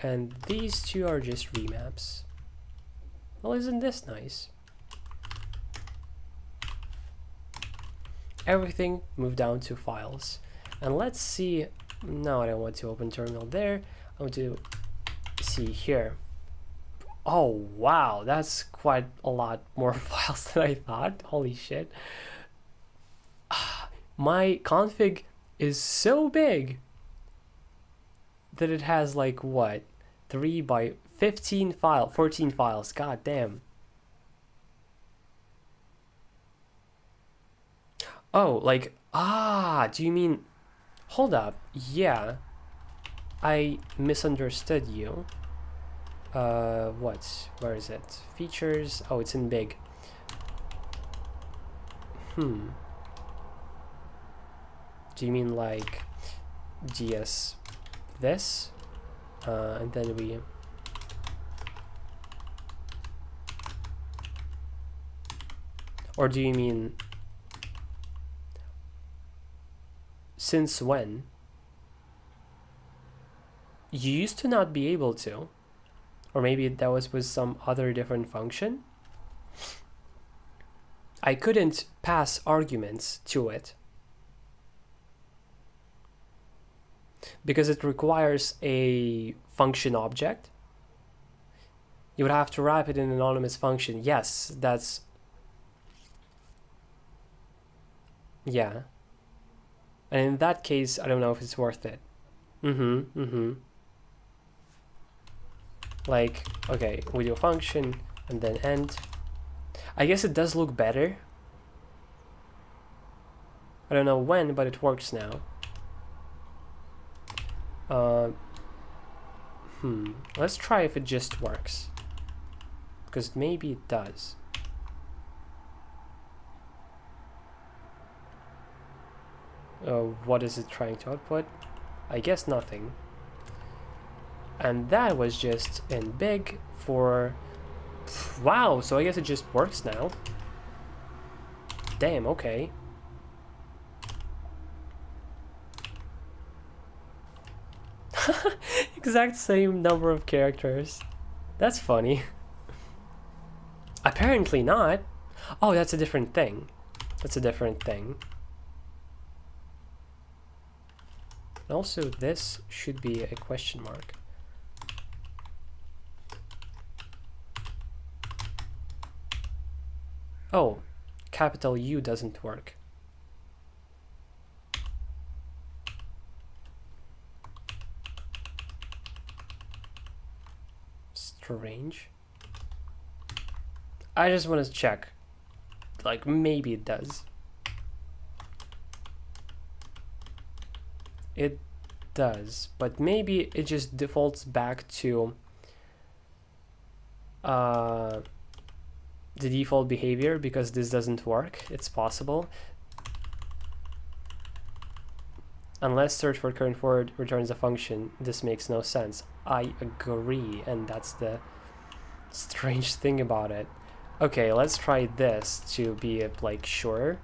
And these two are just remaps. Well, isn't this nice? Everything moved down to files. And let's see. No, I don't want to open terminal there. I want to see here. Oh, wow. That's quite a lot more files than I thought. Holy shit. My config is so big that it has like what? 3 by 15 file, 14 files. God damn. Oh, like, do you mean, hold up, yeah, I misunderstood you. Where is it? Features, oh, it's in big. Do you mean like GS this? And then we... Or do you mean since when? You used to not be able to. Or maybe that was with some other different function. I couldn't pass arguments to it because it requires a function object. You would have to wrap it in an anonymous function. Yes, that's... Yeah. And in that case, I don't know if it's worth it. Like, okay, we do a function and then end. I guess it does look better. I don't know when, but it works now. Let's try if it just works. Because maybe it does. What is it trying to output? I guess nothing. And that was just in big for... Wow, so I guess it just works now. Damn, okay. Exact same number of characters. That's funny. Apparently not. Oh, that's a different thing. That's a different thing. Also, this should be a question mark. Oh, capital U doesn't work. Strange. I just want to check. Like, maybe it does. It does, but maybe it just defaults back to the default behavior because this doesn't work. It's possible. Unless search for current word returns a function, this makes no sense. I agree, and that's the strange thing about it. Okay, let's try this to be like sure.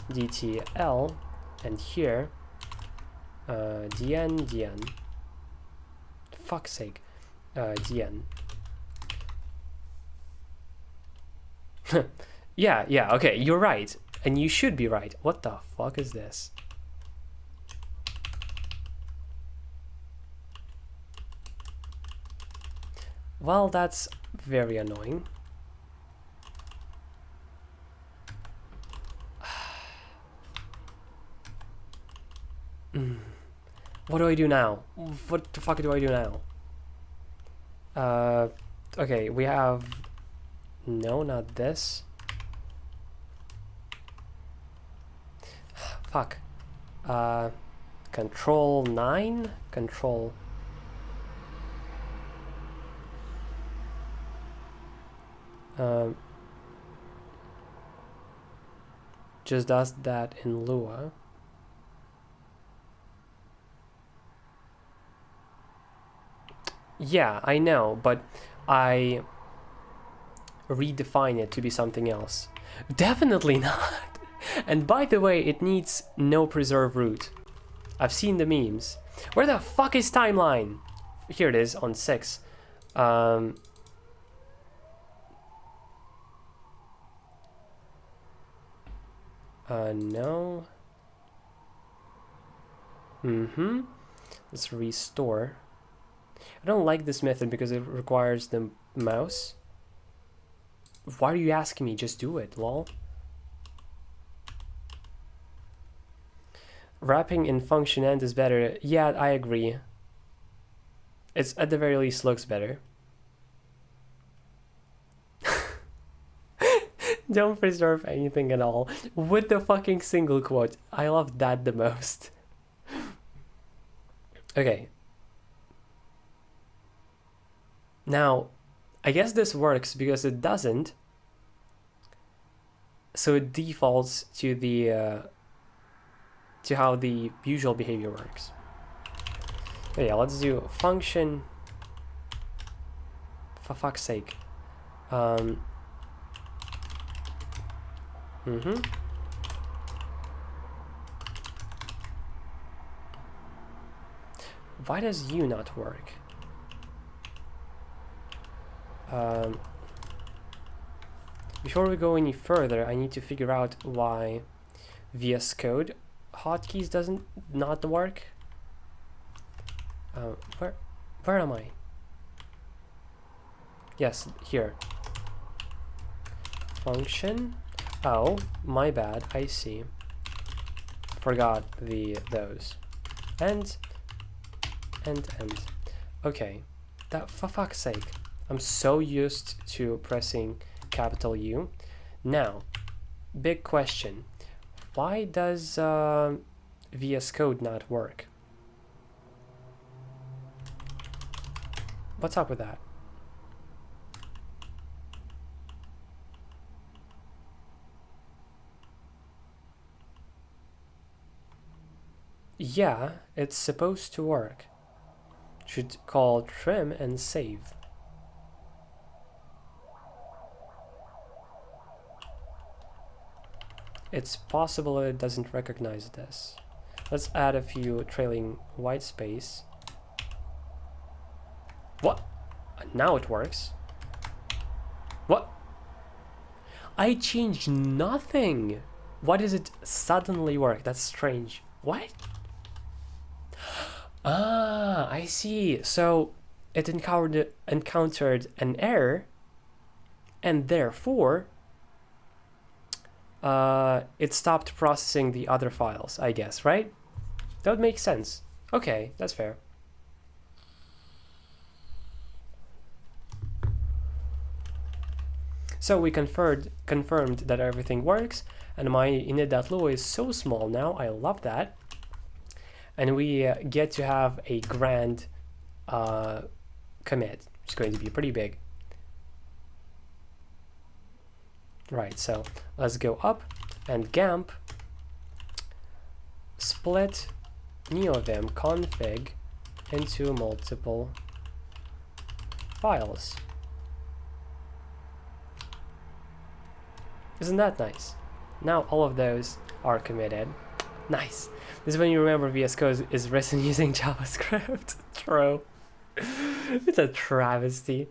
DTL, and here dn. Fuck's sake. Dn. Yeah, okay, you're right. And you should be right. What the fuck is this? Well, that's very annoying. What do I do now? What the fuck do I do now? Okay, we have... No, not this. Fuck. Control 9? Control... just does that in Lua. Yeah, I know, but I redefine it to be something else. Definitely not. And by the way, it needs no preserve root. I've seen the memes. Where the fuck is timeline? Here it is on 6. No. Let's restore. I don't like this method because it requires the mouse. Why are you asking me? Just do it, lol. Wrapping in function end is better. Yeah, I agree. It's at the very least looks better. Don't preserve anything at all. With the fucking single quote. I love that the most. Okay. Now, I guess this works because it doesn't. So it defaults to the to how the usual behavior works. But yeah, let's do function. For fuck's sake. Why does U not work? Before we go any further, I need to figure out why VS Code hotkeys doesn't not work. Where am I? Yes, here. Function. Oh, my bad. I see. Forgot those. And. Okay. That, for fuck's sake. I'm so used to pressing capital U. Now, big question. Why does VS Code not work? What's up with that? Yeah, it's supposed to work. Should call trim and save. It's possible it doesn't recognize this. Let's add a few trailing white space. What? Now it works. What? I changed nothing. Why does it suddenly work? That's strange. What? Ah, I see. So it encountered an error, and therefore it stopped processing the other files, I guess, right? That would make sense. Okay, that's fair. So we confirmed that everything works, and my init.lua is so small now. I love that. And we get to have a grand commit. It's going to be pretty big. Right, so let's go up and gamp split Neovim config into multiple files. Isn't that nice? Now all of those are committed. Nice. This is when you remember VS Code is written using JavaScript. True. It's a travesty.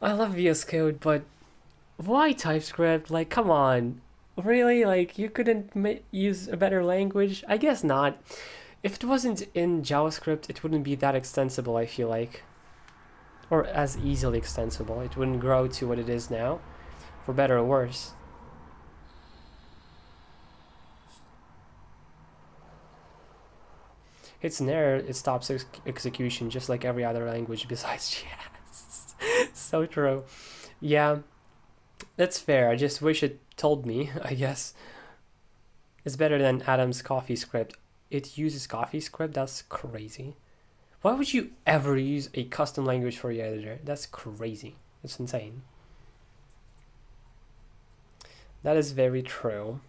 I love VS Code, but why TypeScript? Like, come on. Really? Like, you couldn't use a better language? I guess not. If it wasn't in JavaScript, it wouldn't be that extensible, I feel like. Or as easily extensible. It wouldn't grow to what it is now, for better or worse. Hits an error, it stops execution, just like every other language besides JS. So true. Yeah, that's fair. I just wish it told me, I guess. It's better than Adam's CoffeeScript. It uses CoffeeScript? That's crazy. Why would you ever use a custom language for your editor? That's crazy. It's insane. That is very true.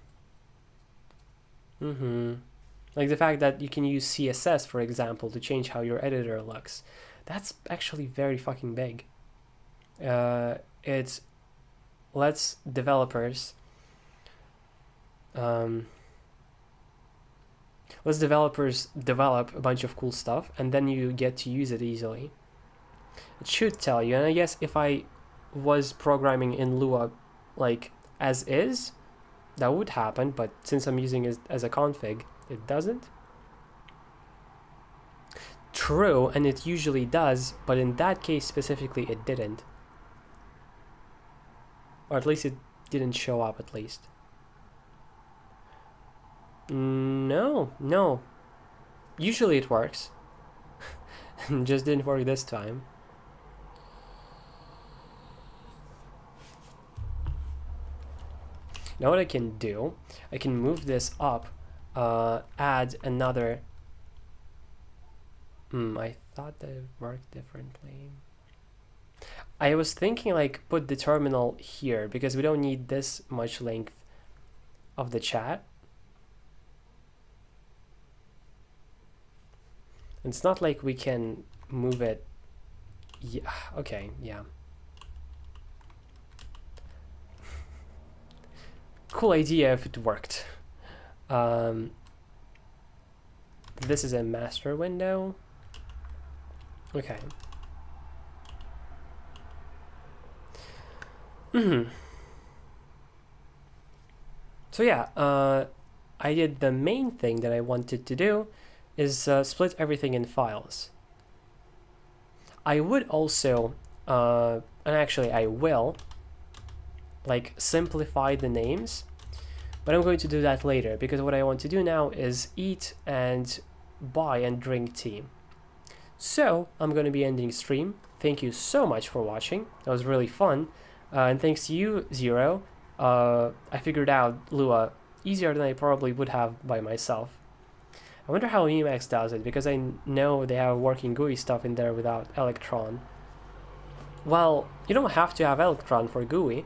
Like the fact that you can use CSS, for example, to change how your editor looks. That's actually very fucking big. It lets developers develop a bunch of cool stuff, and then you get to use it easily. It should tell you, and I guess if I was programming in Lua like as is, that would happen, but since I'm using it as a config, it doesn't. True, and it usually does, but in that case specifically it didn't. Or at least it didn't show up, at least. No. Usually it works. Just didn't work this time. Now what I can do, I can move this up, add another. I thought that it worked differently. I was thinking like put the terminal here because we don't need this much length of the chat. It's not like we can move it. Yeah, okay, yeah. Cool idea if it worked. This is a master window. Okay. So yeah, I did the main thing that I wanted to do is split everything in files. I would also, and actually I will, like simplify the names, but I'm going to do that later because what I want to do now is eat and buy and drink tea. So I'm going to be ending stream. Thank you so much for watching. That was really fun. And thanks to you, Zero, I figured out Lua easier than I probably would have by myself. I wonder how Emacs does it, because I know they have working GUI stuff in there without Electron. Well, you don't have to have Electron for GUI.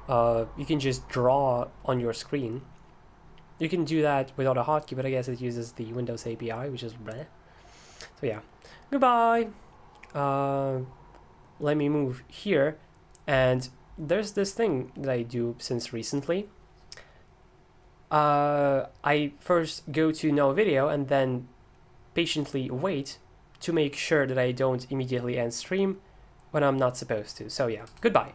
You can just draw on your screen. You can do that without a hotkey, but I guess it uses the Windows API, which is bleh. So yeah, goodbye. Let me move here, and there's this thing that I do since recently. I first go to no video and then patiently wait to make sure that I don't immediately end stream when I'm not supposed to. So yeah, goodbye.